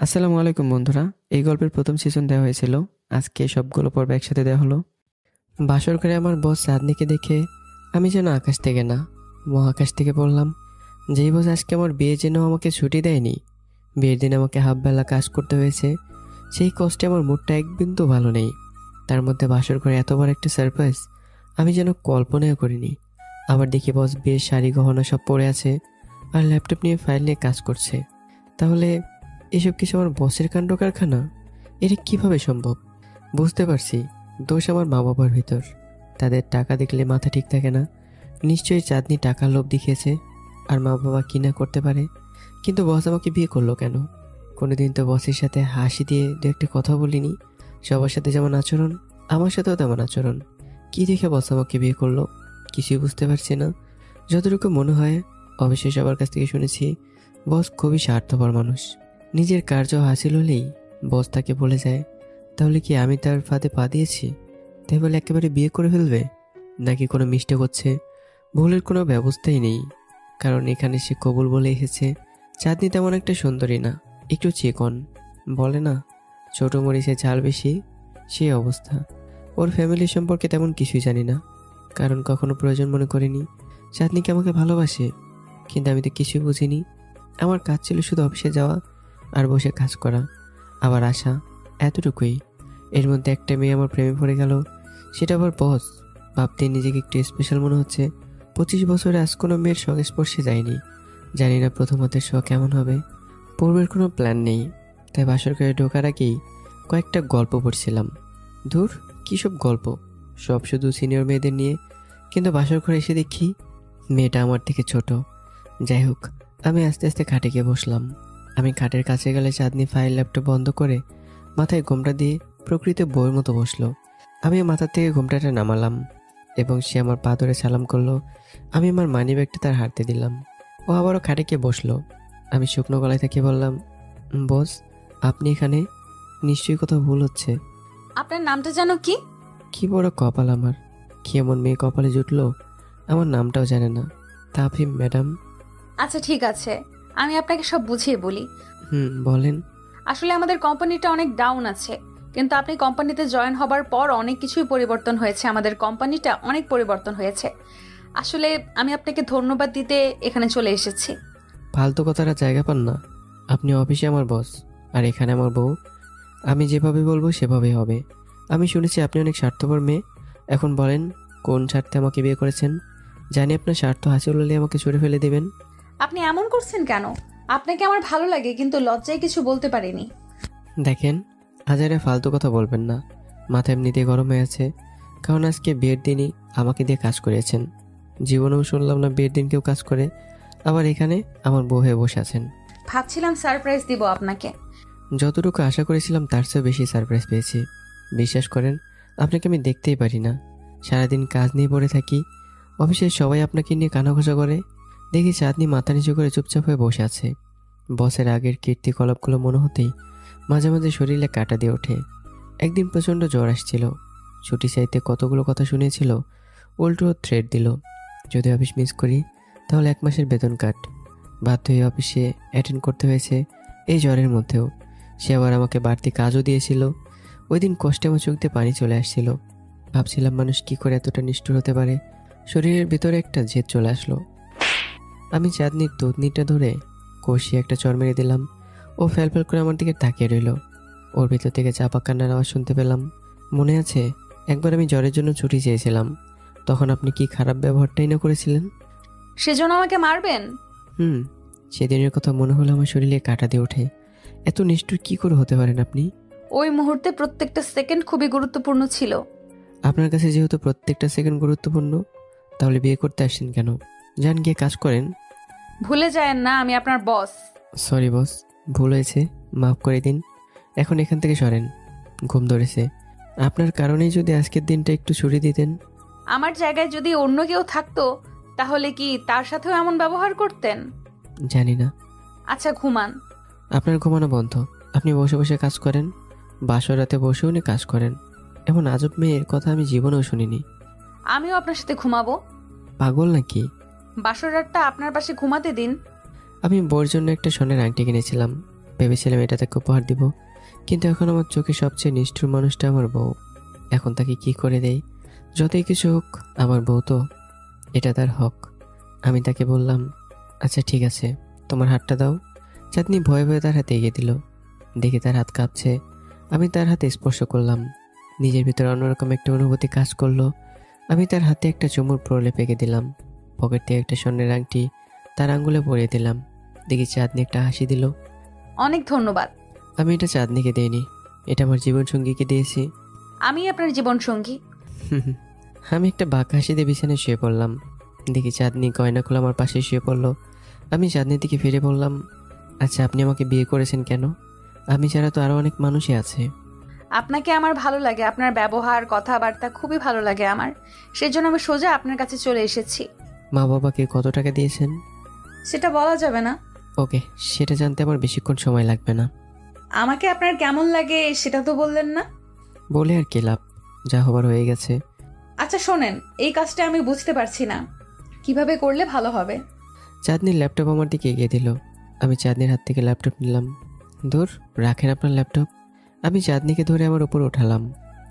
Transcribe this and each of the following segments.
আসসালামু আলাইকুম বন্ধুরা। এই গল্পের প্রথম সিজন দেওয়া হয়েছিল, আজকে সবগুলো পর্ব একসাথে দেওয়া হলো। বাসর করে আমার বস চাঁদনিকে দেখে আমি যেন আকাশ থেকে না মহাকাশ থেকে পড়লাম। যেই বস আজকে আমার বিয়ে যেন আমাকে ছুটি দেয়নি, বিয়ের দিন আমাকে হাফবেলা কাজ করতে হয়েছে, সেই কষ্টে আমার মুডটা এক বিন্দু ভালো নেই। তার মধ্যে বাসর করে এত বড় একটা সারপ্রাইজ আমি যেন কল্পনাও করিনি। আবার দেখি বস বিয়ের শাড়ি গহনা সব পরে আছে আর ল্যাপটপ নিয়ে ফাইল নিয়ে কাজ করছে। তাহলে এসব কিছু আমার বসের কাণ্ড কারখানা? এটা কিভাবে সম্ভব? বুঝতে পারছি দোষ আমার মা বাবার ভিতর। তাদের টাকা দেখলে মাথা ঠিক থাকে না। নিশ্চয়ই চাঁদনি টাকার লোভ দেখিয়েছে, আর মা বাবা কি না করতে পারে। কিন্তু বস আমাকে বিয়ে করলো কেন? কোনোদিন তো বসের সাথে হাসি দিয়ে দু একটা কথা বলিনি। সবার সাথে যেমন আচরণ, আমার সাথেও তেমন আচরণ। কি দেখে বস আমাকে বিয়ে করলো কিছুই বুঝতে পারছি না। যতটুকু মনে হয়, অবশ্যই সবার কাছ থেকে শুনেছি, বস খুবই স্বার্থপর মানুষ। নিজের কার্য হাসিল হলেই বস তাকে বলে যায়। তাহলে কি আমি তার ফাঁদে পা দিয়েছি? তাই বলে একেবারে বিয়ে করে ফেলবে? নাকি কোনো মিস্টেক হচ্ছে? ভুলের কোনো ব্যবস্থাই নেই, কারণ এখানে সে কবুল বলে এসেছে। চাঁদনি তেমন একটা সুন্দরী না, একটু চিকন, বলে না ছোট মরিচে ঝাল বেশি, সেই অবস্থা। ওর ফ্যামিলি সম্পর্কে তেমন কিছুই জানি না, কারণ কখনো প্রয়োজন মনে করিনি। চাঁদনিকে আমাকে ভালোবাসে, কিন্তু আমি তো কিছুই বুঝিনি। আমার কাজ ছিল শুধু অফিসে যাওয়া আর বসে কাজ করা, আবার আসা, এতটুকুই। এর মধ্যে একটা মেয়ে আমার প্রেমে পড়ে গেল, সেটা আবার বস। ভাবতে নিজেকে একটু স্পেশাল মনে হচ্ছে। 25 বছরে আজ কোনো মেয়ের সংস্পর্শে যায়নি, জানি না প্রথম হাতের শখ কেমন হবে। পূর্বের কোনো প্ল্যান নেই, তাই বাসর করে ঢোকার আগেই কয়েকটা গল্প পড়ছিলাম। ধুর, কী সব গল্প, সব শুধু সিনিয়র মেয়েদের নিয়ে। কিন্তু বাসর ঘরে এসে দেখি মেয়েটা আমার থেকে ছোট। যাই হোক, আমি আস্তে আস্তে খাটে গিয়ে বসলাম। আমি খাটের কাছে গেলে চাঁদনি ফাইল ল্যাপটপ বন্ধ করে মাথায় ঘোমটা দিয়ে প্রকৃত বইয়ের মতো বসলো। আমি মাথা থেকে ঘোমটাটা নামালাম এবং সে আমার পা ধরে সালাম করলো। আমি আমার মানি ব্যাগটা তার হাতে দিলাম। ও আবারও খাটে গিয়ে বসলো। আমি শুকনো গলায় থেকে বললাম, বস, আপনি এখানে? নিশ্চয়ই কোথাও ভুল হচ্ছে। আপনার নামটা জানো কি? কি বড় কপাল আমার! কি এমন মেয়ে কপালে জুটলো, আমার নামটাও জানে না। তাফিম ম্যাডাম। আচ্ছা ঠিক আছে, আমি আপনাকে সব বুঝিয়ে বলি। বলেন। আসলে আমাদের কোম্পানিটা অনেক ডাউন আছে, কিন্তু আপনি কোম্পানিতে জয়েন হবার পর অনেক কিছুই পরিবর্তন হয়েছে। আমাদের কোম্পানিটা অনেক পরিবর্তন হয়েছে। আসলে আমি আপনাকে ধন্যবাদ দিতে এখানে চলে এসেছি। ফালতু কথাটা জায়গা পান না। আপনি অফিসে আমার বস, আর এখানে আমার বউ। আমি যেভাবে বলবো সেভাবেই হবে। আমি শুনেছি আপনি অনেক স্বার্থপর মেয়ে। এখন বলেন, কোন স্বার্থে আমাকে বিয়ে করেছেন? জানি আপনার স্বার্থ হাসিল হলে আমাকে ছুড়ে ফেলে দেবেন। আপনি এমন করছেন কেন? আপনাকে আমার ভালো লাগে, কিন্তু লজ্জায় কিছু বলতে পারিনি। দেখেন, হাজারে ফালতু কথা বলবেন না। মাথা এমনিতে গরম হয়ে আছে, কারণ আজকে বিয়ের দিনই আমাকে দিয়ে কাজ করিয়েছেন। জীবনেও শুনলাম না বিয়ের দিন কেউ কাজ করে, আবার এখানে আমার বউ হয়ে বসে আছেন। ভাবছিলাম সারপ্রাইজ দিব আপনাকে। যতটুকু আশা করেছিলাম তার চেয়ে বেশি সারপ্রাইজ পেয়েছি। বিশ্বাস করেন, আপনাকে আমি দেখতেই পারি না। সারাদিন কাজ নিয়ে পড়ে থাকি। অফিসের সবাই আপনাকে নিয়ে কানাঘষা করে। দেখি চাঁদনি মাথা নিচু করে চুপচাপ হয়ে বসে আছে। বসের আগের কীর্তিকলাপগুলো মনে হতেই মাঝে মাঝে শরীরে কাঁটা দিয়ে ওঠে। একদিন প্রচণ্ড জ্বর আসছিল, ছুটি চাইতে কতগুলো কথা শুনিয়েছিল, উল্টো থ্রেট দিল, যদি অফিস মিস করি তাহলে 1 মাসের বেতন কাট। বাধ্য হয়ে অফিসে অ্যাটেন্ড করতে হয়েছে এই জ্বরের মধ্যেও। সে আবার আমাকে বাড়তি কাজও দিয়েছিল। ওই দিন কষ্টে আমার চোখ দিয়ে পানি চলে আসছিল। ভাবছিলাম মানুষ কি করে এতটা নিষ্ঠুর হতে পারে। শরীরের ভিতরে একটা জেদ চলে আসলো। আমি চাঁদনির দুধনিটা ধরে কষিয়ে একটা চড় মেরে দিলাম। ও ফ্যাল ফ্যাল করে আমার দিকে তাকিয়ে রইল। ওর ভিতর থেকে চাপা কান্নার আওয়াজ শুনতে পেলাম। মনে আছে একবার আমি জ্বরের জন্য ছুটি চেয়েছিলাম, তখন আপনি কি খারাপ ব্যবহারটাই না করেছিলেন? সেজন্য আমাকে মারবেন? সেদিনের কথা মনে হলো আমার শরীরে কাঁটা দিয়ে ওঠে। এত নিষ্ঠুর কি করে হতে পারেন আপনি? ওই মুহূর্তে প্রত্যেকটা সেকেন্ড খুবই গুরুত্বপূর্ণ ছিল। আপনার কাছে যেহেতু প্রত্যেকটা সেকেন্ড গুরুত্বপূর্ণ, তাহলে বিয়ে করতে আসছেন কেন? যান গিয়ে কাজ করেন। ভুলে যায়েন না আমি আপনার বস। সরি বস, ভুল হয়েছে, মাফ করে দিন। এখন এখান থেকে সরেন, ঘুম ধরেছে। আপনার কারণেই যদি আজকের দিনটা একটু ছুটি দিতেন। আমার জায়গায় যদি অন্য কেউ থাকতো, তাহলে কি তার সাথেও এমন ব্যবহার করতেন? জানি না। আচ্ছা ঘুমান। আপনার ঘুমানো বন্ধ, আপনি বসে বসে কাজ করেন। বাসর রাতে বসে উনি কাজ করেন। এমন আজব মেয়ের কথা আমি জীবনেও শুনিনি। আমিও আপনার সাথে ঘুমাবো। পাগল নাকি? বাসর রাতটা আপনার পাশে ঘুমাতে দিন। আমি বউর জন্য একটা সোনার আংটি কিনেছিলাম, ভেবেছিলাম এটা তাকে উপহার দিব, কিন্তু এখন আমার চোখে সবচেয়ে নিষ্ঠুর মানুষটা আমার বউ। এখন তাকে কি করে দেই? যতই কিছু হোক, আমার বউ তো, এটা তার হক। আমি তাকে বললাম, আচ্ছা ঠিক আছে, তোমার হাতটা দাও। চাঁদনি ভয়ে ভয়ে তার হাতে এগিয়ে দিল। দেখে তার হাত কাঁপছে। আমি তার হাতে স্পর্শ করলাম। নিজের ভিতরে অন্যরকম একটা অনুভূতি কাজ করলো। আমি তার হাতে একটা চুমুর প্রলেপ এঁকে দিলাম। পকেট থেকে একটা স্বর্ণের আংটি তার আঙ্গুলে পরিয়ে দিলাম। দেখি চাঁদনি একটা হাসি দিল। অনেক ধন্যবাদ। আমি এটা চাঁদনিকে দিইনি, এটা আমার জীবন সঙ্গীকে দিয়েছি। আমি আপনার জীবন সঙ্গী। আমি একটা বাঁকা হাসি দিয়ে বিছানায় শুয়ে পড়লাম। দেখি চাঁদনি গয়না খুলে আমার পাশে শুয়ে পড়লো। আমি চাঁদনির দিকে ফিরে বললাম, আচ্ছা আপনি আমাকে বিয়ে করেছেন কেন? আমি ছাড়া তো আরো অনেক মানুষই আছে। আপনাকে আমার ভালো লাগে, আপনার ব্যবহার কথাবার্তা খুবই ভালো লাগে আমার, সেজন্য আমি সোজা আপনার কাছে চলে এসেছি। মা বাবাকে কত টাকা দিয়েছেন? সেটা বলা যাবে না। ওকে, সেটা জানতে আমার বেশিক্ষণ সময় লাগবে না। আমাকে আপনার কেমন লাগে সেটা তো বললেন না। বলে আর কি লাভ, যা হবার হয়ে গেছে। আচ্ছা শোনেন, এই কাজটা আমি বুঝতে পারছি না, কিভাবে করলে ভালো হবে। চাঁদনির ল্যাপটপ আমার দিকে এগিয়ে দিল। আমি চাঁদনির হাত থেকে ল্যাপটপ নিলাম। ধুর, রাখেন আপনার ল্যাপটপ। আমি চাঁদনিকে ধরে আমার উপর উঠালাম।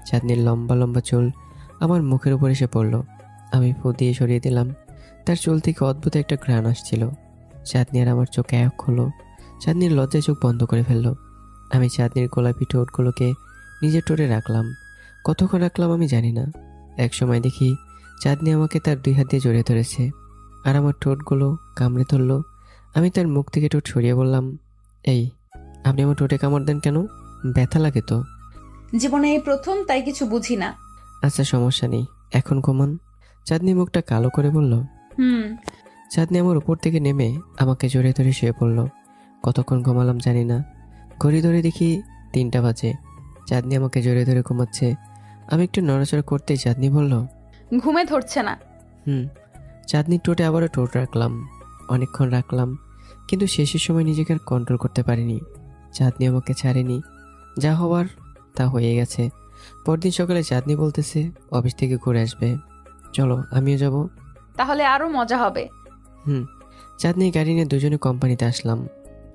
চাঁদনির লম্বা লম্বা চুল আমার মুখের উপর এসে পড়ল। আমি ফু দিয়ে সরিয়ে দিলাম। তার চুল থেকে অদ্ভুত একটা ঘ্রাণ আসছিল। চাঁদনি আর আমার চোখ এক হলো। চাঁদনির লজ্জায় চোখ বন্ধ করে ফেললো। আমি চাঁদনির গোলাপি ঠোঁটগুলোকে নিজের ঠোঁটে রাখলাম। কতক্ষণ রাখলাম আমি জানি না। এক সময় দেখি চাঁদনি আমাকে তার 2 হাত দিয়ে জড়িয়ে ধরেছে আর আমার ঠোঁটগুলো কামড়ে ধরলো। আমি তার মুখ থেকে ঠোঁট সরিয়ে বললাম, এই, আপনি আমার ঠোঁটে কামড় দেন কেন? ব্যথা লাগে তো। জীবনে এই প্রথম, তাই কিছু বুঝি না। আচ্ছা সমস্যা নেই, এখন ঘুমান। চাঁদনি মুখটা কালো করে বলল। চাঁদনি আমার উপর থেকে নেমে আমাকে জড়িয়ে ধরে শুয়ে পড়ল। কতক্ষণ ঘুমালাম জানি না। ঘড়ি ধরে দেখি 3টা বাজে। চাঁদনি আমাকে জড়িয়ে ধরে ঘুমাচ্ছে। আমি একটু নড়াচড়া করতেই চাঁদনি বলল, ঘুমে ধরছে না। চাঁদনির ঠোঁটে আবারও ঠোঁট রাখলাম। অনেকক্ষণ রাখলাম, কিন্তু শেষের সময় নিজেকে আর কন্ট্রোল করতে পারিনি। চাঁদনি আমাকে ছাড়েনি। যা হওয়ার তা হয়ে গেছে। পরদিন সকালে চাঁদনি বলতেছে অফিস থেকে ঘুরে আসবে, চলো আমিও যাব। তাহলে আরো মজা হবে। চাঁদনি গাড়ি নিয়ে দুজনে কোম্পানিতে আসলাম।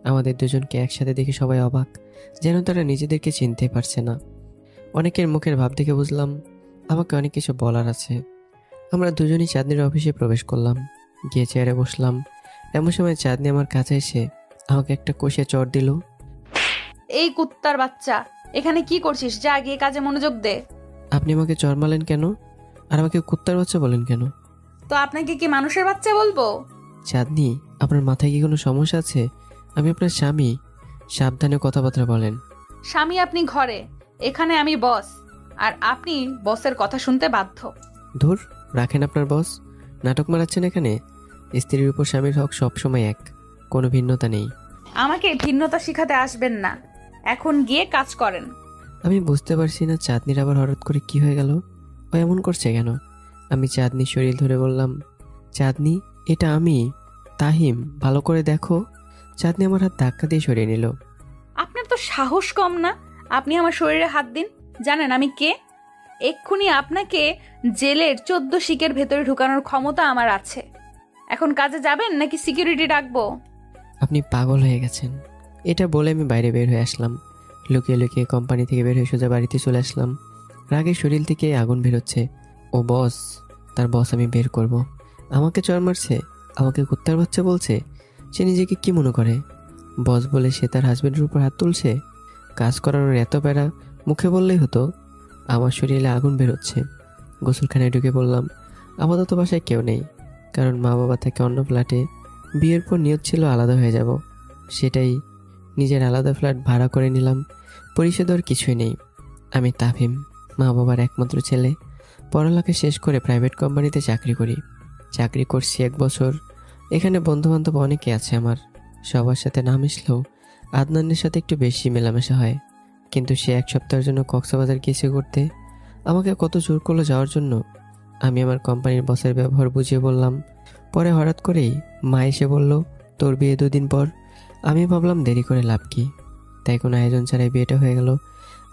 আমাদের দুজনকে একসাথে দেখে সবাই অবাক, যেন তারা নিজেদেরকে চিনতে পারছে না। অনেকের মুখের ভাব দেখে বুঝলাম আমাকে অনেক কিছু বলার আছে। আমরা দুজনই চাঁদনির অফিসে প্রবেশ করলাম। গিয়ে চেয়ারে বসলাম। এমন সময় চাঁদনি আমার কাছে এসে আমাকে একটা কষিয়ে চড় দিল। এই কুত্তার বাচ্চা, এখানে কি করছিস? যা গিয়ে কাজে মনোযোগ দে। আপনি আমাকে চড় মারলেন কেন? আর আমাকে কুত্তার বাচ্চা বলেন কেন? তো আপনাকে কি মানুষের বাচ্চা বলবো? চাঁদনি, আপনার মাথায় কি কোনো সমস্যা আছে? আমি আপনার স্বামী, সাবধানে কথাবার্তা বলেন। স্বামী আপনি ঘরে, এখানে আমি বস, আর আপনি বসের কথা শুনতে বাধ্য। ধুর, রাখেন আপনার বস। নাটক মারাচ্ছেন এখানে। স্ত্রীর উপর স্বামীর হক সবসময় এক, কোনো ভিন্নতা নেই। আমাকে ভিন্নতা শিখাতে আসবেন না, এখন গিয়ে কাজ করেন। আমি বুঝতে পারছি না চাঁদনির আবার হঠাৎ করে কি হয়ে গেল। ও এমন করছে কেন? আমি চাঁদনির শরীর ধরে বললাম, চাঁদনি, এটা আমি তাহিম, ভালো করে দেখো। চাঁদনি আমার হাত ধাক্কা দিয়ে সরিয়ে নিল। আপনার তো সাহস কম না? আপনি আমার শরীরে হাত দিন। জানেন আমি কে? এক্ষুনি আপনাকে জেলের 14 শিকের ভেতরে ঢুকানোর ক্ষমতা আমার আছে। এখন কাজে যাবেন নাকি সিকিউরিটি ডাকবো? আপনি পাগল হয়ে গেছেন। এটা বলে আমি বাইরে বের হয়ে আসলাম। লুকিয়ে লুকিয়ে কোম্পানি থেকে বের হয়ে সোজা বাড়িতে চলে আসলাম। রাগে শরীর থেকে আগুন বেরোচ্ছে। ও বস, তার বস আমি বের করব। আমাকে চড় মারছে, আমাকে কুত্তার বাচ্চা বলছে। সে নিজেকে কি মনে করে? বস বলে সে তার হাজবেন্ডের উপর হাত তুলছে। কাজ করানোর এত প্যারা মুখে বললেই হতো। আমার শরীরে আগুন বেরোচ্ছে। গোসলখানায় ঢুকে বললাম, আপাতত বাসায় কেউ নেই, কারণ মা বাবা থাকে অন্য ফ্ল্যাটে। বিয়ের পর নিয়ত ছিল আলাদা হয়ে যাব, সেটাই নিজের আলাদা ফ্ল্যাট ভাড়া করে নিলাম। পরিষেবার কিছুই নেই। আমি তাফিম, মা বাবার একমাত্র ছেলে। পড়ালেখা শেষ করে প্রাইভেট কোম্পানিতে চাকরি করি। চাকরি করছি 1 বছর। এখানে বন্ধুবান্ধব অনেকে আছে আমার। সবার সাথে না মিশলেও আদনানের সাথে একটু বেশি মেলামেশা হয়। কিন্তু সে 1 সপ্তাহের জন্য কক্সবাজার গিয়েছে করতে। আমাকে কত জোর করলো যাওয়ার জন্য। আমি আমার কোম্পানির বসের ব্যবহার বুঝিয়ে বললাম। পরে হঠাৎ করেই মা এসে বলল, তোর বিয়ে 2 দিন পর। আমি ভাবলাম দেরি করে লাভ কি, তাই কোনো আয়োজন ছাড়াই বিয়েটা হয়ে গেল।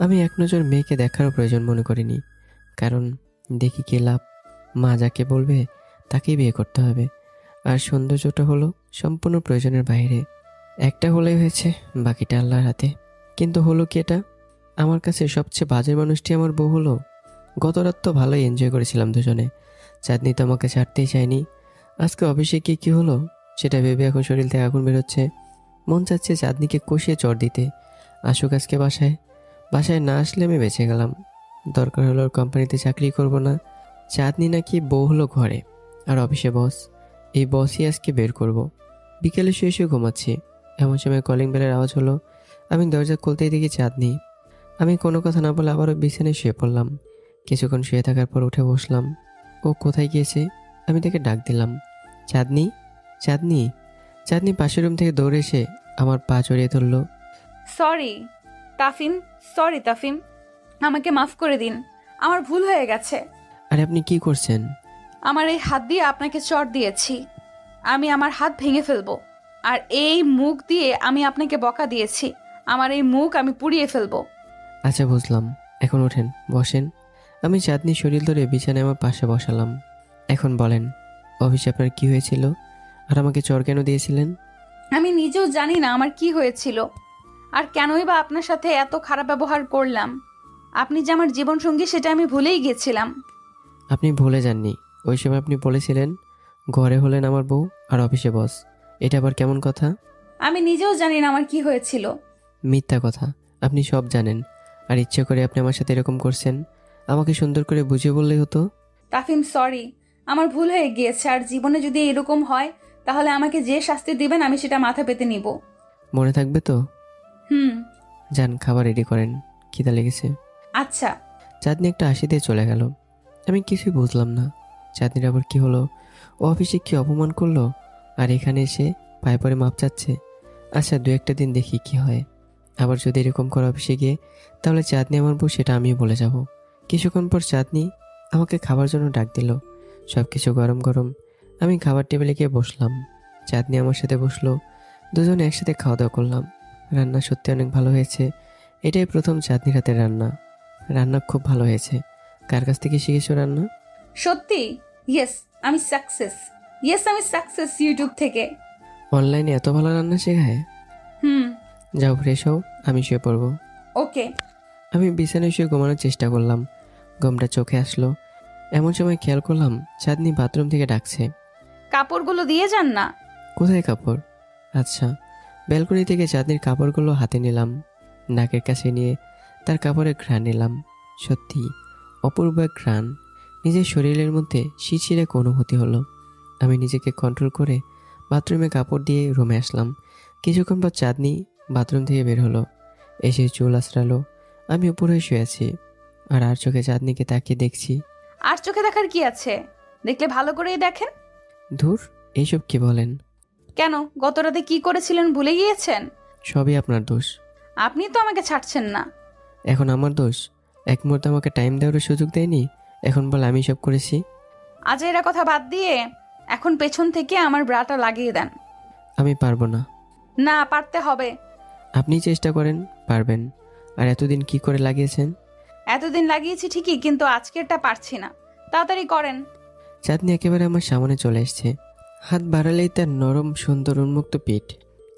আমি এক নজর মেয়েকে দেখারও প্রয়োজন মনে করিনি, কারণ দেখি কি লাভ। মা যাকে বলবে তাকেই বিয়ে করতে হবে। আর সৌন্দর্যটা হলো সম্পূর্ণ প্রয়োজনের বাইরে। একটা হলেই হয়েছে, বাকিটা আল্লাহর হাতে। কিন্তু হলো কি এটা? আমার কাছে সবচেয়ে বাজে মানুষটি আমার বউ হলো। গত রাত তো ভালোই এনজয় করেছিলাম দুজনে। চাঁদনি তো আমাকে ছাড়তেই চায়নি। আজকে অফিসে গিয়ে কী হলো সেটা ভেবে এখন শরীর থেকে আগুন বেরোচ্ছে। মন চাচ্ছে চাঁদনিকে কষিয়ে চড় দিতে। আসুক আজকে বাসায়। বাসায় না আসলে আমি বেঁচে গেলাম। দরকার হলো ওর কোম্পানিতে চাকরি করব না। চাঁদনি নাকি বউ হলো ঘরে, আর অফিসে বস। এই বসই আজকে বের করব। বিকেলে শুয়ে শুয়ে ঘুমাচ্ছি, এমন সময় কলিং বেলের আওয়াজ হলো। আমি দরজা খুলতেই দেখি চাঁদনি। আমি কোনো কথা না বলে আবারও বিছানায় শুয়ে পড়লাম। কিছুক্ষণ শুয়ে থাকার পর উঠে বসলাম। ও কোথায় গিয়েছে? আমি তাকে ডাক দিলাম, চাঁদনি, চাঁদনি। চাঁদনি পাশের রুম থেকে দৌড়ে এসে আমার পা জড়িয়ে ধরল। সরি তাফিম, সরি তাফিম, আমাকে মাফ করে দিন, আমার ভুল হয়ে গেছে। আরে আপনি কি করছেন? আমার এই হাত দিয়ে আপনাকে চড় দিয়েছি, আমি আমার হাত ভেঙে ফেলবো। আর এই মুখ দিয়ে আমি আপনাকে বকা দিয়েছি, আমার এই মুখ আমি পুড়িয়ে ফেলবো। আচ্ছা বুঝলাম, এখন ওঠেন, বসেন। আমি চাঁদনি শরীর ধরে বিছানায় আমার পাশে বসালাম। এখন বলেন, অফিসে আপনার কি হয়েছিল আর আমাকে চড় কেন দিয়েছিলেন? আমি নিজেও জানি না আমার কি হয়েছিল, আর কেনই বা আপনার সাথে এত খারাপ ব্যবহার করলাম। আপনি যে আমার জীবনসঙ্গী সেটা আমি ভুলেই গেছিলাম। আপনি ভুলে যাননি, ওই সময় আপনি বলেছিলেন ঘরে হলেন আমার বউ আর অফিসে বস। এটা আবার কেমন কথা? আমি নিজেও জানি না আমার কি হয়েছিল। মিথ্যা কথা, আপনি সব জানেন। আর ইচ্ছে করে আপনি আমার সাথে এরকম করছেন। আমাকে সুন্দর করে বুঝিয়ে বললেই হতো। তাফিম সরি, আমার ভুল হয়ে গিয়েছে, আর জীবনে যদি এরকম হয় তাহলে আমাকে যে শাস্তি দিবেন আমি সেটা মাথা পেতে নিব। মনে থাকবে তো? হুম। যান, খাবার রেডি করেন, খিদা লেগেছে। আচ্ছা। চাঁদনি একটা হাসি দিয়ে চলে গেল। আমি কিছুই বুঝলাম না, চাঁদনির আবার কি হলো? ও অফিসে কি অপমান করলো আর এখানে এসে পায়ে পরে মাপ চাচ্ছে? আচ্ছা, দু একটা দিন দেখি কি হয়। আবার যদি এরকম করে অফিসে গিয়ে, তাহলে চাঁদনি আমার বউ সেটা আমিও বলে যাব। কিছুক্ষণ পর চাঁদনি আমাকে খাবার জন্য ডাক দিল। সব কিছু গরম গরম। আমি খাবার টেবিলে গিয়ে বসলাম। চাঁদনি আমার সাথে বসলো। দুজনে একসাথে খাওয়া দাওয়া করলাম। রান্না সত্যি অনেক ভালো হয়েছে। এটাই প্রথম চাঁদনির হাতের রান্না। রান্না খুব ভালো হয়েছে। কার কাছ থেকে শিখেছো রান্না? সত্যি? ইয়েস, আমি সাকসেস। ইয়েস, আমি সাকসেস ইউটিউব থেকে। অনলাইনে এত ভালো রান্না শেখায়? হুম। যাও ফ্রেশ হও, আমি শুয়ে পড়বো। ওকে। আমি বিছানায় শুয়ে ঘুমানোর চেষ্টা করলাম। ঘুমটা চোখে আসলো। এমন সময় খেয়াল করলাম চাঁদনি বাথরুম থেকে ডাকছে। কাপড়গুলো দিয়ে যান না। কোথায় কাপড়? আচ্ছা। ব্যালকনি থেকে চাঁদনির কাপড়গুলো হাতে নিলাম। নাকের কাছে নিয়ে তার কাপড়ের ঘ্রাণ নিলাম। সত্যি অপূর্ব এক ঘ্রাণ। নিজের শরীরের মধ্যে শিরশিরে এক অনুভূতি হলো। আমি নিজেকে কন্ট্রোল করে বাথরুমে কাপড় দিয়ে রুমে আসলাম। কিছুক্ষণ পর চাঁদনি বাথরুম থেকে বের হলো। এসে চুল আঁচড়ালো। আমি উপরে শুয়ে আছি, আর চোখে চাঁদনিকে তাকিয়ে দেখছি। আর চোখে দেখার কি আছে, দেখলে ভালো করেই দেখেন। ধুর, এইসব কি বলেন? কেন, গত রাতে কি করেছিলেন ভুলে গিয়েছেন? সবই আপনার দোষ। আপনি তো আমাকে ছাড়ছেন না। এখন আমার দোষ? এক মুহূর্তে আমাকে টাইম দেওয়ার সুযোগ দেয়নি, এখন বল আমি সব করেছি। আজ এরা কথা বাদ দিয়ে এখন পেছন থেকে আমার ব্রাটা লাগিয়ে দেন। আমি পারবো না। না, পারতে হবে। আপনি চেষ্টা করেন, পারবেন। আর এতদিন কি করে লাগিয়েছেন? এতদিন লাগিয়েছি ঠিকই, কিন্তু আজকেরটা পারছি না। তাড়াতাড়ি করেন। চাঁদনি একেবারে আমার সামনে চলে এসছে। হাত বাড়ালেই তার নরম সুন্দর উন্মুক্ত পিঠ।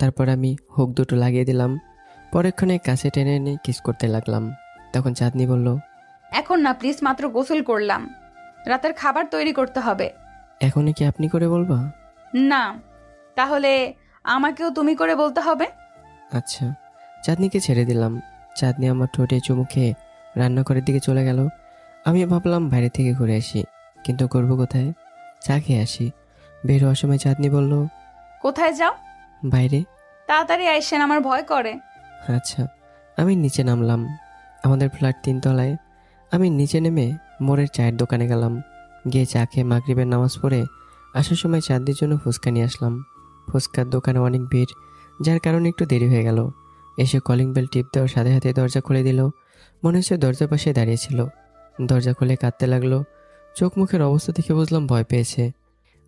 তারপর আমি হুক দুটো লাগিয়ে দিলাম। পরেক্ষণে কাছে টেনে এনে কিস করতে লাগলাম। তখন চাঁদনি বলল, এখন না প্লিজ, মাত্র গোসল করলাম, রাতের খাবার তৈরি করতে হবে। এখনই কি আপনি করে বলবা? না, তাহলে আমাকেও তুমি করে বলতে হবে। আচ্ছা। চাঁদনিকে ছেড়ে দিলাম। চাঁদনি আমার ঠোঁটে চুমু খেয়ে রান্নাঘরের দিকে চলে গেল। আমি ভাবলাম বাইরে থেকে ঘুরে আসি, কিন্তু করবো কোথায়? চা খেয়ে আসি। বের হওয়ার সময় চাঁদনি বলল, কোথায় যাও? বাইরে। তাড়াতাড়ি আইসেন, আমার ভয় করে। আচ্ছা। আমি নিচে নামলাম। আমাদের ফ্ল্যাট 3 তলায়। আমি নিচে নেমে মোড়ের চায়ের দোকানে গেলাম। গিয়ে চা খেয়ে মাগরিবের নামাজ পড়ে আসার সময় চাঁদনির জন্য ফুচকা নিয়ে আসলাম। ফুচকার দোকানে অনেক ভিড়, যার কারণে একটু দেরি হয়ে গেল। এসে কলিং বেল টিপ দেওয়ার সাথে সাথে দরজা খুলে দিল। মনে হচ্ছে দরজার পাশে দাঁড়িয়েছিল। দরজা খুলে কাঁদতে লাগলো। চোখ মুখের অবস্থা দেখে বুঝলাম ভয় পেয়েছে।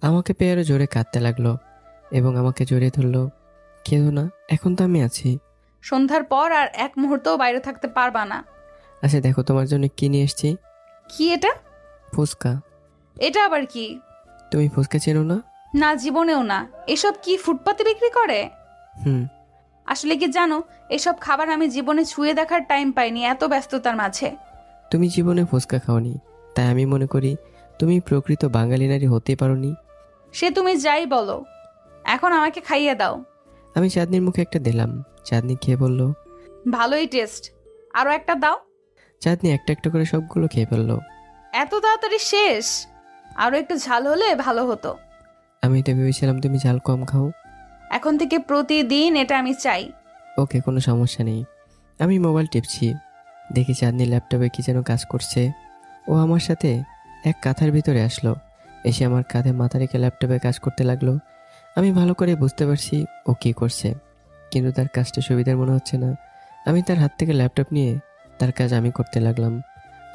আমাকে পেয়ে আরো জোরে কাঁদতে লাগলো এবং আমাকে জড়িয়ে ধরলো। কেঁদো না, এখন তো আমি আছি। সন্ধ্যার পর আর এক মুহূর্তও বাইরে থাকতে পারবা না। আচ্ছা দেখো, তোমার জন্য কি নিয়ে এসেছি। কি এটা? ফুচকা। এটা আবার কি? তুমি ফুচকা চেনো না? না, জীবনেও না। এসব কি ফুটপাতে বিক্রি করে? হুম। আসলে কি জানো, এসব খাবার আমি জীবনে ছুঁয়ে দেখার টাইম পাইনি এত ব্যস্ততার মাঝে। তুমি জীবনে ফুচকা খাওনি, তাই আমি মনে করি তুমি প্রকৃত বাঙালি নারী হতেই পারোনি। সে তুমি যাই বলো, এখন আমাকে খাইয়ে দাও। আমি চাঁদনির মুখে একটা দিলাম। চাঁদনি খেয়ে বলল, ভালোই টেস্ট, আরো একটা দাও। চাঁদনি একটা একটা করে সবগুলো খেয়ে ফেললো। এত তাড়াতাড়ি শেষ? আরো একটু ঝাল হলে ভালো হতো। আমি তো ভেবেছিলাম তুমি ঝাল কম খাও। এখন থেকে প্রতিদিন এটা আমি চাই। ওকে, কোনো সমস্যা নেই। আমি মোবাইল টিপছি, দেখি চাঁদনি ল্যাপটপে কি যেন কাজ করছে। ও আমার সাথে এক কাঁথার ভিতরে আসলো, এসে আমার কাঁধে মাথা রেখে ল্যাপটপে কাজ করতে লাগলো। আমি ভালো করে বুঝতে পারছি ও কী করছে, কিন্তু তার কাজটা সুবিধার মনে হচ্ছে না। আমি তার হাত থেকে ল্যাপটপ নিয়ে তার কাজ আমি করতে লাগলাম,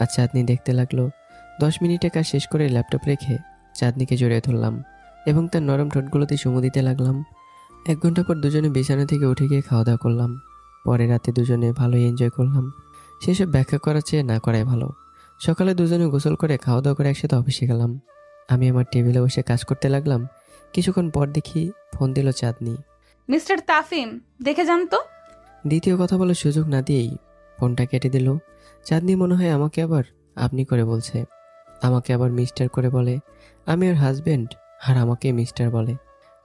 আর চাঁদনি দেখতে লাগলো। 10 মিনিটে কাজ শেষ করে ল্যাপটপ রেখে চাঁদনিকে জড়িয়ে ধরলাম এবং তার নরম ঠোঁটগুলোতে চুমু দিতে লাগলাম। 1 ঘন্টা পর দুজনে বিছানা থেকে উঠে গিয়ে খাওয়া দাওয়া করলাম। পরে রাতে দুজনে ভালোই এনজয় করলাম। সেসব ব্যাখ্যা করার চেয়ে না করাই ভালো। সকালে দুজনে গোসল করে খাওয়া দাওয়া করে একসাথে অফিসে গেলাম। আমি আমার টেবিলে বসে কাজ করতে লাগলাম। কিছুক্ষণ পর দেখি ফোন দিল চাঁদনি। মিস্টার তাফিম, দেখে যান তো। দ্বিতীয় কথা বলার সুযোগ না দিয়েই ফোনটা কেটে দিল। চাঁদনি মনে হয় আমাকে আবার আপনি করে বলছে, আমাকে আবার মিস্টার করে বলে। আমি ওর হাজবেন্ড, আর আমাকে মিস্টার বলে।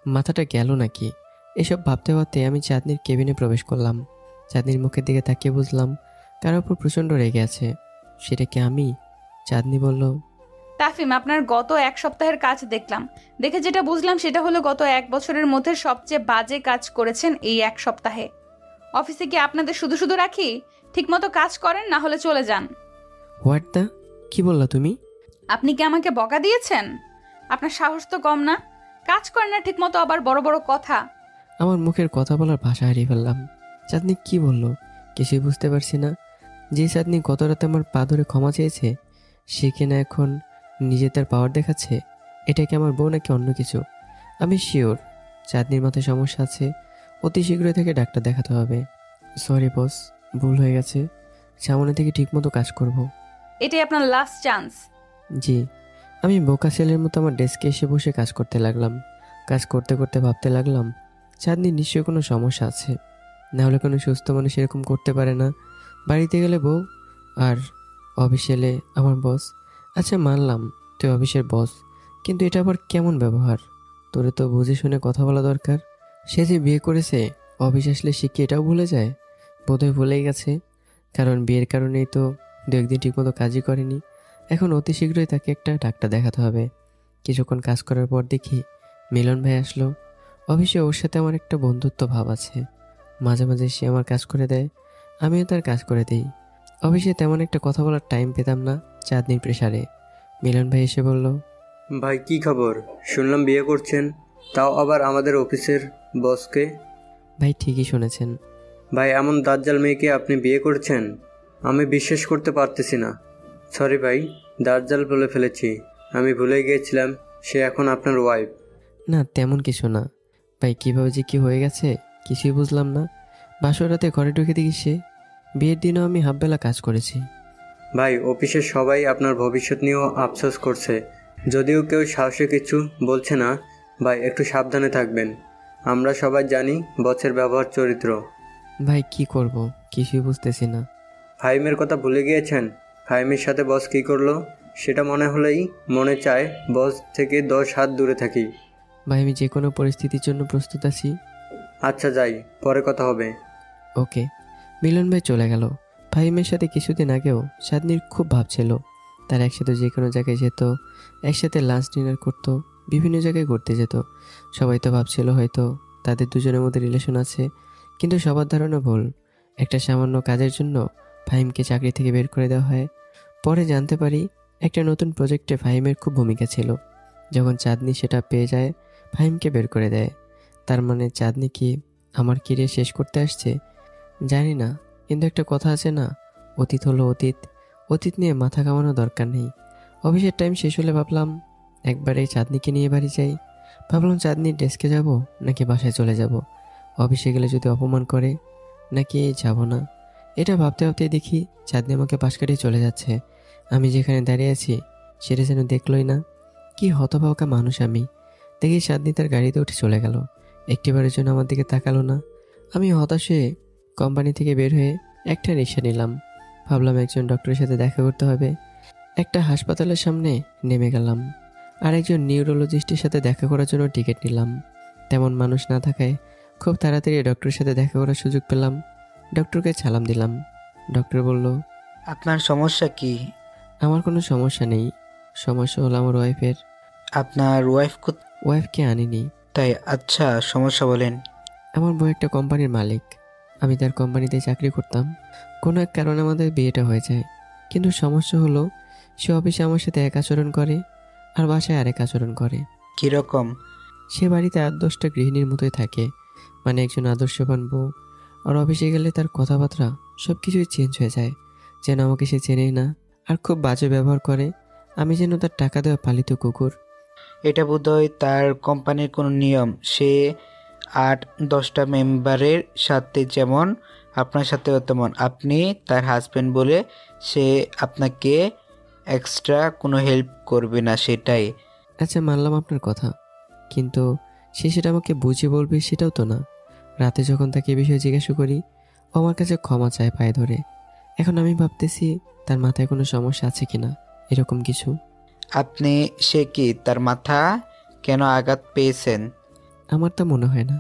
মাথাটা গেল নাকি? এসব ভাবতে ভাবতে আমি চাঁদনির কেবিনে প্রবেশ করলাম। চাঁদনির মুখের দিকে তাকিয়ে বুঝলাম কারোর উপর প্রচণ্ড রেগে আছে। সেটা কি আমি? চাঁদনি বলল, তাফিম, আপনার গত এক সপ্তাহের কাজ দেখলাম, দেখে যেটা বুঝলাম সেটা হলো গত 1 বছরের মধ্যে সবচেয়ে বাজে কাজ করেছেন এই এক সপ্তাহে। অফিসে কি আপনাদের শুধু শুধু রাখি? ঠিকমতো কাজ করেন, না হলে চলে যান। What the? কি বললা তুমি? আপনি কি আমাকে বকা দিয়েছেন? আপনার সাহস তো কম না। কাজ করেন না ঠিকমতো, আবার বড় বড় কথা। আমার মুখের কথা বলার ভাষা হারিয়ে ফেললাম। চাঁদনি কি বলল কিছুই বুঝতে পারছি না। যে চাঁদনি গত রাতে আমার পা ধরে ক্ষমা চেয়েছে, সে কিনা এখন নিজে তার পাওয়ার দেখাচ্ছে। এটা কি আমার বউ নাকি অন্য কিছু? আমি শিওর চাঁদনির মাথায় সমস্যা আছে। অতি শীঘ্রই থেকে ডাক্তার দেখাতে হবে। সরি বস, ভুল হয়ে গেছে। সামনে থেকে ঠিকমতো কাজ করব। এটাই আপনার লাস্ট চান্স। জি। আমি বোকা ছেলের মতো আমার ডেস্কে এসে বসে কাজ করতে লাগলাম। কাজ করতে করতে ভাবতে লাগলাম, চাঁদনির নিশ্চয়ই কোনো সমস্যা আছে, না হলে কোনো সুস্থ মানুষ এরকম করতে পারে না। বাড়িতে গেলে বউ, আর অফিসে এলে আমার বস। আচ্ছা মানলাম তুই অফিসের বস, কিন্তু এটা আবার কেমন ব্যবহার? তোরে তো বুঝে শুনে কথা বলা দরকার। সে যে বিয়ে করেছে, অফিস আসলে সে কি এটাও ভুলে যায়? বোধহয় ভুলেই গেছে, কারণ বিয়ের কারণেই তো 2 একদিন ঠিকমতো কাজই করেনি। এখন অতি শীঘ্রই তাকে একটা ডাক্তার দেখাতে হবে। কিছুক্ষণ কাজ করার পর দেখি মিলন ভাই আসলো। অফিসে ওর সাথে আমার একটা বন্ধুত্ব ভাব আছে। মাঝে মাঝে সে আমার কাজ করে দেয়, আমিও তার কাজ করে দিই। অফিসে তেমন একটা কথা বলার টাইম পেতাম না চাঁদনির প্রেসারে। মিলন ভাই এসে বলল, ভাই কি খবর? শুনলাম বিয়ে করছেন, তাও আবার আমাদের অফিসের বসকে। ভাই ঠিকই শুনেছেন। ভাই এমন দাজ্জাল মেয়েকে আপনি বিয়ে করছেন? আমি বিশ্বাস করতে পারতেছি না। সরি ভাই, দাজ্জাল বলে ফেলেছি। আমি ভুলে গিয়েছিলাম সে এখন আপনার ওয়াইফ। না তেমন কিছু না ভাই, কীভাবে যে কী হয়ে গেছে কিছুই বুঝলাম না। বাসর রাতে ঘরে ঢুকে দেখি সে। বিয়ের দিনও আমি হাফবেলা কাজ করেছি। ভাই অফিসের সবাই আপনার ভবিষ্যৎ নিয়েও আফসোস করছে, যদিও কেউ সাহসে কিছু বলছে না। ভাই একটু সাবধানে থাকবেন। আমরা সবাই জানি বসের ব্যবহার চরিত্র। ভাই কি করব কিছুই বুঝতেছি না। ফাহিমের কথা ভুলে গিয়েছেন? ফাহিমের সাথে বস কী করলো সেটা মনে হলেই মনে চায় বস থেকে 10 হাত দূরে থাকি। ভাই আমি যে কোনো পরিস্থিতির জন্য প্রস্তুত আছি। আচ্ছা যাই, পরে কথা হবে। ওকে। মিলন ভাই চলে গেল। ফাহিমের সাথে কিছুদিন আগেও চাঁদনির খুব ভাব ছিল। তার একসাথে যে কোনো জায়গায় যেত, একসাথে লাঞ্চ ডিনার করতো, বিভিন্ন জায়গায় ঘুরতে যেত। সবাই তো ভাবছিল হয়তো তাদের দুজনের মধ্যে রিলেশন আছে, কিন্তু সবার ধারণা ভুল। একটা সামান্য কাজের জন্য ফাহিমকে চাকরি থেকে বের করে দেওয়া হয়। পরে জানতে পারি একটা নতুন প্রজেক্টে ফাহিমের খুব ভূমিকা ছিল। যখন চাঁদনি সেটা পেয়ে যায়, ফাহিমকে বের করে দেয়। তার মানে চাঁদনি কি আমার কেরিয়ার শেষ করতে আসছে? জানি না, কিন্তু একটা কথা আছে না, অতীত হলো অতীত। অতীত নিয়ে মাথা কামানো দরকার নেই। অফিসের টাইম শেষ হলে ভাবলাম একবারে চাঁদনিকে নিয়ে বাড়ি যাই। ভাবলাম চাঁদনির ডেস্কে যাব নাকি বাসায় চলে যাব। অফিসে গেলে যদি অপমান করে, নাকি যাব না। এটা ভাবতে ভাবতে দেখি চাঁদনি আমাকে পাশ কাটিয়ে চলে যাচ্ছে। আমি যেখানে দাঁড়িয়ে আছি সেটা যেন দেখলই না। কি হতভাগা মানুষ আমি। দেখি চাঁদনি তার গাড়িতে উঠে চলে গেল। একটিবারের জন্য আমার দিকে তাকালো না। আমি হতাশ হয়ে কোম্পানি থেকে বের হয়ে একটা রিক্সা নিলাম। ভাবলাম একজন ডক্টরের সাথে দেখা করতে হবে। একটা হাসপাতালের সামনে নেমে গেলাম। আর একজন নিউরোলজিস্টের সাথে দেখা করার জন্য টিকিট নিলাম। তেমন মানুষ না থাকায় খুব তাড়াতাড়ি ডক্টরের সাথে দেখা করার সুযোগ পেলাম। ডক্টরকে সালাম দিলাম। ডক্টর বলল, আপনার সমস্যা কি? আমার কোনো সমস্যা নেই। সমস্যা হলো আমার ওয়াইফের। আপনার ওয়াইফকে আনিনি। তাই? আচ্ছা, সমস্যা বলেন। আমার বউ একটা কোম্পানির মালিক। আমি তার কোম্পানিতে চাকরি করতাম। কোনো এক কারণে আমাদের বিয়েটা হয়ে যায়। কিন্তু সমস্যা হলো, সে অফিসে আমার সাথে এক আচরণ করে আর বাসায় আরেক আচরণ করে। কিরকম? সে বাড়িতে 8-10টা গৃহিণীর মতোই থাকে, মানে একজন আদর্শবান বউ। আর অফিসে গেলে তার কথাবার্তা সব কিছুই চেঞ্জ হয়ে যায়, যেন আমাকে সে চেনেই না। আর খুব বাজে ব্যবহার করে, আমি যেন তার টাকা দেওয়া পালিত কুকুর। এটা বোধহয় তার কোম্পানির কোনো নিয়ম। সে 8-10টা মেম্বারের সাথে যেমন, আপনার সাথেও তেমন। আপনি তার হাজব্যান্ড বলে সে আপনাকে এক্সট্রা কোনো হেল্প করবে না, সেটাই। আচ্ছা, মানলাম আপনার কথা, কিন্তু সে সেটা আমাকে বুঝিয়ে বলবে সেটাও তো না। রাতে যখন তাকে এই বিষয়ে জিজ্ঞাসা করি, ও আমার কাছে ক্ষমা চায় পায়ে ধরে। এখন আমি ভাবতেছি তার মাথায় কোনো সমস্যা আছে কিনা, এরকম কিছু। আপনি সে কি তার মাথা কেন আঘাত পেয়েছেন? আমার তা মনে হয় না।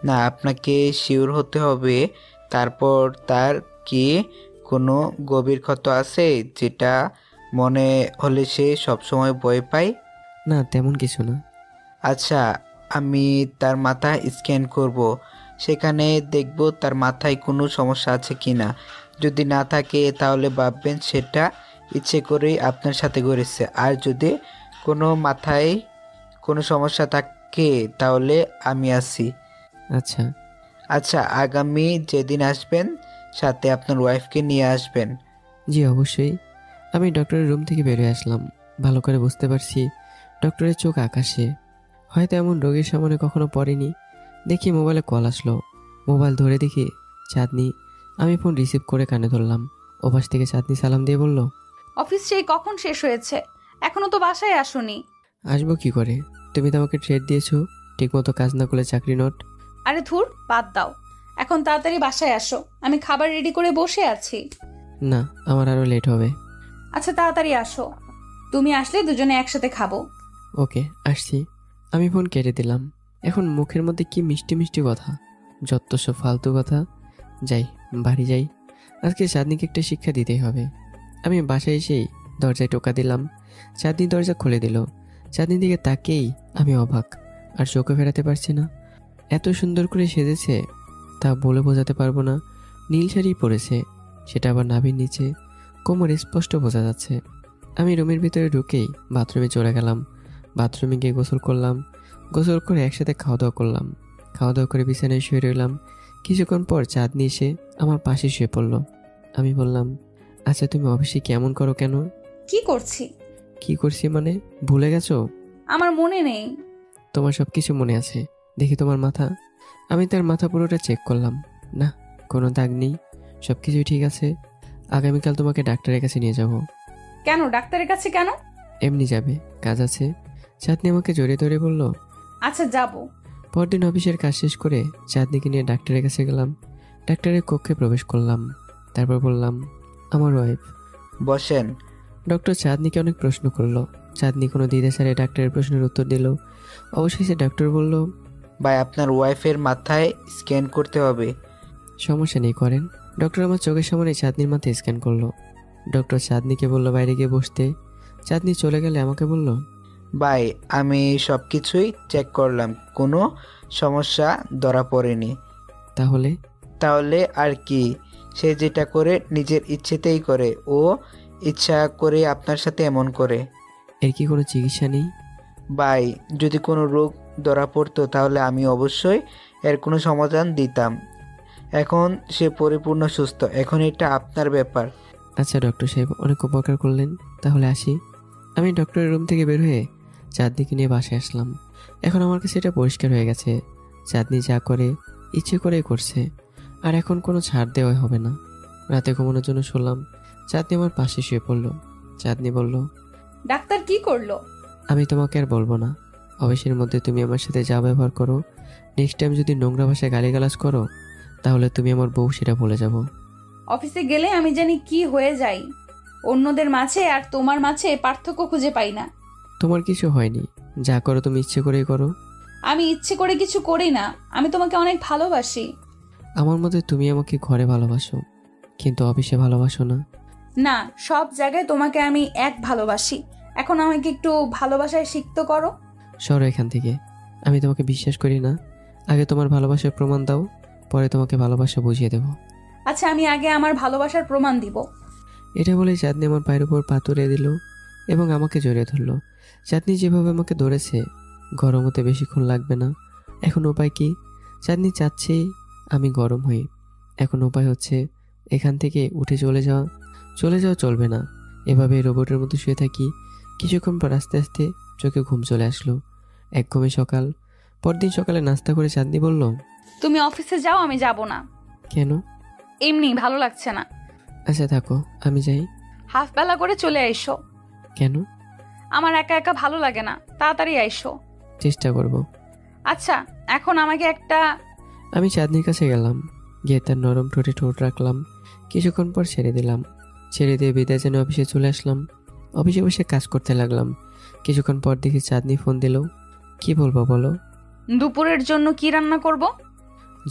না, আপনাকে শিওর হতে হবে। তারপর তার কি কোনো গভীর ক্ষত আছে যেটা মনে হলে সে সবসময় ভয় পায়? না, তেমন কিছু না। আচ্ছা, আমি তার মাথা স্ক্যান করব, সেখানে দেখব তার মাথায় কোনো সমস্যা আছে কি না। যদি না থাকে তাহলে ভাববেন সেটা ইচ্ছে করেই আপনার সাথে করেছে। আর যদি মাথায় কোনো সমস্যা থাকে তাহলে আমি আছি। আচ্ছা। আচ্ছা, আগামী যেদিন আসবেন সাথে আপনার ওয়াইফকে নিয়ে আসবেন। জি অবশ্যই। আমি ডক্টরের রুম থেকে বেরিয়ে আসলাম। ভালো করে বুঝতে পারছি ডক্টরের চোখ আকাশে। হয়তো এমন রোগীর সামনে কখনো পড়েনি। দেখি মোবাইলে কল আসলো। মোবাইল ধরে দেখি চাঁদনি। আমি ফোন রিসিভ করে কানে ধরলাম। ওপাশ থেকে চাঁদনি সালাম দিয়ে বলল, অফিস সেই কখন শেষ হয়েছে? এখনো তো বাসায় আসোনি। আসবো কি করে? তুমি তো আমাকে ট্রেড দিয়েছো, ঠিকমতো কাজ না করলে চাকরি নট। আরে ধুর, বাদ দাও। এখন তাড়াতাড়ি বাসায় আসো, আমি খাবার রেডি করে বসে আছি। না, আমার আরো লেট হবে। আচ্ছা তাড়াতাড়ি আসো, তুমি আসলে দুজনে একসাথে খাবো। ওকে, আসছি। আমি ফোন কেটে দিলাম। এখন মুখের মধ্যে কি মিষ্টি মিষ্টি কথা, যত সব ফালতু কথা। যাই, বাড়ি যাই। আজকে চাঁদনিকে একটা শিক্ষা দিতেই হবে। আমি বাসায় এসেই দরজায় টোকা দিলাম। চাঁদনি দরজা খুলে দিল। চাঁদনির দিকে তাকেই আমি অবাক, আর চোখে ফেরাতে পারছি না। এত সুন্দর করে সেজেছে, তা বলে বোঝাতে পারবো না। নীল শাড়ি পরেছে, সেটা আবার নাভির নিচে, কোমর স্পষ্ট বোঝা যাচ্ছে। আমি রুমের ভিতরে ঢুকেই বাথরুমে চলে গেলাম। বাথরুমে গিয়ে গোসল করলাম। গোসল করে একসাথে খাওয়া দাওয়া করলাম। খাওয়া দাওয়া করে বিছানায় শুয়ে রইলাম। কিছুক্ষণ পর চাঁদনি এসে আমার পাশে শুয়ে পড়ল। আমি বললাম, আচ্ছা তুমি অফিসে কেমন করো কেন? কি করছি? কি করছি মানে, ভুলে গেছো? আমার মনে নেই। তোমার সব কিছু মনে আছে, দেখি তোমার মাথা। আমি তার মাথা পুরোটা চেক করলাম। না, কোনো দাগ নেই, সব কিছুই ঠিক আছে। আগামীকাল তোমাকে ডাক্তারের কাছে নিয়ে যাব। কেন ডাক্তারের কাছে কেন? এমনি যাবে, কাজ আছে। চাঁদনি আমাকে জড়িয়ে ধরে বলল, আচ্ছা যাব। পরদিন অফিসের কাজ শেষ করে চাঁদনিকে নিয়ে ডাক্তারের কাছে গেলাম। ডাক্তারের কক্ষে প্রবেশ করলাম। তারপর বললাম, আমার ওয়াইফ। বসেন। ডক্টর চাঁদনিকে অনেক প্রশ্ন করলো। চাঁদনি কোনো দ্বিধা ছাড়াই ডাক্তারের প্রশ্নের উত্তর দিল। অবশেষে ডাক্তার বলল, ভাই, আপনার ওয়াইফের মাথায় স্ক্যান করতে হবে। সমস্যা নেই, করেন। ডক্টর আমার চোখের সামনে চাঁদনির মাথায় স্ক্যান করলো। ডক্টর চাঁদনিকে বলল বাইরে গিয়ে বসতে। চাঁদনি চলে গেলে আমাকে বলল, ভাই, আমি সব কিছুই চেক করলাম, কোনো সমস্যা ধরা পড়েনি। তাহলে আর কি? সে যেটা করে নিজের ইচ্ছেতেই করে। ও ইচ্ছা করে আপনার সাথে এমন করে। এর কি কোনো চিকিৎসা নেই? ভাই, যদি কোনো রোগ ধরা পড়তো তাহলে আমি অবশ্যই এর কোনো সমাধান দিতাম। এখন সে পরিপূর্ণ সুস্থ। এখন এটা আপনার ব্যাপার। আচ্ছা ডক্টর সাহেব, অনেক উপকার করলেন, তাহলে আসি। আমি ডক্টরের রুম থেকে বের হয়ে চাঁদনিকে নিয়ে বাসায় আসলাম। এখন আমার কাছে এটা পরিষ্কার হয়ে গেছে, চাঁদনি যা করে ইচ্ছে করেই করছে, আর এখন কোনো ছাড় দেওয়া হবে না। রাতে ঘুমানোর জন্য শুনলাম। চাঁদনি আমার পাশে শুয়ে পড়ল। চাঁদনি বলল, ডাক্তার কি করলো? আমি তোমাকে আর বলবো না। অফিসের মধ্যে তুমি আমার সাথে যা ব্যবহার করো, নেক্সট টাইম যদি নোংরা ভাষায় গালিগালাজ করো তাহলে তুমি আমার বউ সেটা ভুলে যাব। অফিসে গেলে আমি জানি কি হয়ে যাই, অন্যদের মাঝে আর তোমার মাঝে পার্থক্য খুঁজে পাই না। তোমার কিছু হয়নি, যা করো তুমি ইচ্ছে করেই করো। আমি ইচ্ছে করে কিছু করি না, আমি তোমাকে অনেক ভালোবাসি। আমার মতে তুমি আমাকে ঘরে ভালোবাসো, কিন্তু অফিসে ভালোবাসো না। না, সব জায়গায় তোমাকে আমি এক ভালোবাসি। এখন আমাকে একটু ভালোবাসায় শিখতে করো। সরো এখান থেকে, আমি তোমাকে বিশ্বাস করি না। আগে তোমার ভালোবাসার প্রমাণ দাও, পরে তোমাকে ভালোবাসা বুঝিয়ে দেব। আচ্ছা, আমি আগে আমার ভালোবাসার প্রমাণ দিব। এটা বলে চাঁদনি আমার পায়ের উপর পা তুলে দিল এবং আমাকে জড়িয়ে ধরলো। চাঁদনি যেভাবে আমাকে ধরেছে, গরম হতে বেশিক্ষণ লাগবে না। এখন উপায় কি? চাঁদনি চাচ্ছে আমি গরম হই। এখন উপায় হচ্ছে এখান থেকে উঠে চলে যাওয়া। চলে যাওয়া চলবে না, এভাবে রোবটের মতো শুয়ে থাকি। কিছুক্ষণ পর আস্তে আস্তে চোখে ঘুম চলে আসলো। এক ঘুমে সকাল। পরদিন সকালে নাস্তা করে চাঁদনি বলল, তুমি অফিসে যাও, আমি যাব না। কেন? এমনি ভালো লাগছে না। আচ্ছা থাকো, আমি যাই। হাফ বেলা করে চলে আইসো। কেন? আমার একা একা ভালো লাগে না, তাড়াতাড়ি আইসো। চেষ্টা করব। আচ্ছা, এখন আমাকে একটা। আমি চাঁদনির কাছে গেলাম, গিয়ে তার নরম ঠোঁটে ঠোঁট রাখলাম। কিছুক্ষণ পর ছেড়ে দিলাম। ছেড়ে দিয়ে বিদায় জানিয়ে অফিসে চলে আসলাম। অফিসে বসে কাজ করতে লাগলাম। কিছুক্ষণ পর দেখি চাঁদনি ফোন দিল। কি বলবো বলো? দুপুরের জন্য কি রান্না করব?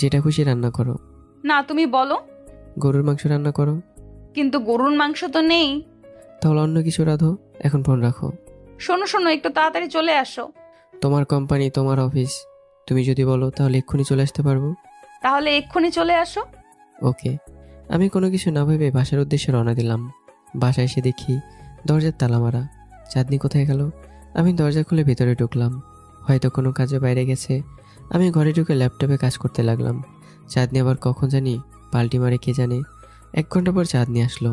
যেটা খুশি রান্না করো। না, তুমি বলো। গরুর মাংস রান্না করো। কিন্তু গরুর মাংস তো নেই। তাহলে অন্য কিছু রাধো। এখন ফোন রাখো। শোনো শোনো, একটু তাড়াতাড়ি চলে আসো। তোমার কোম্পানি, তোমার অফিস, তুমি যদি বলো তাহলে এক্ষুনি চলে আসতে পারবো। তাহলে এক্ষুনি চলে আসো। ওকে। আমি কোনো কিছু না ভেবে বাসার উদ্দেশ্যে রওনা দিলাম। বাসায় এসে দেখি দরজার তালা মারা। চাঁদনি কোথায় গেল? আমি দরজা খুলে ভেতরে ঢুকলাম। হয়তো কোনো কাজে বাইরে গেছে। আমি ঘরে ঢুকে ল্যাপটপে কাজ করতে লাগলাম। চাঁদনি আবার কখন জানি পাল্টি মারে কে জানে। 1 ঘন্টা পর চাঁদনি আসলো।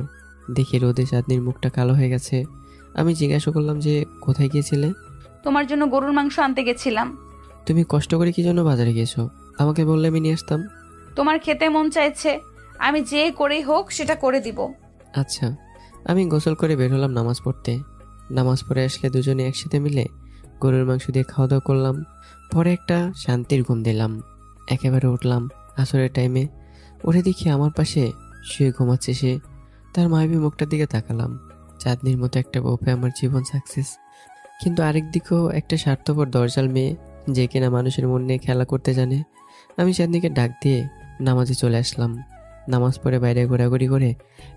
দেখি রোদে চাঁদনির মুখটা কালো হয়ে গেছে। আমি জিজ্ঞাসা করলাম যে কোথায় গিয়েছিলে? তোমার জন্য গরুর মাংস আনতে গেছিলাম। তুমি কষ্ট করে কি জন্য বাজারে গিয়েছো? আমাকে বললে আমি নিয়ে আসতাম। তোমার খেতে মন চাইছে, আমি যে করেই হোক সেটা করে দিব। আচ্ছা। আমি গোসল করে বের হলাম নামাজ পড়তে। নামাজ পড়ে আসলে দুজনে একসাথে মিলে গরুর মাংস দিয়ে খাওয়া দাওয়া করলাম। পরে একটা শান্তির ঘুম দিলাম। একেবারে উঠলাম আসরের টাইমে। উঠে দেখি আমার পাশে শুয়ে ঘুমাচ্ছে সে। তার মায়াবী মুখটার দিকে তাকালাম। চাঁদনির মতো একটা বউ পেয়ে আমার জীবন সাকসেস। কিন্তু আরেক দিকেও একটা স্বার্থপর দরজাল মেয়ে, যে কিনা মানুষের মন নিয়ে খেলা করতে জানে। আমি চাঁদনিকে ডাক দিয়ে নামাজে চলে আসলাম। নামাজ পড়ে বাইরে ঘোরাঘুরি করে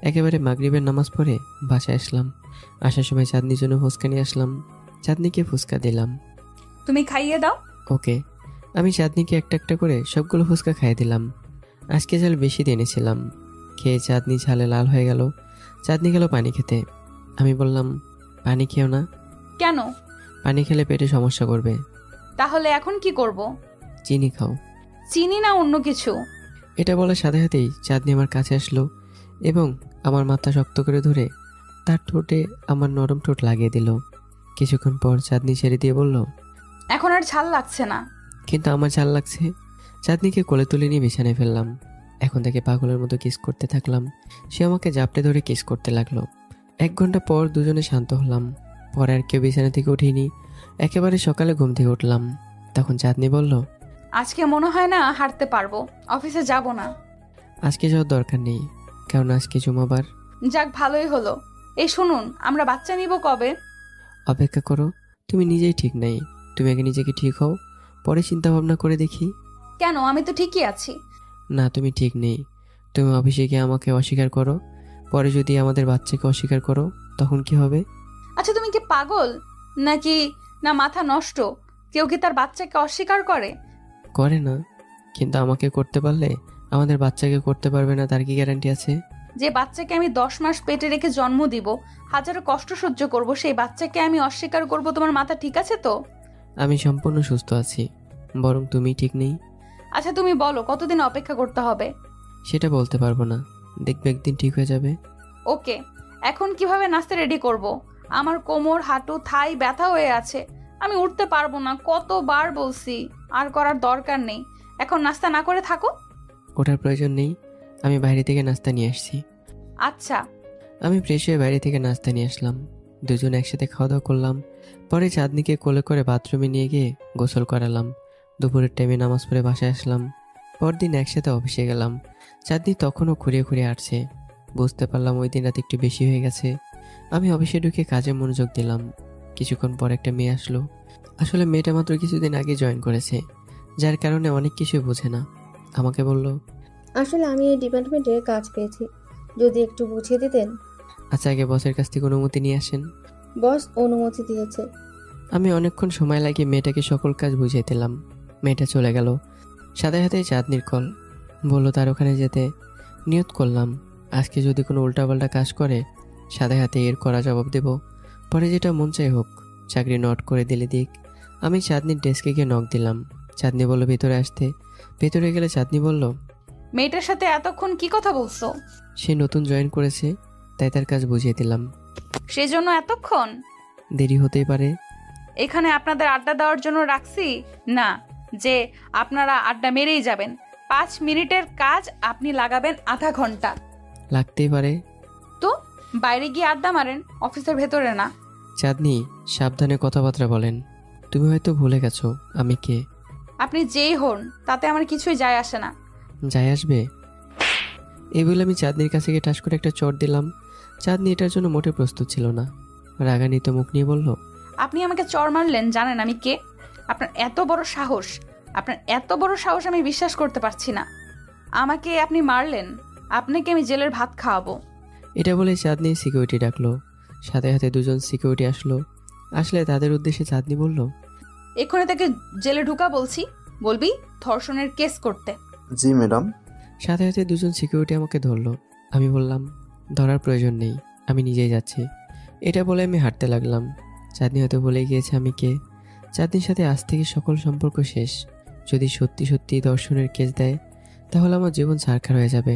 একেবারে মাগরিবের নামাজ পড়ে বাসায় আসলাম। আসার সময় চাঁদনির জন্য ফুচকা নিয়ে আসলাম। চাঁদনিকে ফুচকা দিলাম। তুমি খাইয়ে দাও। ওকে। আমি চাঁদনিকে একটা একটা করে সবগুলো ফুচকা খাইয়ে দিলাম। আজকে ঝাল বেশি দিয়ে এনেছিলাম। খেয়ে চাঁদনি ঝালে লাল হয়ে গেল। চাঁদনি গেল পানি খেতে। আমি বললাম, পানি খেও না। কেন? পানি খেলে পেটে সমস্যা করবে। তাহলে এখন কি করব? চিনি খাও। চিনি না অন্য কিছু? এটা বলার সাথে সাথেই চাঁদনি আমার কাছে আসলো এবং আমার মাথা শক্ত করে ধরে তার ঠোঁটে আমার নরম ঠোঁট লাগিয়ে দিল। কিছুক্ষণ পর চাঁদনি ছেড়ে দিয়ে বলল, এখন আর ঝাল লাগছে না। কিন্তু আমার ঝাল লাগছে। চাঁদনিকে কোলে তুলে নিয়ে বিছানায় ফেললাম। এখন থেকে পাগলের মতো কিস করতে থাকলাম। সে আমাকে জাপটে ধরে কিস করতে লাগলো। 1 ঘন্টা পর দুজনে শান্ত হলাম। পরে আর কেউ বিছানা থেকে উঠিনি। একেবারে সকালে ঘুম থেকে উঠলাম। তখন চাঁদনি বলল, আজকে মনে হয় না হাঁটতে পারবো, অফিসে যাব না। আজকে যাওয়ার দরকার নেই, কারণ আজকে জুমাবার। যাক, ভালোই হলো। এই শুনুন, আমরা বাচ্চা নিব কবে? অপেক্ষা করো, তুমি নিজেই ঠিক নাই। তুমি আগে নিজেকে ঠিক হও, পরে চিন্তা ভাবনা করে দেখি। কেন? আমি তো ঠিকই আছি। না, তুমি ঠিক নেই। তুমি অফিসে গিয়ে আমাকে অস্বীকার করো, পরে যদি আমাদের বাচ্চাকে অস্বীকার করো, তখন কি হবে? আচ্ছা, তুমি কি পাগল নাকি? না মাথা নষ্ট? কেউ কি তার বাচ্চাকে অস্বীকার করে? করে না, কিন্তু আমাকে করতে পারলে আমাদের বাচ্চাকে করতে পারবে না, তার কি গ্যারান্টি আছে? যে বাচ্চাকে আমি 10 মাস পেটে রেখে জন্ম দিব, হাজারো কষ্ট সহ্য করব, সেই বাচ্চাকে আমি অস্বীকার করব? তোমার মাথা ঠিক আছে তো? আমি সম্পূর্ণ সুস্থ আছি, বরং তুমি ঠিক নেই। আচ্ছা, তুমি বলো কতদিন অপেক্ষা করতে হবে? সেটা বলতে পারবো না, দেখবে একদিন ঠিক হয়ে যাবে। ওকে। এখন কিভাবে নাস্তা রেডি করব? আমার কোমর, হাঁটু, থাই ব্যথা হয়ে আছে, আমি উঠতে পারবো না। কতবার বলছি, আর করার দরকার নেই। এখন নাস্তা না করে থাকো। ওঠার প্রয়োজন নেই, আমি বাইরে থেকে নাস্তা নিয়ে আসছি। আচ্ছা। আমি ফ্রেশ হয়ে বাইরে থেকে নাস্তা নিয়ে আসলাম। দুজন একসাথে খাওয়া দাওয়া করলাম। পরে চাঁদনিকে কোলে করে বাথরুমে নিয়ে গিয়ে গোসল করালাম। দুপুরের টাইমে নামাজ পড়ে বাসায় আসলাম। পরদিন একসাথে অফিসে গেলাম। চাঁদনি তখনও খুঁড়িয়ে খুঁড়িয়ে আসছে। বুঝতে পারলাম ওই দিন রাত একটু বেশি হয়ে গেছে। আমি অফিসে ঢুকে কাজে মনোযোগ দিলাম। কিছুক্ষণ পর একটা মেয়ে আসলো। আসলে মেয়েটা মাত্র কিছুদিন আগে জয়েন করেছে, যার কারণে অনেক কিছুই বোঝে না। আমাকে বলল, আসলে আমি এই ডিপার্টমেন্টে কাজ পেয়েছি, যদি একটু বুঝিয়ে দিতেন। আচ্ছা আগে বসের কাছ থেকে অনুমতি নিয়ে আসেন। বস অনুমতি দিয়েছে। আমি অনেকক্ষণ সময় লাগিয়ে মেয়েটাকে সকল কাজ বুঝিয়ে দিলাম। মেয়েটা চলে গেল। সাথে সাথে চাঁদনির কল। বললো তার ওখানে যেতে। নিয়ত করলাম আজকে যদি কোনো উল্টাপাল্টা কাজ করে সাথে হাতে এর করা জবাব দেব। পরে যেটা মন চাই হোক, চাকরি নট করে দিলে দিক। আমি চাঁদনির ডেস্কে গিয়ে নক দিলাম। চাঁদনি বলল ভেতরে আসতে। ভেতরে গেলে চাঁদনি বলল, মেয়েটার সাথে এতক্ষণ কি কথা বলছো? সে নতুন জয়েন করেছে, তাই তার কাজ বুঝিয়ে দিলাম। সেজন্য এতক্ষণ? দেরি হতেই পারে। এখানে আপনাদের আড্ডা দেওয়ার জন্য রাখছি না যে আপনারা আড্ডা মেরেই যাবেন। 5 মিনিটের কাজ আপনি লাগাবেন আধা ঘন্টা। লাগতেই পারে। তো বাইরে গিয়ে আড্ডা মারেন, অফিসের ভেতরে না। চাঁদনি সাবধানে কথাবার্তা বলেন। তুমি হয়তো ভুলে গেছো আমি কে। আপনি যেই হন তাতে আমার কিছুই যায় আসে না। যাই আসবে। এই বলে আমি চাঁদনির কাছে গিয়ে ঠাস করে একটা চট দিলাম। চাঁদনি এটার জন্য মোটে প্রস্তুত ছিল না। রাগান্বিত মুখ নিয়ে বলল, আপনি আমাকে চড় মারলেন, জানেন আমি কে? আপনার এত বড় সাহস, আপনার এত বড় সাহস আমি বিশ্বাস করতে পারছি না। আমাকে আপনি মারলেন, আপনাকে আমি জেলের ভাত খাওয়াবো। এটা বলে চাঁদনি সিকিউরিটি ডাকলো। সাথে সাথে দুজন সিকিউরিটি আসলো। আসলে তাদের উদ্দেশ্যে চাঁদনি বলল, এক্ষুনি তাকে জেলে ঢুকা বলছি, বলবি ধর্ষণের কেস করতে। জি ম্যাডাম। সাথে সাথে দুজন সিকিউরিটি আমাকে ধরলো। আমি বললাম ধরার প্রয়োজন নেই, আমি নিজেই যাচ্ছি। এটা বলে আমি হাঁটতে লাগলাম। চাঁদনি হয়তো বলে গিয়েছে আমি কে। চাঁদনির সাথে আজ থেকে সকল সম্পর্ক শেষ। যদি সত্যি সত্যি ধর্ষণের কেস দেয় তাহলে আমার জীবন ছারখার হয়ে যাবে,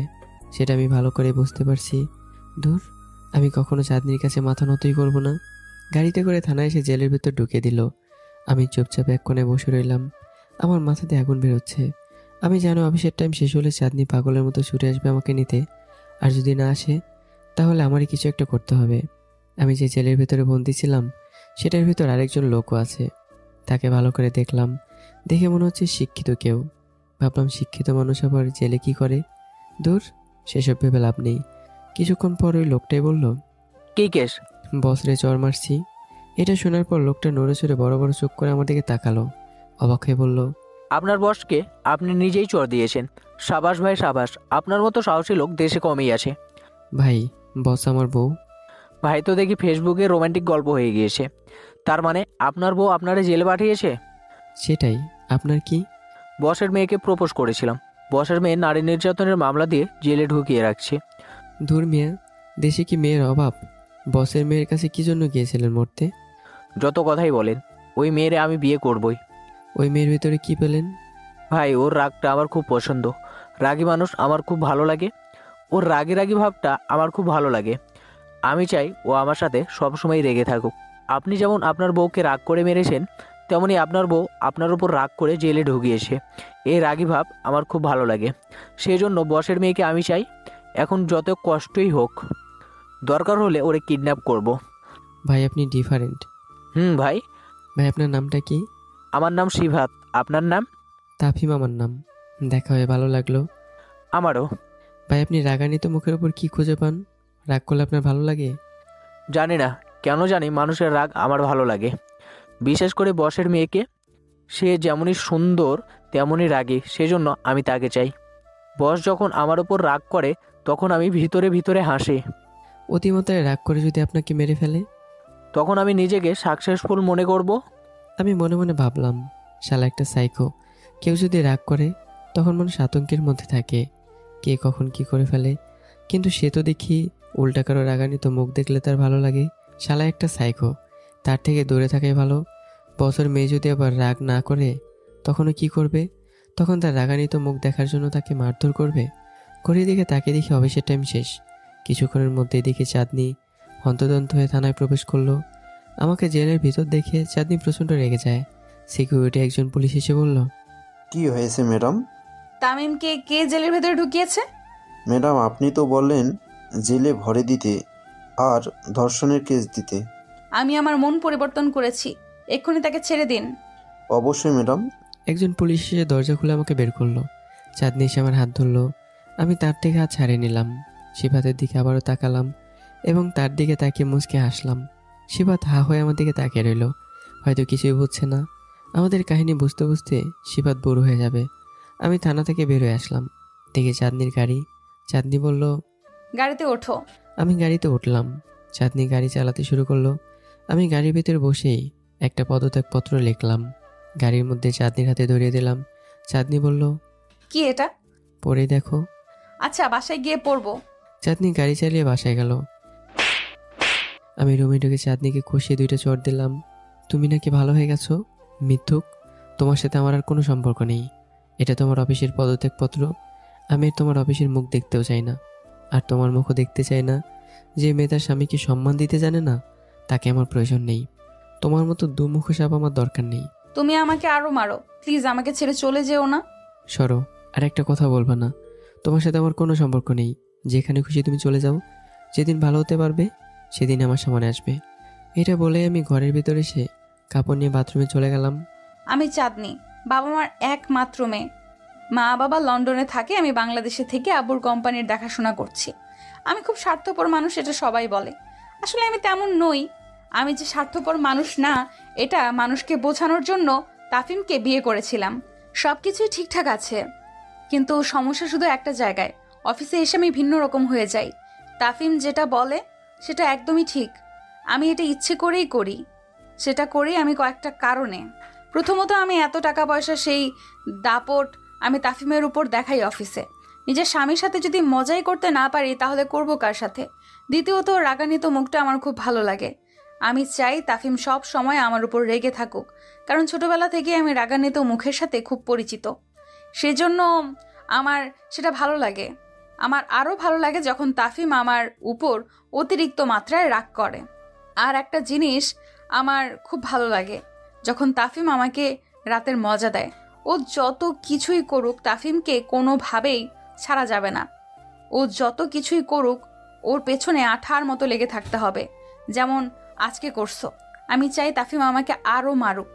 সেটা আমি ভালো করে বুঝতে পারছি। দূর, আমি কখনো চাঁদনির কাছে মাথা নতই করব না। গাড়িতে করে থানায় এসে জেলের ভিতর ঢুকিয়ে দিল। আমি চুপচাপ এক কোণে বসে রইলাম। আমার মাথাতে আগুন বেরোচ্ছে। আমি জানো অফিসের টাইম শেষ হলে চাঁদনি পাগলের মতো ছুটে আসবে আমাকে নিতে। আর যদি না আসে তাহলে আমারই কিছু একটা করতে হবে। আমি যে জেলের ভিতরে বন্দি ছিলাম সেটার ভিতর আরেকজন লোকও আছে। তাকে ভালো করে দেখলাম। দেখে মনে হচ্ছে শিক্ষিত কেউ। ভাবলাম শিক্ষিত মানুষ আবার জেলে কি করে। দূর, সেসব ভেবে লাভ নেই। কিছুক্ষণ পর ওই লোকটাই বলল, কি কেস? বসরে চর মারছি। এটা শোনার পর লোকটা নড়ে চড়ে বড় বড় চোখ করে আমার দিকে তাকালো। অবাক হয়ে বলল, আপনার বসকে আপনি নিজেই চড় দিয়েছেন। সাবাস ভাই সাবাস, আপনার মতো সাহসী লোক দেশে কমই আছে। ভাই, বস আমার বউ। ভাই তো দেখি ফেসবুকে রোমান্টিক গল্প হয়ে গিয়েছে। তার মানে আপনার বউ আপনারা জেলে পাঠিয়েছে? সেটাই। আপনার কি? বসের মেয়েকে প্রপোজ করেছিলাম। বসের মেয়ে নারী নির্যাতনের মামলা দিয়ে জেলে ঢুকিয়ে রাখছে। দূর মিয়া, দেশে কি মেয়ের অভাব? বসের মেয়ের কাছে কি জন্য গিয়েছিলেন মরতে? যত কথাই বলেন, ওই মেয়েরে আমি বিয়ে করবই। ওই মেয়ের ভিতরে কি পেলেন? ভাই ওর রাগটা আমার খুব পছন্দ। রাগী মানুষ আমার খুব ভালো লাগে। ওর রাগী রাগী ভাবটা আমার খুব ভালো লাগে। আমি চাই ও আমার সাথে সবসময় রেগে থাকুক। আপনি যেমন আপনার বউকে রাগ করে মেরেছেন, তেমনি আপনার বউ আপনার উপর রাগ করে জেলে ঢুকিয়েছে। এই রাগী ভাব আমার খুব ভালো লাগে। সেই জন্য বসের মেয়েকে আমি চাই। এখন যত কষ্টই হোক, দরকার হলে ওরে কিডন্যাপ করব। ভাই আপনি ডিফারেন্ট। ভাই। ভাই আপনার নামটা কি? আমার নাম শিভাত। আপনার নাম? তাফিম আমার নাম। দেখা হয়ে ভালো লাগলো। আমারও। ভাই আপনি রাগান্বিত মুখের উপর কি খুঁজে পান? রাগ করলে আপনার ভালো লাগে? জানি না কেন জানি মানুষের রাগ আমার ভালো লাগে, বিশেষ করে বসের মেয়েকে। সে যেমনই সুন্দর তেমনই রাগী, সেজন্য আমি তাকে চাই। বস যখন আমার ওপর রাগ করে তখন আমি ভিতরে ভিতরে হাসি। অতিমাত্রায় রাগ করে যদি আপনাকে মেরে ফেলে? তখন আমি নিজেকে সাকসেসফুল মনে করব। আমি মনে মনে ভাবলাম, শালা একটা সাইকো। কেউ যদি রাগ করে তখন মানুষ আতঙ্কের মধ্যে থাকে, কে কখন কি করে ফেলে। কিন্তু সে তো দেখি উল্টা কারো রাগান্বিত মুখ দেখলে তার ভালো লাগে। শালা একটা সাইকো, তার থেকে দূরে থাকাই ভালো। বছর মেয়ে যদি আবার রাগ না করে তখনও কি করবে? তখন তার রাগান্বিত মুখ দেখার জন্য তাকে মারধর করবে। ঘড়ির দিকে তাকে দেখি অফিসের টাইম শেষ। কিছুক্ষণের মধ্যেই দেখি চাঁদনি হন্তদন্ত হয়ে থানায় প্রবেশ করলো। আমাকে জেলের ভিতর দেখে চাঁদনি প্রচণ্ড রেগে যায়। সিকিউরিটি একজন পুলিশ এসে বলল, কি হয়েছে ম্যাডাম? তামিমকে কে জেলের ভেতরে ঢুকিয়েছে? ম্যাডাম আপনি তো বললেন জেলে ভরে দিতে আর ধর্ষণের কেস দিতে। আমি আমার মন পরিবর্তন করেছি, এক্ষুনি তাকে ছেড়ে দিন। অবশ্যই ম্যাডাম। একজন পুলিশ এসে দরজা খুলে আমাকে বের করলো। চাঁদনি এসে আমার হাত ধরলো। আমি তার থেকে হাত ছাড়িয়ে নিলাম। শিফাতের দিকে আবারও তাকালাম এবং তার দিকে তাকিয়ে মুচকে হাসলাম। শিফাত হা হয়ে আমার দিকে তাকিয়ে রইল, হয়তো কিছুই বুঝছে না। আমাদের কাহিনী বুঝতে বুঝতে শিফাত বুড়ো হয়ে যাবে। আমি থানা থেকে বের হয়ে আসলাম, দেখি চাঁদনির গাড়ি। চাঁদনি বলল, গাড়িতে ওঠো। আমি গাড়িতে উঠলাম। চাঁদনি গাড়ি চালাতে শুরু করলো। আমি গাড়ির ভিতরে বসেই একটা পদত্যাগপত্র লিখলাম, গাড়ির মধ্যে চাঁদনির হাতে ধরিয়ে দিলাম। চাঁদনি বলল, কি এটা? পরে দেখো। আচ্ছা, বাসায় গিয়ে পড়বো। চাঁদনি গাড়ি চালিয়ে বাসায় গেল। আমি রুমে ঢুকে চাঁদনিকে কষিয়ে 2টা চড় দিলাম। তুমি নাকি ভালো হয়ে গেছো, মিথ্যুক। তোমার সাথে আমার আর কোনো সম্পর্ক নেই। এটা তোমার অফিসের পদত্যাগপত্র। আমি তোমার অফিসের মুখ দেখতেও চাই না, আর তোমার মুখও দেখতে চাই না। যে মেয়ে তার স্বামীকে সম্মান দিতে জানে না, তাকে আমার প্রয়োজন নেই। তোমার মতো দুমুখ সাপ আমার দরকার নেই। তুমি আমাকে আরো মারো, প্লিজ আমাকে ছেড়ে চলে যেও না। সরো, আর একটা কথা বলবা না। তোমার সাথে আমার কোনো সম্পর্ক নেই। যেখানে খুশি তুমি চলে যাও। যেদিন ভালো হতে পারবে সেদিন আমার সামনে আসবে। এটা বলে আমি ঘরের ভিতরে এসে কাপড় নিয়ে বাথরুমে চলে গেলাম। আমি চাঁদনি, বাবা মার একমাত্র মেয়ে। মা বাবা লন্ডনে থাকে, আমি বাংলাদেশে থেকে আব্বুর কোম্পানির দেখাশোনা করছি। আমি খুব স্বার্থপর মানুষ, এটা সবাই বলে। আসলে আমি তেমন নই। আমি যে স্বার্থপর মানুষ না, এটা মানুষকে বোঝানোর জন্য তাফিমকে বিয়ে করেছিলাম। সব কিছুই ঠিকঠাক আছে, কিন্তু সমস্যা শুধু একটা জায়গায়। অফিসে এসে আমি ভিন্ন রকম হয়ে যাই। তাফিম যেটা বলে সেটা একদমই ঠিক। আমি এটা ইচ্ছে করেই করি। সেটা করি আমি কয়েকটা কারণে। প্রথমত, আমি এত টাকা পয়সা, সেই দাপট আমি তাফিমের উপর দেখাই অফিসে। নিজের স্বামীর সাথে যদি মজাই করতে না পারি, তাহলে করব কার সাথে? দ্বিতীয়ত, রাগান্বিত মুখটা আমার খুব ভালো লাগে। আমি চাই তাফিম সব সময় আমার উপর রেগে থাকুক, কারণ ছোটবেলা থেকে আমি রাগান্বিত মুখের সাথে খুব পরিচিত। সেজন্য আমার সেটা ভালো লাগে। আমার আরও ভালো লাগে যখন তাফিম আমার উপর অতিরিক্ত মাত্রায় রাগ করে। আর একটা জিনিস আমার খুব ভালো লাগে, যখন তাফিম আমাকে রাতের মজা দেয়। ও যত কিছুই করুক, তাফিমকে কোনোভাবেই ছাড়া যাবে না। ও যত কিছুই করুক, ওর পেছনে আঠার মতো লেগে থাকতে হবে, যেমন আজকে করছো। আমি চাই তাফিম আমাকে আরও মারুক।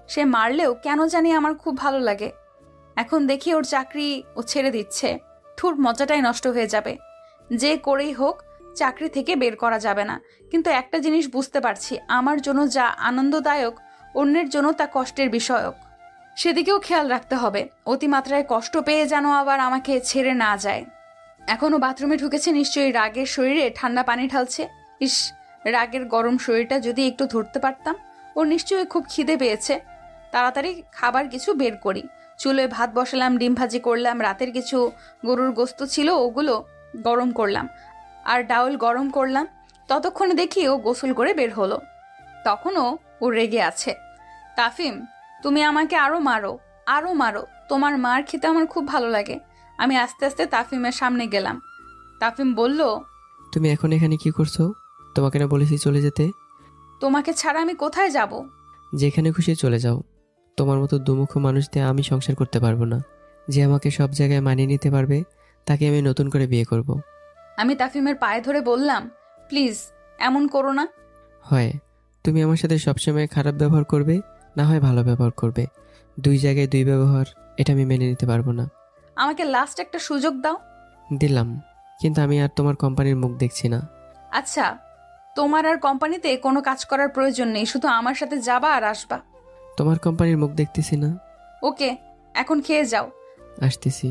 সে মারলেও কেন জানি আমার খুব ভালো লাগে। এখন দেখি ওর চাকরি ও ছেড়ে দিচ্ছে। থুর, মজাটাই নষ্ট হয়ে যাবে। যে করেই হোক চাকরি থেকে বের করা যাবে না। কিন্তু একটা জিনিস বুঝতে পারছি, আমার জন্য যা আনন্দদায়ক, অন্যের জন্য তা কষ্টের বিষয়ক। সেদিকেও খেয়াল রাখতে হবে, অতিমাত্রায় কষ্ট পেয়ে যেন আবার আমাকে ছেড়ে না যায়। এখনও বাথরুমে ঢুকেছে, নিশ্চয়ই রাগের শরীরে ঠান্ডা পানি ঢালছে। ইস, রাগের গরম শরীরটা যদি একটু ধরতে পারতাম। ওর নিশ্চয়ই খুব খিদে পেয়েছে। তাড়াতাড়ি খাবার কিছু বের করি। চুলোয় ভাত বসালাম, ডিম ভাজি করলাম, রাতের কিছু গরুর গোস্ত ছিল, ওগুলো গরম করলাম, আর ডাউল গরম করলাম। ততক্ষণে দেখি ও গোসল করে বের হলো। তখনও ও রেগে আছে। তাফিম, তুমি আমাকে আরো মারো, আরো মারো। তোমার মার খেতে আমার খুব ভালো লাগে। আমি আস্তে আস্তে তাফিমের সামনে গেলাম। তাফিম বলল, তুমি এখন এখানে কি করছো? তোমাকে না বলেছি চলে যেতে? তোমাকে ছাড়া আমি কোথায় যাব? যেখানে খুশি চলে যাও। তোমার মতো দুমুখ মানুষ দিয়ে আমি সংসার করতে পারবো না। যে আমাকে সব জায়গায় মানিয়ে নিতে পারবে, তাকে আমি নতুন করে বিয়ে করব। আমি তাফিমের পায়ে ধরে বললাম, প্লিজ এমন করো না। হয় তুমি আমার সাথে সবসময় খারাপ ব্যবহার করবে, না হয় ভালো ব্যবহার করবে। 2 জায়গায় 2 ব্যবহার, এটা আমি মেনে নিতে পারবো না। আমাকে লাস্ট একটা সুযোগ দাও। দিলাম, কিন্তু আমি আর তোমার কোম্পানির মুখ দেখছি না। আচ্ছা, তোমার আর কোম্পানিতে কোনো কাজ করার প্রয়োজন নেই, শুধু আমার সাথে যাবা আর আসবা। তোমার কোম্পানির মুখ দেখতেছি না। ওকে, এখন খেয়ে যাও। আসতেছি।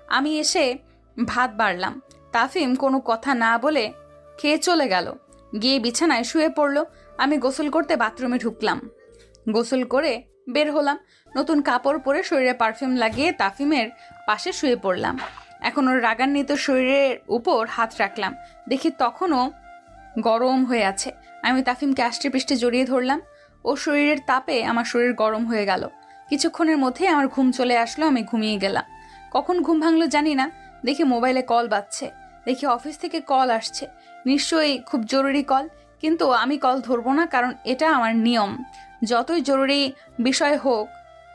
আমি এসে ভাত বাড়লাম। তাফিম কোনো কথা না বলে খেয়ে চলে গেল, গিয়ে বিছানায় শুয়ে পড়ল। আমি গোসল করতে বাথরুমে ঢুকলাম। গোসল করে বের হলাম, নতুন কাপড় পরে শরীরে পারফিউম লাগিয়ে তাফিমের পাশে শুয়ে পড়লাম। এখন ওর রাগান্বিত শরীরের উপর হাত রাখলাম, দেখি তখনও গরম হয়ে আছে। আমি তাফিমকে আষ্টে পৃষ্ঠে জড়িয়ে ধরলাম। ও শরীরের তাপে আমার শরীর গরম হয়ে গেল। কিছুক্ষণের মধ্যেই আমার ঘুম চলে আসলো, আমি ঘুমিয়ে গেলাম। কখন ঘুম ভাঙলো জানি না। দেখি মোবাইলে কল বাজছে, দেখি অফিস থেকে কল আসছে, নিশ্চয়ই খুব জরুরি কল। কিন্তু আমি কল ধরবো না, কারণ এটা আমার নিয়ম। যতই জরুরি বিষয় হোক,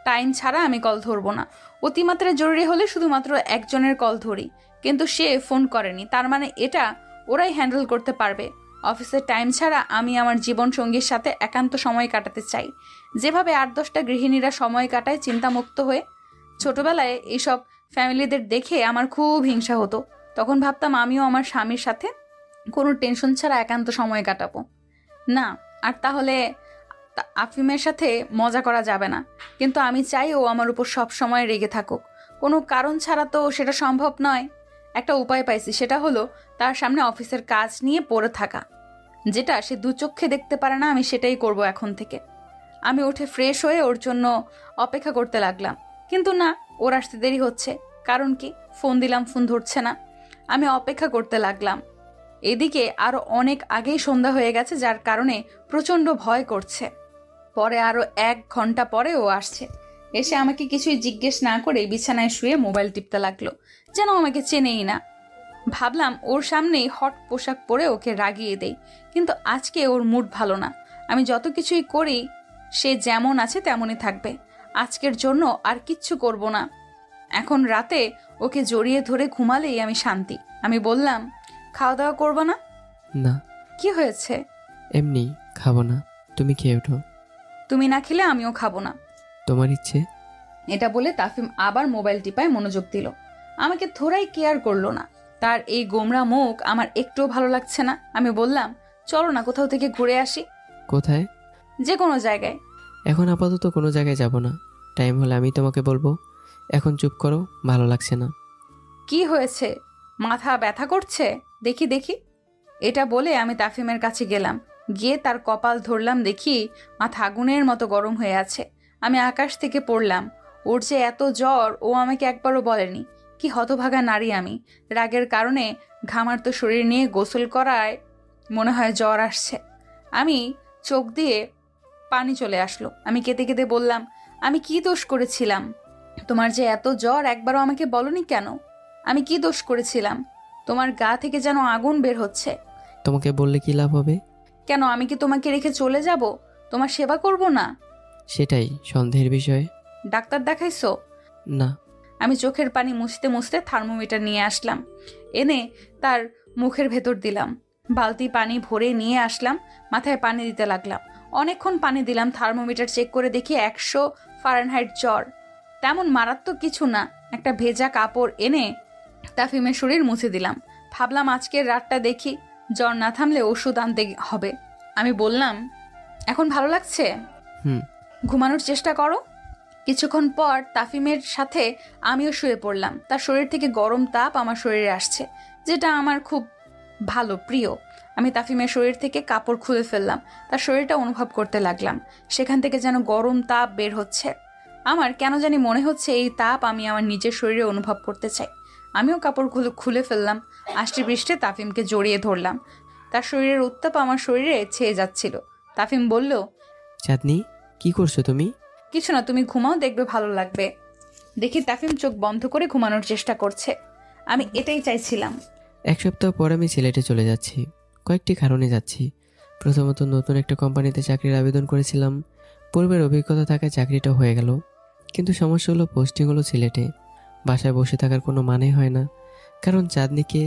টাইম ছাড়া আমি কল ধরবো না। অতিমাত্রায় জরুরি হলে শুধুমাত্র একজনের কল ধরি, কিন্তু সে ফোন করেনি, তার মানে এটা ওরাই হ্যান্ডেল করতে পারবে। অফিসের টাইম ছাড়া আমি আমার জীবন সঙ্গীর সাথে একান্ত সময় কাটাতে চাই, যেভাবে 8-10টা গৃহিণীরা সময় কাটায় চিন্তামুক্ত হয়ে। ছোটবেলায় এইসব ফ্যামিলিদের দেখে আমার খুব হিংসা হতো। তখন ভাবতাম আমিও আমার স্বামীর সাথে কোনো টেনশন ছাড়া একান্ত সময় কাটাবো। না, আর তাহলে আফিমের সাথে মজা করা যাবে না। কিন্তু আমি চাই ও আমার উপর সব সময় রেগে থাকুক, কোনো কারণ ছাড়া তো সেটা সম্ভব নয়। একটা উপায় পাইছি, সেটা হলো তার সামনে অফিসের কাজ নিয়ে পড়ে থাকা, যেটা সে দু চোখে দেখতে পারে না। আমি সেটাই করব এখন থেকে। আমি উঠে ফ্রেশ হয়ে ওর জন্য অপেক্ষা করতে লাগলাম, কিন্তু না, ওর আসতে দেরি হচ্ছে। কারণ কি? ফোন দিলাম, ফোন ধরছে না। আমি অপেক্ষা করতে লাগলাম। এদিকে আরো অনেক আগেই সন্ধ্যা হয়ে গেছে, যার কারণে প্রচন্ড ভয় করছে। পরে আরো 1 ঘন্টা পরে ও আসছে। এসে আমাকে কিছুই জিজ্ঞেস না করে বিছানায় শুয়ে মোবাইল টিপতে লাগলো, যেন আমাকে চেনেই না। ভাবলাম ওর সামনেই হট পোশাক পরে ওকে রাগিয়ে দেই, কিন্তু আজকে ওর মুড ভালো না। আমি যত কিছুই করি সে যেমন আছে তেমনই থাকবে। আজকের জন্য আর কিচ্ছু করব না। এখন রাতে ওকে জড়িয়ে ধরে ঘুমালেই আমি শান্তি। আমি বললাম, খাওয়া দাওয়া করবো না? না। কি হয়েছে? এমনি খাবো না, তুমি খেয়ে ওঠো। তুমি না খেলে আমিও খাবো না। তোমার ইচ্ছে। এটা বলে তাফিম আবার মোবাইল টিপায় মনোযোগ দিল। আমাকে থোড়াই কেয়ার করলো না। তার এই গোমরা মুখ আমার একটুও ভালো লাগছে না। আমি বললাম, চলো না কোথাও থেকে ঘুরে আসি। কোথায়? যে কোনো জায়গায়। এখন আপাতত কোনো জায়গায় যাব না, টাইম হলে আমি তোমাকে বলবো। এখন চুপ করো, ভালো লাগছে না। কি হয়েছে? মাথা ব্যথা করছে? দেখি দেখি। এটা বলে আমি তাফিমের কাছে গেলাম। গিয়ে তার কপাল ধরলাম, দেখি মাথা আগুনের মতো গরম হয়ে আছে। আমি আকাশ থেকে পড়লাম। ওর যে এত জ্বর ও আমাকে একবারও বলেনি। কি হতভাগা নারী আমি! রাগের কারণে ঘামার্ত শরীর নিয়ে গোসল করায় মনে হয় জ্বর আসছে। আমি চোখ দিয়ে পানি চলে আসলো। আমি কেঁদে কেঁদে বললাম, আমি কি দোষ করেছিলাম? তোমার যে এত জ্বর একবারও আমাকে বলনি কেন? আমি কি দোষ করেছিলাম? তোমার গা থেকে যেন আগুন বের হচ্ছে। তোমাকে বললে কি লাভ হবে? কেন, আমি কি তোমাকে রেখে চলে যাব? তোমার সেবা করব না? সেটাই সন্দেহের বিষয়। ডাক্তার দেখাইছো? না। আমি চোখের পানি মুছতে মুছতে থার্মোমিটার নিয়ে আসলাম। এনে তার মুখের ভেতর দিলাম। বালতি পানি ভরে নিয়ে আসলাম, মাথায় পানি দিতে লাগলাম। অনেকক্ষণ পানি দিলাম। থার্মোমিটার চেক করে দেখি 100 ফারেনহাইট জ্বর। তেমন মারাত্মক কিছু না। একটা ভেজা কাপড় এনে তাফিমের শরীর মুছে দিলাম। ভাবলাম আজকের রাতটা দেখি, জ্বর না থামলে ওষুধ আনতে হবে। আমি বললাম, এখন ভালো লাগছে? ঘুমানোর চেষ্টা করো। কিছুক্ষণ পর তাফিমের সাথে আমিও শুয়ে পড়লাম। তার শরীর থেকে গরম তাপ আমার শরীরে আসছে, যেটা আমার খুব ভালো প্রিয়। আমি তাফিমের শরীর থেকে কাপড় খুলে ফেললাম। তার শরীরটা অনুভব করতে লাগলাম। সেখান থেকে যেন গরম তাপ বের হচ্ছে। আমার কেন জানি মনে হচ্ছে এই তাপ আমি আমার নিজের শরীরে অনুভব করতে চাই। আমিও কাপড় খুলে ফেললাম। আষ্টি বৃষ্টি তাফিমকে জড়িয়ে ধরলাম। তার শরীরের উত্তাপ আমার শরীরে ছেয়ে যাচ্ছিল। তাফিম বলল, চাঁদনি, কি করছো তুমি? কিছু না, তুমি ঘুমাও, দেখবে ভালো লাগবে। দেখি তাফিম চোখ বন্ধ করে ঘুমানোর চেষ্টা করছে। আমি এটাই চাইছিলাম। 1 সপ্তাহ পর আমি সিলেটে চলে যাচ্ছি। কয়েকটি কারণে যাচ্ছি। প্রথমত, নতুন একটা কোম্পানিতে চাকরির আবেদন করেছিলাম। পূর্বের অভিজ্ঞতা থাকায় চাকরিটা হয়ে গেল, কিন্তু সমস্যা হলো পোস্টিং হলো সিলেটে। বাসায় বসে থাকার কোনো মানে হয় না, কারণ চাঁদনিকে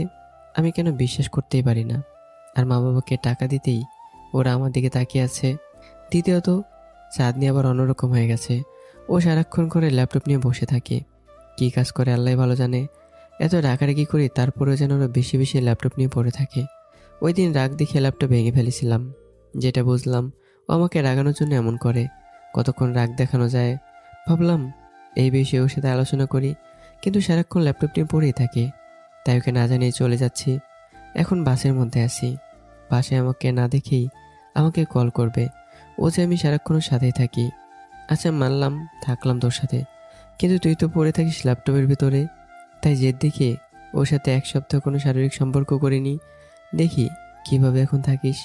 আমি কেন বিশ্বাস করতেই পারি না। আর মা বাবাকে টাকা দিতেই ওরা আমার দিকে তাকিয়ে আছে। দ্বিতীয়ত, চাঁদনি আবার অন্যরকম হয়ে গেছে। ও সারাক্ষণ করে ল্যাপটপ নিয়ে বসে থাকে। কী কাজ করে আল্লাহ ভালো জানে। এত রাগারাগি করি, তারপরেও যেন ওরা বেশি বেশি ল্যাপটপ নিয়ে পড়ে থাকে। ওই দিন রাগ দেখে ল্যাপটপ ভেঙে ফেলেছিলাম। যেটা বুঝলাম ও আমাকে রাগানোর জন্য এমন করে। কতক্ষণ রাগ দেখানো যায় ভাবলাম, এই বিষয়ে ওর সাথে আলোচনা করি, কিন্তু সারাক্ষণ ল্যাপটপ নিয়ে পড়েই থাকে। তাই ওকে না জানিয়ে চলে যাচ্ছি। এখন বাসের মধ্যে আছি। বাসায় আমাকে না দেখেই আমাকে কল করবে। ও যে আমি সারাক্ষণ ওর সাথেই থাকি। আচ্ছা মানলাম, থাকলাম তোর সাথে, কিন্তু তুই তো পড়ে থাকিস ল্যাপটপের ভিতরে। তাই জেদ দেখে ওর সাথে 1 সপ্তাহ কোনো শারীরিক সম্পর্ক করিনি। দেখি কিভাবে এখন থাকিস।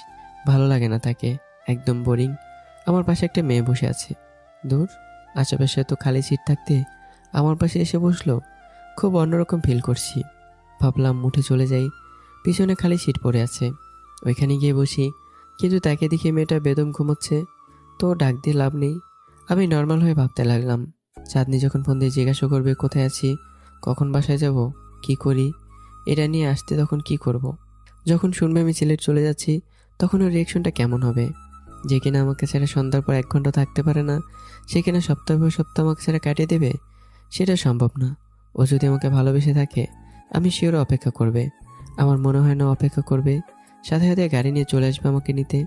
ভালো লাগে না তাকে, একদম বোরিং। আমার পাশে একটা মেয়ে বসে আছে। দূর, আশেপাশে তো খালি সিট থাকতে আমার পাশে এসে বসলো। খুব অন্যরকম ফিল করছি। ভাবলাম উঠে চলে যাই। পিছনে খালি সিট পড়ে আছে, ওইখানে গিয়ে বসি। কিন্তু তাকে দেখে মেয়েটা বেদম ঘুমোচ্ছে। তো ডাক দিয়ে লাভ নেই। আমি নর্মাল হয়ে ভাবতে লাগলাম, চাঁদনি যখন ফোন দিয়ে জিজ্ঞাসা করবে কোথায় আছি, কখন বাসায় যাব, কি করি, এটা নিয়ে আসতে তখন কি করব। যখন শুনবে আমি সিলেট চলে যাচ্ছি, তখন ওর রিয়াকশনটা কেমন হবে। যে কিনা আমাকে ছাড়া সন্ধ্যার পর 1 ঘন্টা থাকতে পারে না, সে কিনা সপ্তাহ পর সপ্তাহ আমাকে ছাড়া কাটিয়ে দেবে, সেটা সম্ভব না। ও যদি আমাকে ভালোবেসে থাকে আমি শিওর অপেক্ষা করবে। আমার মনে হয় না অপেক্ষা করবে, সাথে সাথে গাড়ি নিয়ে চলে আসবে আমাকে নিতে।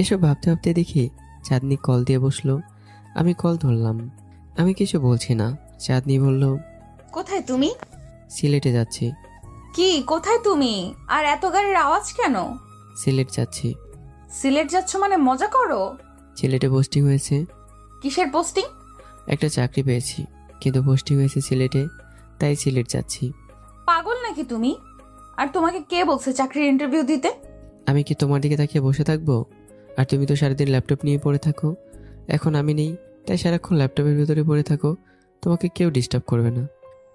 এসব ভাবতে ভাবতে দেখি চাঁদনি কল দিয়ে বসলো। আমি কল ধরলাম। আমি কিছু বলছি না। চাঁদনি বলল, কোথায় তুমি? সিলেটে যাচ্ছি। কি কোথায় তুমি? আর এত গাড়ির আওয়াজ কেন? সিলেট যাচ্ছি। সিলেট যাচ্ছ মানে মজা করো? সিলেটে পোস্টিং হয়েছে। কিসের পোস্টিং? একটা চাকরি পেয়েছি, কিন্তু পোস্টিং হয়েছে সিলেটে, তাই সিলেট যাচ্ছি। পাগল নাকি তুমি? আর তোমাকে কে বলছে চাকরির ইন্টারভিউ দিতে? আমি কি তোমার দিকে তাকিয়ে বসে থাকবো? আর তুমি তো সারাদিন ল্যাপটপ নিয়ে পড়ে থাকো। এখন আমি নেই, তাই সারাক্ষণ ল্যাপটপের ভিতরে পড়ে থাকো। তোমাকে কেউ ডিস্টার্ব করবে না।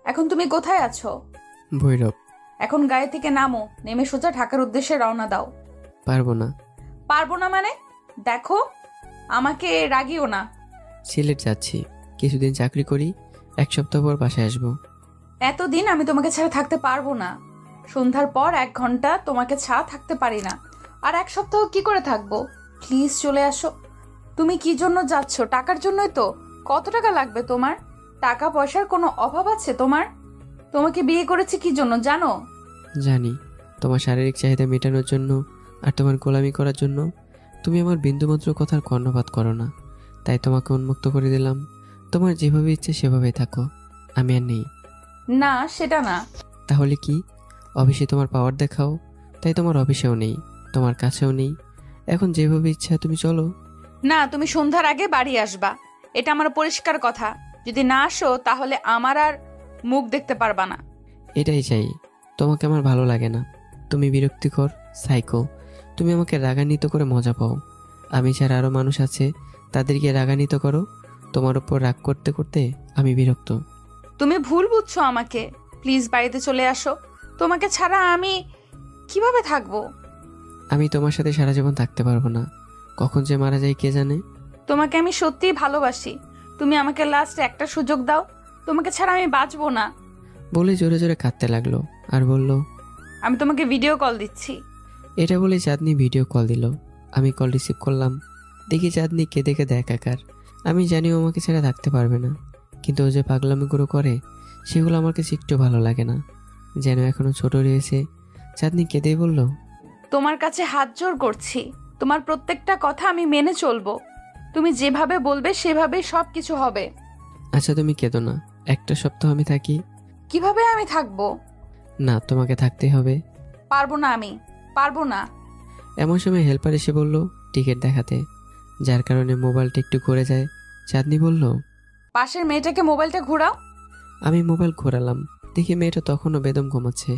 এখন তুমি কোথায় আছো? ভৈরব। এখন গাড়ি থেকে নামো, নেমে সোজা ঢাকার উদ্দেশ্যে রওনা দাও। পারবো না। পারবো না মানে? দেখো, আমাকে রাগিও না। সিলেট যাচ্ছি, কিছুদিন চাকরি করি, 1 সপ্তাহ পর বাসায় আসবো। এতদিন আমি তোমাকে ছাড়া থাকতে পারবো না। সন্ধ্যার পর 1 ঘন্টা তোমাকে ছাড়া থাকতে পারি না। আর 1 সপ্তাহ কি করে থাকবো? প্লিজ চলে আসো। তুমি কি জন্য যাচ্ছ? টাকার জন্যই তো। কত টাকা লাগবে তোমার? টাকা পয়সার কোনো অভাব আছে তোমার? তোমাকে বিয়ে করেছি কি জন্য জানো? জানি, তোমার শারীরিক চাহিদা মেটানোর জন্য আর তোমার গোলামি করার জন্য। তুমি আমার বিন্দুমাত্র কথার কর্ণপাত করো না, তাই তোমাকে উন্মুক্ত করে দিলাম। তোমার যেভাবে ইচ্ছে সেভাবেই থাকো, আমি আর নেই। না, সেটা না। তাহলে কি? অফিসে তোমার পাওয়ার দেখাও, তাই তোমার অফিসেও নেই, তোমার কাছেও নেই। এখন যেভাবে ইচ্ছা তুমি চলো। না, তুমি সন্ধ্যার আগে বাড়ি আসবা, এটা আমার পরিষ্কার কথা। যদি না আসো তাহলে আমার আর মুখ দেখতে পারবা না। এটাই চাই। তোমাকে আমার ভালো লাগে না, তুমি বিরক্তিকর, সাইকো। তুমি আমাকে রাগান্বিত করে মজা পাও। আমি ছাড়া আরও মানুষ আছে, তাদেরকে রাগান্বিত করো। তোমার উপর রাগ করতে করতে আমি বিরক্ত। তুমি ভুল বুঝছো আমাকে। প্লিজ বাড়িতে চলে আসো। তোমাকে ছাড়া আমি কিভাবে থাকবো? আমি তোমার সাথে সারা জীবন থাকতে পারবো না, কখন যে মারা যায় কে জানে। তোমাকে আমি সত্যিই ভালোবাসি। তুমি আমাকে লাস্ট একটা সুযোগ দাও। তোমাকে ছাড়া আমি বাঁচবো না। বলে জোরে জোরে কাঁদতে লাগলো আর বলল, আমি তোমাকে ভিডিও কল দিচ্ছি। এটা বলে চাঁদনি ভিডিও কল দিল। আমি কল রিসিভ করলাম। দেখি চাঁদনি কেঁদে কেঁদে একাকার। আমি জানি ও আমাকে ছেড়ে থাকতে পারবে না, কিন্তু ও যে পাগলামিগুলো করে সেগুলো আমার কাছে একটু ভালো লাগে না, যেন এখনো ছোট রয়েছে। চাঁদনি কেঁদেই বলল, তোমার কাছে হাত জোড় করছি। তোমার প্রত্যেকটা কথা আমি মেনে চলবো। তুমি যেভাবে বলবে সেভাবেই সব কিছু হবে। আচ্ছা তুমি কেঁদো না, 1 সপ্তাহ আমি থাকি। কিভাবে আমি থাকবো? না, তোমাকে থাকতেই হবে। পারবো না, আমি পারবো না। এমন সময় হেল্পার এসে বলল টিকিট দেখাতে, যার কারণে মোবাইলটা একটু ঘুরে যায়। চাঁদনি বলল, পাশের মেয়েটাকে মোবাইলটা ঘোরাও। আমি মোবাইল ঘোরালাম, দেখি মেয়েটা তখনও বেদম ঘুমাচ্ছে।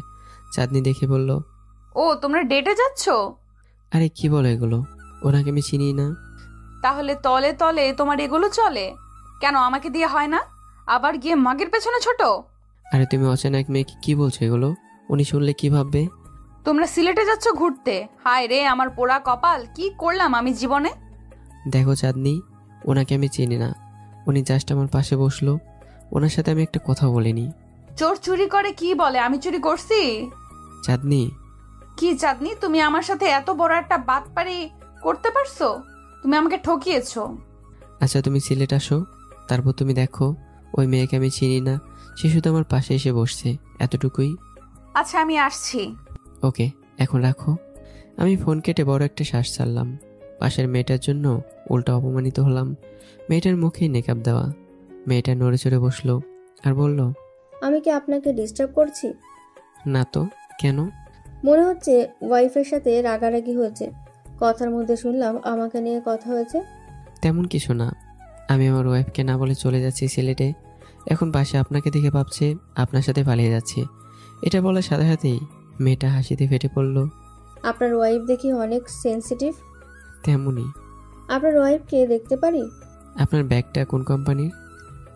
চাঁদনি দেখে বলল, ও, তোমরা ডেটে যাচ্ছ? আরে কি বলো এগুলো? ওনাকে আমি চিনি না। তাহলে তলে তলে তোমার এগুলো চলে কেন? আমাকে দিয়ে হয় না? আবার গিয়ে মাগের পেছনে ছোট। আরে তুমি অচেনা এক মেয়েকে কি বলছো এগুলো? উনি শুনলে কি ভাববে? তোমরা সিলেটে যাচ্ছ ঘুরতে? হায় রে আমার পোড়া কপাল, কি করলাম আমি জীবনে। দেখো চাঁদনি, ওনাকে আমি চিনি না। উনি জাস্ট আমার পাশে বসলো, ওনার সাথে আমি একটা কথা বলিনি। চোর চুরি করে কি বলে? আমি চুরি করছি? চাঁদনি, কি চাঁদনি, তুমি আমার সাথে এত বড় একটা বাটপারি করতে পারছো? তুমি আমাকে ঠকিয়েছো। আচ্ছা তুমি সিলেট আসো, তারপর তুমি দেখো ওই মেয়েকে আমি চিনি না, সে শুধু আমার পাশে এসে বসছে, এতটুকুই। আচ্ছা আমি আসছি। ওকে, এখন রাখো। আমি ফোন কেটে বড় একটা শ্বাস ছাড়লাম। পাশের মেয়েটার জন্য উল্টা অপমানিত হলাম। মেয়েটার মুখেই নেকাব দেওয়া। মেয়েটা নড়ে চড়ে বসলো আর বলল, আমি কি আপনাকে ডিস্টার্ব করছি? না তো, কেন? মনে হচ্ছে ওয়াইফের সাথে রাগারাগি হয়েছে। কথার মধ্যে শুনলাম আমাকে নিয়ে কথা হয়েছে। তেমন কিছু না, আমি আমার ওয়াইফকে না বলে চলে যাচ্ছি সিলেটে। এখন পাশে আপনাকে দেখে ভাবছে আপনার সাথে পালিয়ে যাচ্ছি। এটা বলার সাথে সাথেই মেয়েটা হাসিতে ফেটে পড়ল। আপনার ওয়াইফ দেখি অনেক সেনসিটিভ। তেমনই। আপনার ওয়াইফকে দেখতে পারি? আপনার ব্যাগটা কোন কোম্পানির?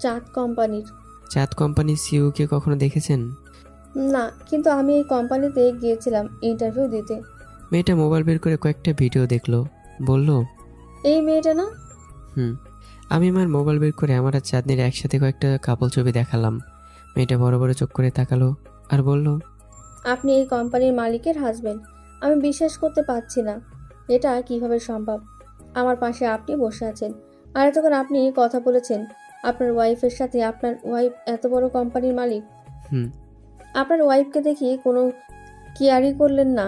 চাঁদ কোম্পানির। চাঁদ কোম্পানির সিইওকে কখনো দেখেছেন? না, কিন্তু আমি এই কোম্পানিতে গিয়েছিলাম ইন্টারভিউ দিতে। মেয়েটা মোবাইল বের করে কয়েকটা ভিডিও দেখলো, বলল, এই মেয়েটা না? আমি আমার মোবাইল বের করে আমার আর চাঁদনির একসাথে কয়েকটা কাপল ছবি দেখালাম। মেয়েটা বড় বড় চোখ করে তাকালো আর বলল, আপনি এই কোম্পানির মালিকের হাজবেন্ড? আমি বিশ্বাস করতে পারছি না, এটা কিভাবে সম্ভব? আমার পাশে আপনি বসে আছেন, আর তখন আপনি কথা বলেছেন আপনার ওয়াইফের সাথে। আপনার ওয়াইফ এত বড় কোম্পানির মালিক? হুম। আপনার ওয়াইফকে দেখি কোনো কেয়ারই করলেন না।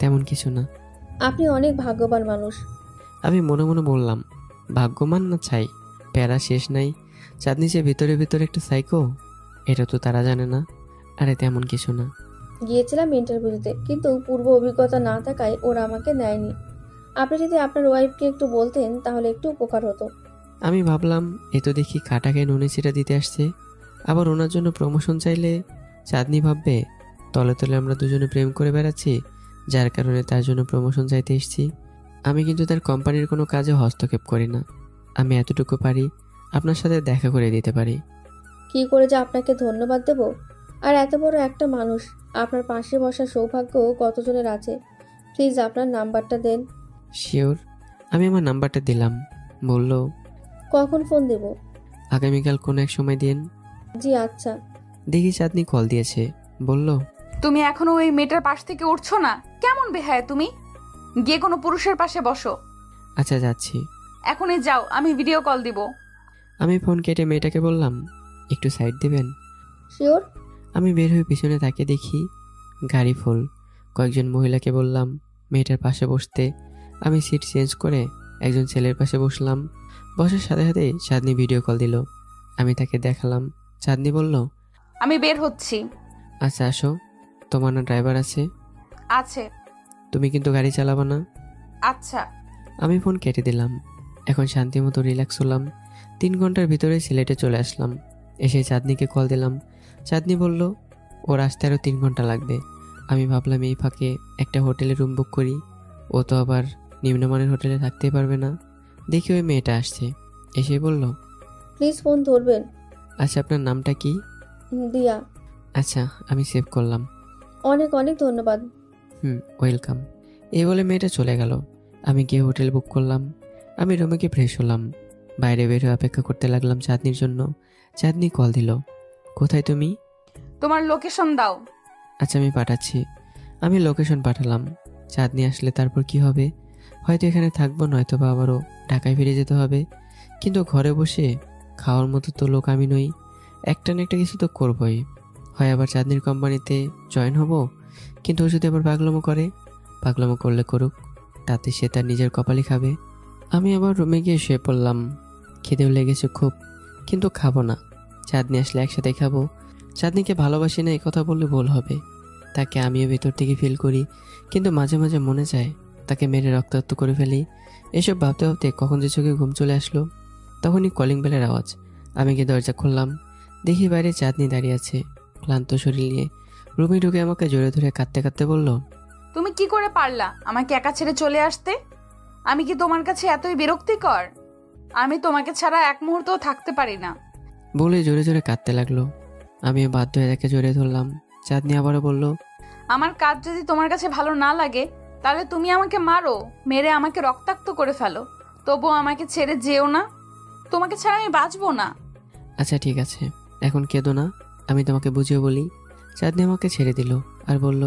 তেমন কিছু না। আপনি অনেক ভাগ্যবান মানুষ। আমি মনে মনে বললাম, ভাগ্যমান না চাই, প্যারা শেষ নাই। চাঁদনি যে ভিতরে ভিতরে একটা সাইকো, এটা তো তারা জানে না। আরে তেমন কিছু না। গিয়েছিলাম ইন্টারভিউতে, কিন্তু পূর্ব অভিজ্ঞতা না থাকায় ওরা আমাকে নেয়নি। আপনি যদি আপনার ওয়াইফকে একটু বলতেন তাহলে একটু উপকার হতো। আমি ভাবলাম, এ তো দেখি কাটাকে নুনে ছিটা দিতে আসছে। আবার ওনার জন্য প্রমোশন চাইলে চাঁদনি ভাববে তলে তলে আমরা দুজনে প্রেম করে বেড়াচ্ছি, যার কারণে তার জন্য প্রমোশন চাইতে এসেছি। আমি কিন্তু তার কোম্পানির কোনো কাজে হস্তক্ষেপ করি না। আমি এতটুকু পারি, আপনার সাথে দেখা করে দিতে পারি। কি করে যে আপনাকে ধন্যবাদ দেব। আর এত বড় একটা মানুষ, আপনার পাশে বসার সৌভাগ্য কতজনের আছে। প্লিজ আপনার নাম্বারটা দেন। শিওর। আমি আমার নাম্বারটা দিলাম। বলল, কখন ফোন দেব? আগামীকাল কোনো এক সময় দিন। জি আচ্ছা। দেখি চাঁদনি কল দিয়েছে। বলল, তুমি এখনো ওই মেয়েটার পাশ থেকে উঠছো না? কেমন বেহায়া তুমি! গিয়ে কোনো পুরুষের পাশে বসো। আচ্ছা যাচ্ছি। এখনই যাও, আমি ভিডিও কল দিব। আমি ফোন কেটে মেয়েটাকে বললাম, একটু সাইড দেবেন। শিওর। আমি বের হয়ে পিছনে তাকিয়ে দেখি গাড়ি ফুল। কয়েকজন মহিলাকে বললাম মেয়েটার পাশে বসতে। আমি সিট চেঞ্জ করে একজন ছেলের পাশে বসলাম। বসার সাথে সাথে চাঁদনি ভিডিও কল দিল। আমি তাকে দেখালাম। চাঁদনি বলল, আমি বের হচ্ছি। আচ্ছা আসো। তোমার না ড্রাইভার আছে? আছে। তুমি কিন্তু গাড়ি চালাবো না? আচ্ছা। আমি ফোন কেটে দিলাম। এখন শান্তি মতো রিল্যাক্স হলাম। 3 ঘন্টার ভিতরে সিলেটে চলে আসলাম। এসে চাঁদনিকে কল দিলাম। চাঁদনি বলল ওর আসতে আরও 3 ঘন্টা লাগবে। আমি ভাবলাম এই ফাঁকে একটা হোটেলে রুম বুক করি। ও তো আবার নিম্নমানের হোটেলে থাকতেই পারবে না। দেখি ওই মেয়েটা আসছে। এসে বলল, প্লিজ ফোন ধরবেন। আচ্ছা আপনার নামটা কি? দিয়া। আচ্ছা আমি সেভ করলাম। অনেক অনেক ধন্যবাদ। ওয়েলকাম। এই বলে মেয়েটা চলে গেল। আমি গিয়ে হোটেল বুক করলাম। আমি রুমে গিয়ে ফ্রেশ হলাম। বাইরে বের হয়ে অপেক্ষা করতে লাগলাম চাঁদনির জন্য। চাঁদনি কল দিল। কোথায় তুমি? তোমার লোকেশন দাও। আচ্ছা আমি পাঠাচ্ছি। আমি লোকেশন পাঠালাম। চাঁদনি আসলে তারপর কি হবে? হয়তো এখানে থাকবো, নয়তো বা আবারও ঢাকায় ফিরে যেতে হবে। কিন্তু ঘরে বসে খাওয়ার মতো তো লোক আমি নই। একটা না একটা কিছু তো করবোই। হয় আবার চাঁদনির কোম্পানিতে জয়েন হব। কিন্তু ও যদি আবার পাগলামো করে, পাগলামো করলে করুক, তাতে সে তার নিজের কপালই খাবে। আমি আবার রুমে গিয়ে শুয়ে পড়লাম। খিদেও লেগেছে খুব, কিন্তু খাবো না। চাঁদনি আসলে একসাথে খাবো। চাঁদনিকে ভালোবাসি না এই কথা বললে ভুল হবে। তাকে আমিও ভেতর থেকে ফিল করি, কিন্তু মাঝে মাঝে মনে চায় তাকে মেরে রক্তাক্ত করে ফেলি। এসব ভাবতে ভাবতে কখন যে চোখে ঘুম চলে আসলো। তখনই কলিং বেলের আওয়াজ। আমি গিয়ে দরজা খুললাম। দেখি বাইরে চাঁদনি দাঁড়িয়ে আছে, ক্লান্ত শরীর নিয়ে। রুমে ঢুকে আমাকে জোরে ধরে কাঁদতে কাঁদতে বলল, তুমি কি করে পারলা আমাকে একা ছেড়ে চলে আসতে? আমি কি তোমার কাছে এতই বিরক্তিকর? আমি তোমাকে ছাড়া এক মুহূর্তও থাকতে পারি না। বলে জোরে জোরে কাঁদতে লাগলো। আমিও বাধ্য হয়ে তাকে জড়িয়ে ধরলাম। চাঁদনি আবারও বলল, আমার কাজ যদি তোমার কাছে ভালো না লাগে তাহলে তুমি আমাকে মারো, মেরে আমাকে রক্তাক্ত করে ফেলো, তবুও আমাকে ছেড়ে যেও না। তোমাকে ছাড়া আমি বাঁচবো না। আচ্ছা ঠিক আছে, এখন কেঁদো না, আমি তোমাকে বুঝিয়ে বলি। চাঁদনি আমাকে ছেড়ে দিল আর বলল,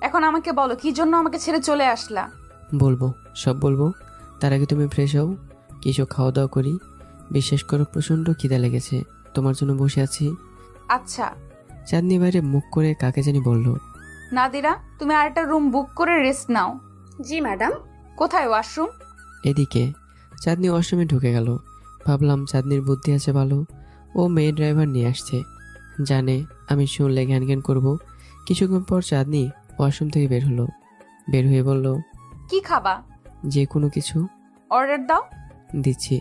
এখন আমাকে বলো কি জন্য আমাকে ছেড়ে চলে আসলা? বলবো, সব বলবো। তার আগে তুমি ফ্রেশ হও, কিছু খাওয়া দাওয়া করি। বিশ্বাস করো প্রচণ্ড খিদা লেগেছে, তোমার জন্য বসে আছি। আচ্ছা। চাঁদনি বাইরে মুখ করে কাকে জানি বলল, নাদিরা, তুমি আরেকটা রুম বুক করে রেস্ট নাও। জি ম্যাডাম। কোথায় ওয়াশরুম? এদিকে। চাঁদনি ওয়াশরুমে ঢুকে গেল। ভাবলাম চাঁদনির বুদ্ধি আছে ভালো, ও মেয়ে ড্রাইভার নিয়ে আসছে, জানে আমি শুনলে জ্ঞান জ্ঞান করবো। কিছুক্ষণ পর চাঁদনি ওয়াশরুম থেকে বের হলো। বের হয়ে বলল, কি খাবা? যে কোনো কিছু। অর্ডার দাও। দিচ্ছি।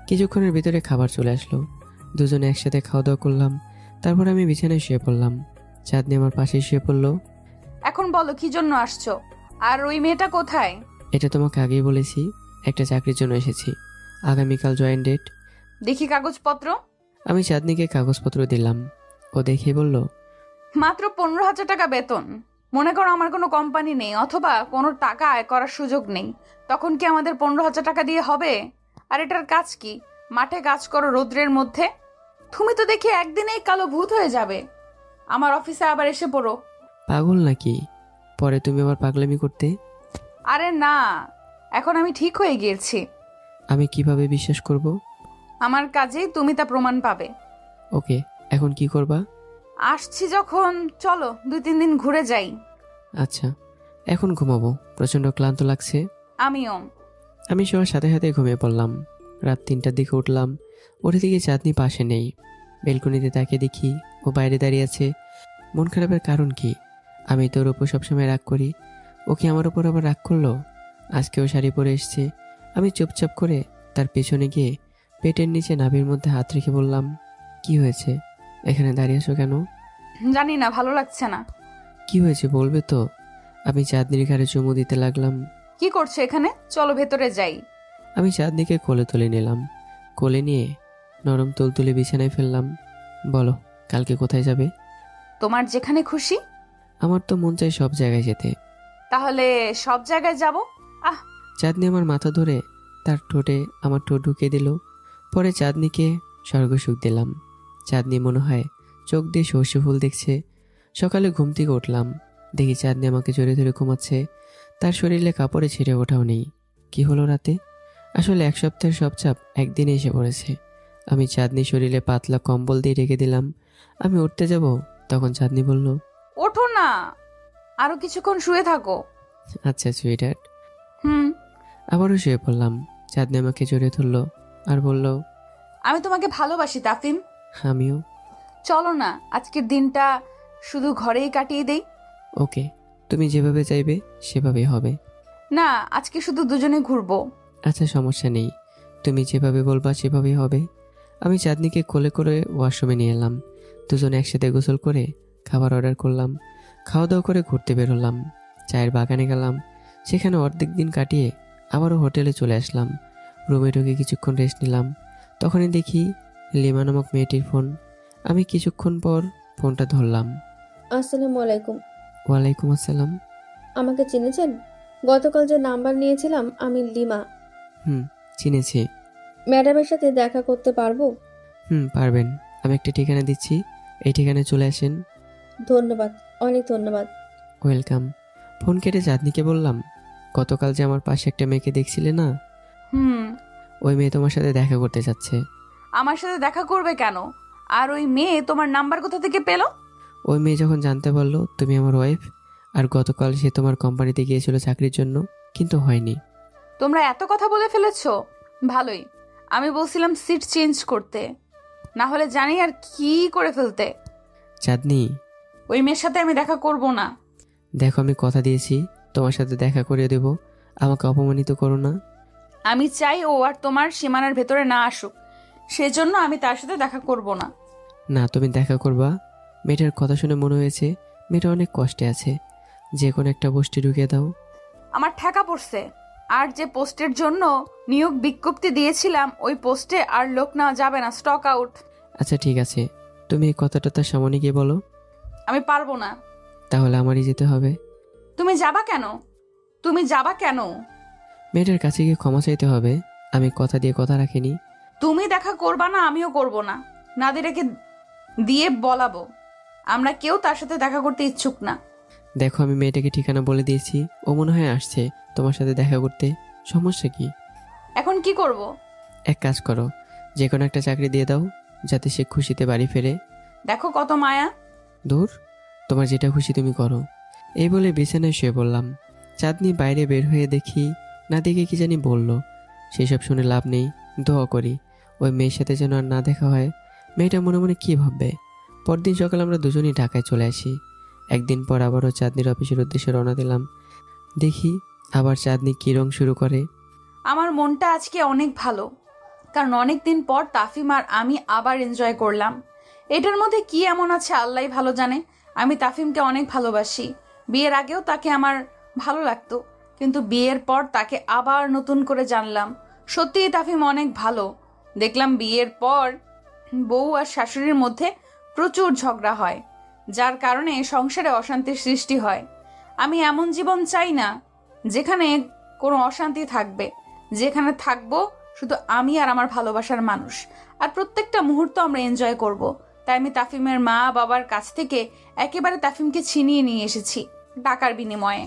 কিছুক্ষণের ভিতরে খাবার চলে আসলো। দুজনে একসাথে খাওয়া দাওয়া করলাম। তারপর আমি বিছানায় শুয়ে পড়লাম। চাঁদনি আমার পাশেই শুয়ে পড়লো। এখন বলো কি জন্য আসছো, আর ওই মেয়েটা কোথায়? এটা তোমাকে আগেই বলেছি, একটা চাকরির জন্য এসেছি, আগামীকাল জয়েন ডেট। দেখি কাগজপত্র। আমি চাঁদনিকে কাগজপত্র দিলাম। ও দেখে বলল, মাত্র 15,000 টাকা বেতন। মনে করো আমার কোনো কোম্পানি নেই অথবা কোনো টাকা আয় করার সুযোগ নেই, তখন কি আমাদের 15,000 টাকা দিয়ে হবে? আর এটার কাজ কি? মাঠে কাজ করো রোদ্রের মধ্যে। তুমি তো দেখি একদিনেই কালো ভূত হয়ে যাবে। আমার অফিসে আবার এসে পড়ো। পাগল নাকি? পরে তুমি আবার পাগলামি করতে। আরে না, এখন আমি ঠিক হয়ে গিয়েছি। আমি কিভাবে বিশ্বাস করব? আমার কাজেই তুমি তা প্রমাণ পাবে। ওকে, এখন কি করবা? আসছি যখন চলো 2-3 দিন ঘুরে যাই। আচ্ছা, এখন ঘুমাবো, প্রচণ্ড ক্লান্ত লাগছে। আমিও। আমি শোয়ার সাথে সাথে ঘুমিয়ে পড়লাম। রাত 3টার দিকে উঠলাম, উঠে দিকে চাঁদনি পাশে নেই। বেলকনিতে তাকিয়ে দেখি ও বাইরে দাঁড়িয়ে আছে। মন খারাপের কারণ কি? আমি তো ওর উপর সবসময় রাগ করি, ও কি আমার উপর আবার রাগ করলো? আজকেও শাড়ি পরে এসছে। আমি চুপচাপ করে তার পেছনে গিয়ে পেটের নিচে নাভির মধ্যে হাত রেখে বললাম, কি হয়েছে? এখানে দাঁড়িয়ে আছো কেন? জানি না, ভালো লাগছে না। কি হয়েছে বলবে তো? আমি চাঁদনির ঘাড়ে চুমু দিতে লাগলাম। কি করছো এখানে? চলো ভেতরে যাই। আমি চাঁদনিকে কোলে তুলে নিলাম। কোলে নিয়ে নরম তুলতুলে বিছানায় ফেললাম। বলো, কালকে কোথায় যাবে? তোমার যেখানে খুশি। আমার তো মন চাই সব জায়গায় যেতে। তাহলে সব জায়গায় যাব। চাঁদনি আমার মাথা ধরে তার ঠোঁটে আমার ঠোঁট ঢুকিয়ে দিল। পরে চাঁদনিকে স্বর্গসুখ দিলাম। চাঁদনি মনে হয় চোখ দিয়ে সর্ষে ফুল দেখছে। সকালে ঘুম থেকে উঠলাম, দেখি চাঁদনি আমাকে জড়িয়ে ধরে ঘুমাচ্ছে। তার শরীরে কাপড়ে ছিঁড়ে ওঠাও নেই। কি হলো রাতে? আসলে এক সপ্তাহের সব চাপ একদিনে এসে পড়েছে। আমি চাঁদনি শরীরে পাতলা কম্বল দিয়ে রেখে দিলাম। আমি উঠতে যাব, তখন চাঁদনি বলল, ওঠো না, আরো কিছুক্ষণ শুয়ে থাকো। আচ্ছা সুইটহার্ট। হুম। আবারও শুয়ে পড়লাম। চাঁদনি আমাকে জড়িয়ে ধরলো আর বলল, আমি তোমাকে ভালোবাসি তাফিম। আমিও। চলো না আজকের দিনটা শুধু ঘরেই কাটিয়ে দেই। ওকে, তুমি যেভাবে চাইবে সেভাবেই হবে। না, আজকে শুধু দুজনে ঘুরবো। আচ্ছা সমস্যা নেই, তুমি যেভাবে বলবা সেভাবেই হবে। আমি চাঁদনিকে কোলে করে ওয়াশরুমে নিয়ে এলাম। দুজনে একসাথে গোসল করে খাবার অর্ডার করলাম। খাওয়া দাওয়া করে ঘুরতে বেরোলাম। চায়ের বাগানে গেলাম, সেখানে অর্ধেক দিন কাটিয়ে আবারও হোটেলে চলে আসলাম। রুমে ঢুকে কিছুক্ষণ রেস্ট নিলাম। তখনই দেখি লিমা নামক মেয়েটির ফোন। আমি কিছুক্ষণ পর ফোনটা ধরলাম। আসসালামু আলাইকুম। ওয়ালাইকুম আসসালাম। আমাকে চিনেছেন? গতকাল যে নাম্বার নিয়েছিলাম, আমি লিমা। চিনেছি। ম্যাডামের সাথে দেখা করতে পারবো? পারবেন। আমি একটা ঠিকানা দিচ্ছি, এই ঠিকানায় চলে আসেন। ধন্যবাদ, অনেক ধন্যবাদ। ওয়েলকাম। ফোন কেটে চাঁদনিকে বললাম, গতকাল যে আমার পাশে একটা মেয়েকে দেখছিলে না, ওই মেয়ে তোমার সাথে দেখা করতে যাচ্ছে। আমার সাথে দেখা করবে কেন? আর ওই মেয়ে তোমার নাম্বার কোথা থেকে পেলো? ওই মেয়ে যখন জানতে পারলো তুমি আমার ওয়াইফ, আর গতকাল সে তোমার কোম্পানিতে গিয়েছিল চাকরির জন্য, কিন্তু হয়নি। তোমরা এত কথা বলে ফেলেছো? ভালোই। আমি বলছিলাম সিট চেঞ্জ করতে, না হলে জানি আর কি করে ফেলতে। চাঁদনি, ওই মেয়ের সাথে আমি দেখা করব না। দেখো আমি কথা দিয়েছি তোমার সাথে দেখা করে দেব, আমাকে অপমানিত করো না। আমি চাই ও আর তোমার সীমানার ভেতরে না আসুক, সেজন্য আমি তার সাথে দেখা করব না। না, তুমি দেখা করবা। মেয়েটার কথা শুনে মনে হয়েছে মেয়েটা অনেক কষ্টে আছে। যে কোনো একটা পোস্টে ঢুকিয়ে দাও। আমার ঠেকা পড়ছে। আর যে পোস্টের জন্য নিয়োগ বিজ্ঞপ্তি দিয়েছিলাম, ওই পোস্টে আর লোক নেওয়া যাবে না, স্টক আউট। আচ্ছা ঠিক আছে, তুমি এই কথাটা তার সামনে গিয়ে বলো। আমি পারবো না। তাহলে আমারই যেতে হবে। তুমি যাবা কেন? তুমি যাবা কেন? মেয়েটার কাছে গিয়ে ক্ষমা চাইতে হবে। আমি কথা দিয়ে কথা রাখিনি। তুমি দেখা করবা না, আমিও করব না। নাদিরাকে দিয়ে বলাবো আমরা কেউ তার সাথে দেখা করতে ইচ্ছুক না। দেখো আমি মেয়েটাকে ঠিকানা বলে দিয়েছি, ও মনে হয় আসছে তোমার সাথে দেখা করতে। সমস্যা কি? এখন কি করব? এক কাজ করো, যে কোনো একটা চাকরি দিয়ে দাও, যাতে সে খুশিতে বাড়ি ফেরে। দেখো কত মায়া। দূর, তোমার যেটা খুশি তুমি করো। এই বলে বিছানায় শুয়ে পড়লাম। চাঁদনি বাইরে বের হয়ে দেখি নাদিকে কি জানি বলল। সেসব শুনে লাভ নেই, দোয়া করি ওই মেয়ের সাথে যেন আর না দেখা হয়। মেয়েটা মনে মনে কী ভাববে। পরদিন সকাল আমরা দুজনেই ঢাকায় চলে আসি। একদিন পর আবারও চাঁদনির অফিসের উদ্দেশ্যে রওনা দিলাম। দেখি আবার চাঁদনি কী রং শুরু করে। আমার মনটা আজকে অনেক ভালো, কারণ অনেক দিন পর তাফিম আর আমি আবার এনজয় করলাম। এটার মধ্যে কি এমন আছে আল্লাহই ভালো জানে। আমি তাফিমকে অনেক ভালোবাসি। বিয়ের আগেও তাকে আমার ভালো লাগতো, কিন্তু বিয়ের পর তাকে আবার নতুন করে জানলাম। সত্যিই তাফিম অনেক ভালো। দেখলাম বিয়ের পর বউ আর শাশুড়ির মধ্যে প্রচুর ঝগড়া হয়, যার কারণে সংসারে অশান্তির সৃষ্টি হয়। আমি এমন জীবন চাই না যেখানে কোনো অশান্তি থাকবে, যেখানে থাকবো শুধু আমি আর আমার ভালোবাসার মানুষ, আর প্রত্যেকটা মুহূর্ত আমরা এনজয় করব। তাই আমি তাফিমের মা বাবার কাছ থেকে একেবারে তাফিমকে ছিনিয়ে নিয়ে এসেছি টাকার বিনিময়ে।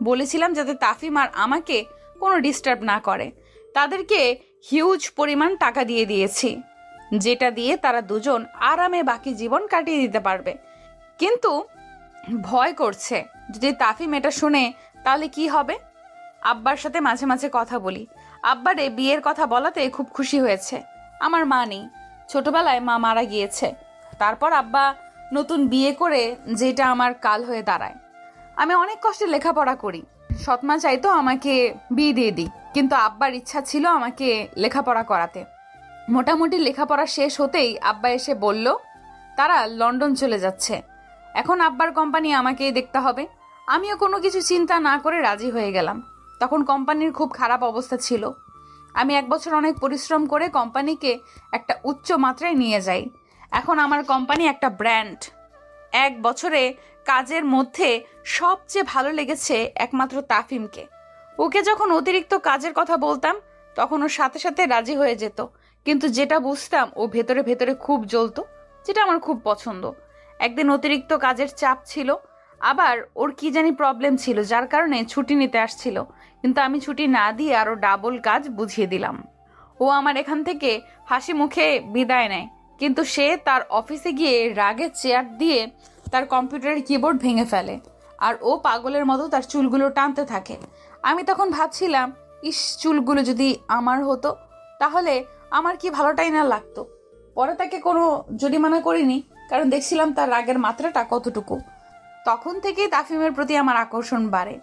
বলেছিলাম যাতে তাফিম আর আমাকে কোনো ডিস্টার্ব না করে। তাদেরকে হিউজ পরিমাণ টাকা দিয়ে দিয়েছি, যেটা দিয়ে তারা দুজন আরামে বাকি জীবন কাটিয়ে দিতে পারবে। কিন্তু ভয় করছে যদি তাফিম এটা শুনে তাহলে কি হবে। আব্বার সাথে মাঝে মাঝে কথা বলি। আব্বারে বিয়ের কথা বলাতে খুব খুশি হয়েছে। আমার মা নেই, ছোটবেলায় মা মারা গিয়েছে। তারপর আব্বা নতুন বিয়ে করে, যেটা আমার কাল হয়ে দাঁড়ায়। আমি অনেক কষ্টে লেখাপড়া করি। সৎমা চাইতো আমাকে বিয়ে দিয়ে দিই, কিন্তু আব্বার ইচ্ছা ছিল আমাকে লেখাপড়া করাতে। মোটামুটি লেখাপড়া শেষ হতেই আব্বা এসে বলল তারা লন্ডন চলে যাচ্ছে। এখন আব্বার কোম্পানি আমাকেই দেখতে হবে। আমিও কোনো কিছু চিন্তা না করে রাজি হয়ে গেলাম। তখন কোম্পানির খুব খারাপ অবস্থা ছিল। আমি 1 বছর অনেক পরিশ্রম করে কোম্পানিকে একটা উচ্চ মাত্রায় নিয়ে যাই। এখন আমার কোম্পানি একটা ব্র্যান্ড। 1 বছরে কাজের মধ্যে সবচেয়ে ভালো লেগেছে একমাত্র তাফিমকে। ওকে যখন অতিরিক্ত কাজের কথা বলতাম তখন ওর সাথে সাথে রাজি হয়ে যেত, কিন্তু যেটা বুঝতাম ও ভেতরে ভেতরে খুব জ্বলতো, যেটা আমার খুব পছন্দ। একদিন অতিরিক্ত কাজের চাপ ছিল, আবার ওর কি জানি প্রবলেম ছিল, যার কারণে ছুটি নিতে আসছিল, কিন্তু আমি ছুটি না দিয়ে আরও ডাবল কাজ বুঝিয়ে দিলাম। ও আমার এখান থেকে হাসি মুখে বিদায় নেয়, কিন্তু সে তার অফিসে গিয়ে রাগে চেয়ার দিয়ে তার কম্পিউটারের কিবোর্ড ভেঙে ফেলে, আর ও পাগলের মতো তার চুলগুলো টানতে থাকে। আমি তখন ভাবছিলাম, ইস, চুলগুলো যদি আমার হতো তাহলে আমার কি ভালোটাই না লাগতো। পরে তাকে কোনো জরিমানা করিনি, কারণ দেখছিলাম তার রাগের মাত্রাটা কতটুকু। তখন থেকেই তাফিমের প্রতি আমার আকর্ষণ বাড়ে।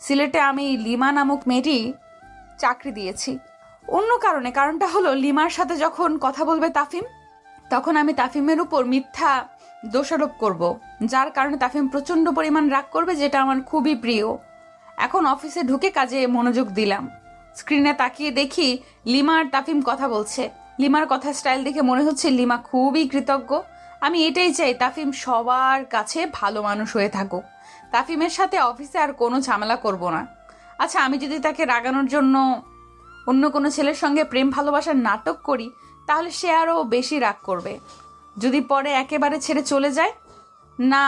সিলেটে আমি লিমা নামক মেয়েটি চাকরি দিয়েছি অন্য কারণে। কারণটা হলো, লিমার সাথে যখন কথা বলবে তাফিম, তখন আমি তাফিমের উপর মিথ্যা দোষারোপ করব, যার কারণে তাফিম প্রচণ্ড পরিমাণ রাগ করবে, যেটা আমার খুবই প্রিয়। এখন অফিসে ঢুকে কাজে মনোযোগ দিলাম। স্ক্রিনে তাকিয়ে দেখি লিমা আর তাফিম কথা বলছে। লিমার কথা স্টাইল দেখে মনে হচ্ছে লিমা খুবই কৃতজ্ঞ। আমি এটাই চাই, তাফিম সবার কাছে ভালো মানুষ হয়ে থাকুক। তাফিমের সাথে অফিসে আর কোনো ঝামেলা করব না। আচ্ছা, আমি যদি তাকে রাগানোর জন্য অন্য কোনো ছেলের সঙ্গে প্রেম ভালোবাসার নাটক করি, তাহলে সে আরও বেশি রাগ করবে। যদি পরে একেবারে ছেড়ে চলে যায়, না,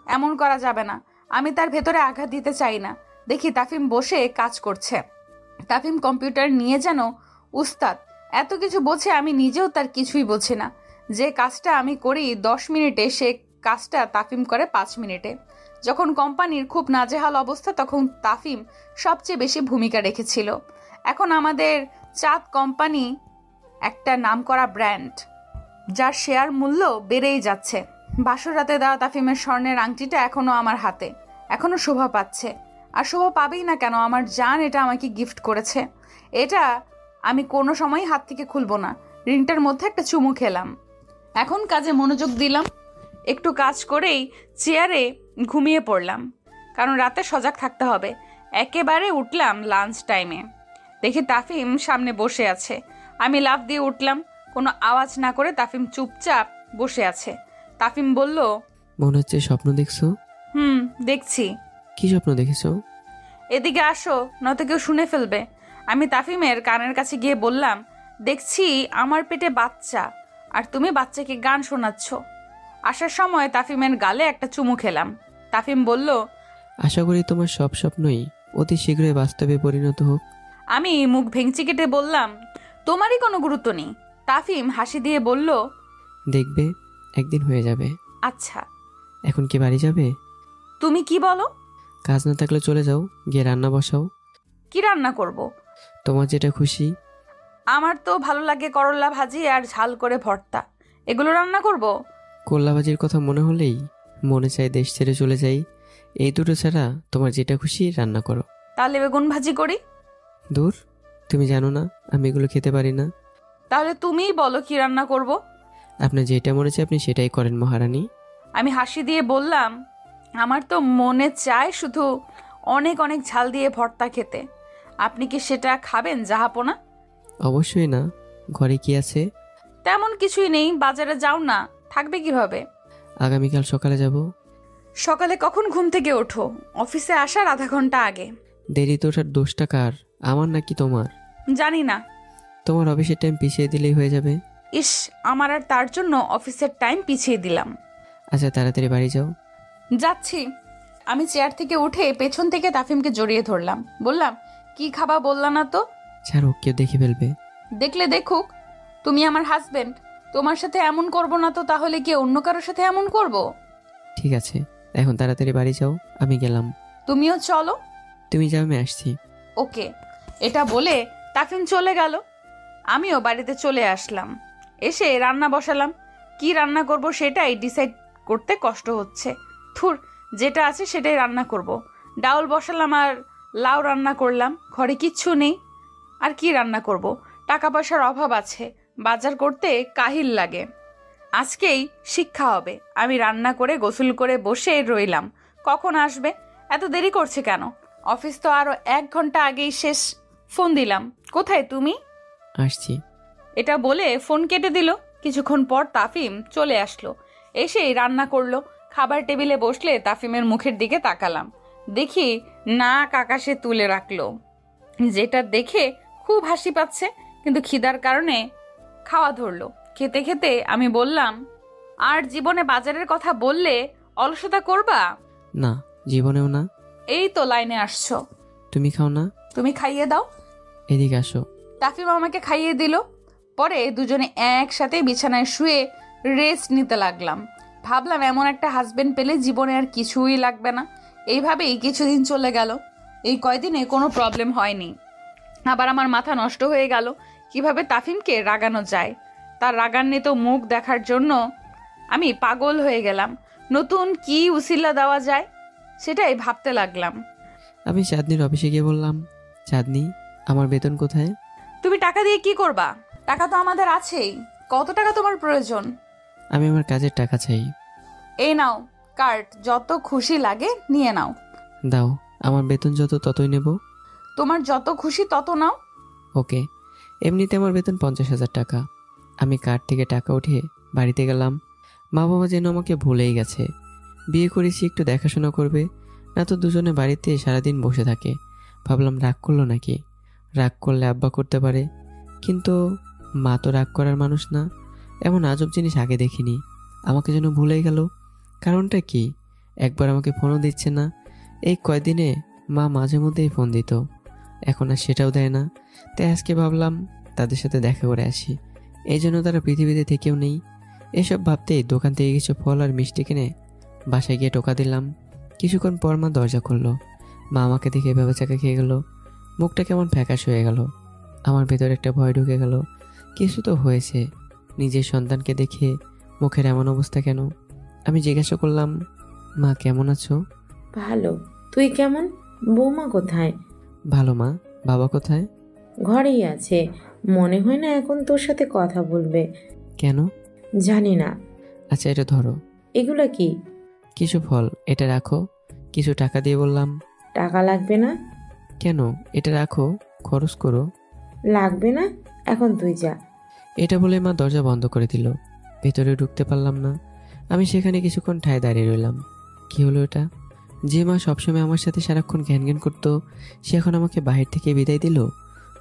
এমন করা যাবে না। আমি তার ভেতরে আঘাত দিতে চাই না। দেখি তাফিম বসে কাজ করছে। তাফিম কম্পিউটার নিয়ে যেন উস্তাদ, এত কিছু বোঝে, আমি নিজেও তার কিছুই বোঝে না। যে কাজটা আমি করি 10 মিনিটে, সে কাজটা তাফিম করে 5 মিনিটে। যখন কোম্পানির খুব নাজেহাল অবস্থা, তখন তাফিম সবচেয়ে বেশি ভূমিকা রেখেছিল। এখন আমাদের চাঁদ কোম্পানি একটা নামকরা ব্র্যান্ড, যার শেয়ার মূল্য বেড়েই যাচ্ছে। বাসর রাতে দেওয়া তাফিমের স্বর্ণের আংটিটা এখনো আমার হাতে, এখনো শোভা পাচ্ছে। আর শোভা পাবেই না কেন, আমার জান এটা আমাকে গিফট করেছে। এটা আমি কোনো সময় হাত থেকে খুলবো না। রিংটার মধ্যে একটা চুমু খেলাম। এখন কাজে মনোযোগ দিলাম। একটু কাজ করেই চেয়ারে ঘুমিয়ে পড়লাম, কারণ রাতে সজাগ থাকতে হবে। একেবারে উঠলাম লাঞ্চ টাইমে, দেখি তাফিম সামনে বসে আছে। আমি লাফ দিয়ে উঠলাম। কোনো আওয়াজ না করে তাফিম চুপচাপ বসে আছে। তাফিম বলল, মনে হচ্ছে স্বপ্ন দেখছো। দেখছি। কি স্বপ্ন দেখেছো? এদিকে আসো, নয়তো কেউ শুনে ফেলবে। আমি তাফিমের কানের কাছে গিয়ে বললাম, দেখছি আমার পেটে বাচ্চা, আর তুমি বাচ্চাকে গান শোনাচ্ছ। আসার সময় তাফিমের গালে একটা চুমু খেলাম। তাফিম বলল, আশা করি তোমার সব স্বপ্নই অতি শীঘ্রই বাস্তবে পরিণত হোক। আমি মুখ ভেঙচি কেটে বললাম, তোমারই কোনো গুরুত্ব নেই। তাফিম হাসি দিয়ে বলল, দেখবে একদিন হয়ে যাবে। আচ্ছা। এখন কি বাড়ি যাবে? তুমি কি বলো? কাজ না থাকলে চলে যাও, গিয়ে রান্না বসাও। কি রান্না করব? তোমার যেটা খুশি। আমার তো ভালো লাগে করলা ভাজি আর ঝাল করে ভর্তা, এগুলো রান্না করব। করলা ভাজির কথা মনে হলেই মনে চায় দেশ ছেড়ে চলে যাই। এই দুটো ছাড়া তোমার যেটা খুশি রান্না করো। তাহলে বেগুন ভাজি করি। দূর, তুমি জানো না আমি এগুলো খেতে পারি না। তাহলে তুমিই বলো কি রান্না করব। আপনার যেটা মনে চায় আপনি সেটাই করেন মহারানী। আমি হাসি দিয়ে বললাম, আমার তো মনে চায় শুধু অনেক অনেক ঝাল দিয়ে ভর্তা খেতে। আপনি কি সেটা খাবেন জাহাপনা? অবশ্যই না। ঘরে কি আছে? তেমন কিছুই নেই। বাজারে যাও না, থাকবে কিভাবে? আগামীকাল সকালে যাব। সকালে কখন ঘুম থেকে ওঠো? অফিসে আসার আধা ঘন্টা আগে। দেরিতে ওঠার দোষটা কার, আমার নাকি তোমার? জানি না। তোমার অফিসের টাইম পিছিয়ে দিলেই হয়ে যাবে। ইস, আমার আর তার জন্য অফিসের টাইম পিছিয়ে দিলাম। আচ্ছা, তাড়াতাড়ি বাড়ি যাও। যাচ্ছি। আমি চেয়ার থেকে উঠে পেছন থেকে তাফিমকে জড়িয়ে ধরলাম। বললাম, কি খাবা বললা না তো? ছাড়ো, কেউ দেখে ফেলবে। দেখলে দেখুক, তুমি আমার হাজবেন্ড। তোমার সাথে এমন করব না তো তাহলে কি অন্য কারোর সাথে এমন করব? ঠিক আছে, এখন তাড়াতাড়ি বাড়ি যাও, আমি গেলাম। তুমিও চলো। তুমি যাও, আমি আসছি। ওকে। এটা বলে তাফিম চলে গেল। আমিও বাড়িতে চলে আসলাম। এসে রান্না বসালাম। কি রান্না করব সেটাই ডিসাইড করতে কষ্ট হচ্ছে। থুর, যেটা আছে সেটাই রান্না করব। ডাউল বসালাম আর লাউ রান্না করলাম। ঘরে কিচ্ছু নেই, আর কি রান্না করব? টাকা পয়সার অভাব আছে, বাজার করতে কাহিল লাগে। আজকেই শিক্ষা হবে। আমি রান্না করে গোসল করে বসে রইলাম। কখন আসবে? এত দেরি করছে কেন? অফিস তো আরো 1 ঘন্টা আগেই শেষ। ফোন দিলাম, কোথায় তুমি? আসছি। এটা বলে ফোন কেটে দিল। কিছুক্ষণ পর তাফিম চলে আসলো। এসেই রান্না করলো। খাবার টেবিলে বসলে তাফিমের মুখের দিকে তাকালাম। দেখি নাক আকাশে তুলে রাখলো, যেটা দেখে খুব হাসি পাচ্ছে। কিন্তু খিদার কারণে খাওয়া ধরলো। খেতে খেতে আমি বললাম, আর জীবনে বাজারের কথা বললে অলসতা করবা? না, জীবনেও না। এই তো লাইনে আসছো। তুমি খাও না? তুমি খাইয়ে দাও। এদিকে আসো। তাফিম আমাকে খাইয়ে দিল। পরে দুজনে একসাথে বিছানায় শুয়ে রেস্ট নিতে লাগলাম। ভাবলাম এমন একটা হাজবেন্ড পেলে জীবনে আর কিছুই লাগবে না। এইভাবেই কিছুদিন চলে গেল। এই কয়দিনে কোনো প্রবলেম হয়নি। আবার আমার মাথা নষ্ট হয়ে গেল কিভাবে তাফিমকে রাগানো যায়। তার রাগান্বিত মুখ দেখার জন্য আমি পাগল হয়ে গেলাম। নতুন কি উসিলা দেওয়া যায় সেটাই ভাবতে লাগলাম। আমি চাঁদনির অফিসে গিয়ে বললাম, চাঁদনি, আমার বেতন কোথায়? তুমি টাকা দিয়ে কি করবা? টাকা তো আমাদের আছেই। কত টাকা তোমার প্রয়োজন? আমি আমার কাজের টাকা চাই। এই নাও কার্ড, যত খুশি লাগে নিয়ে নাও। দাও, আমার বেতন যত ততই নেব। তোমার যত খুশি তত নাও। ওকে। এমনিতে আমার বেতন 50,000 টাকা। আমি কার্ড থেকে টাকা উঠিয়ে বাড়িতে গেলাম। মা বাবা যেন আমাকে ভুলেই গেছে। বিয়ে করেছি একটু দেখাশোনা করবে, না তো দুজনে বাড়িতে সারাদিন বসে থাকে। ভাবলাম রাগ করলো নাকি, রাগ করলে আব্বা করতে পারে, কিন্তু মা তো রাগ করার মানুষ না। এমন আজব জিনিস আগে দেখিনি। আমাকে যেন ভুলেই গেল। কারণটা কি? একবার আমাকে ফোনও দিচ্ছে না। এই কয়দিনে মা মাঝে মধ্যেই ফোন দিত, এখন আর সেটাও দেয় না। তাই আজকে ভাবলাম তাদের সাথে দেখা করে আসি। এই জন্য তারা পৃথিবীতে থেকেও নেই। এসব ভাবতেই দোকান থেকে কিছু ফল আর মিষ্টি কিনে বাসায় গিয়ে টোকা দিলাম। কিছুক্ষণ পর মা দরজা খুললো। মা আমাকে দেখে ভেবে চাকা খেয়ে গেল। মুখটা কেমন ফ্যাকাশ হয়ে গেল। আমার ভেতর একটা ভয় ঢুকে গেল। কিছু তো হয়েছে। নিজের সন্তানকে দেখে মুখের এমন অবস্থা কেন? আমি জিজ্ঞাসা করলাম, মা কেমন আছো? ভালো। তুই কেমন? বৌমা কোথায়? ভালো মা। বাবা কোথায়? ঘরেই আছে। মনে হয় না এখন তোর সাথে কথা বলবে। কেন? জানি না। আচ্ছা, এটা ধরো। এগুলো কি? কিছু ফল, এটা রাখো। কিছু টাকা দিয়ে বললাম। টাকা লাগবে না। কেন? এটা রাখো, খরচ করো। লাগবে না, এখন তুই যা। এটা বলে মা দরজা বন্ধ করে দিল। ভেতরে ঢুকতে পারলাম না। আমি সেখানে কিছুক্ষণ ঠায় দাঁড়িয়ে রইলাম। কি হলো এটা? যে মা সবসময় আমার সাথে সারাক্ষণ ঘ্যান ঘ্যান করতো, সে এখন আমাকে বাহির থেকে বিদায় দিল।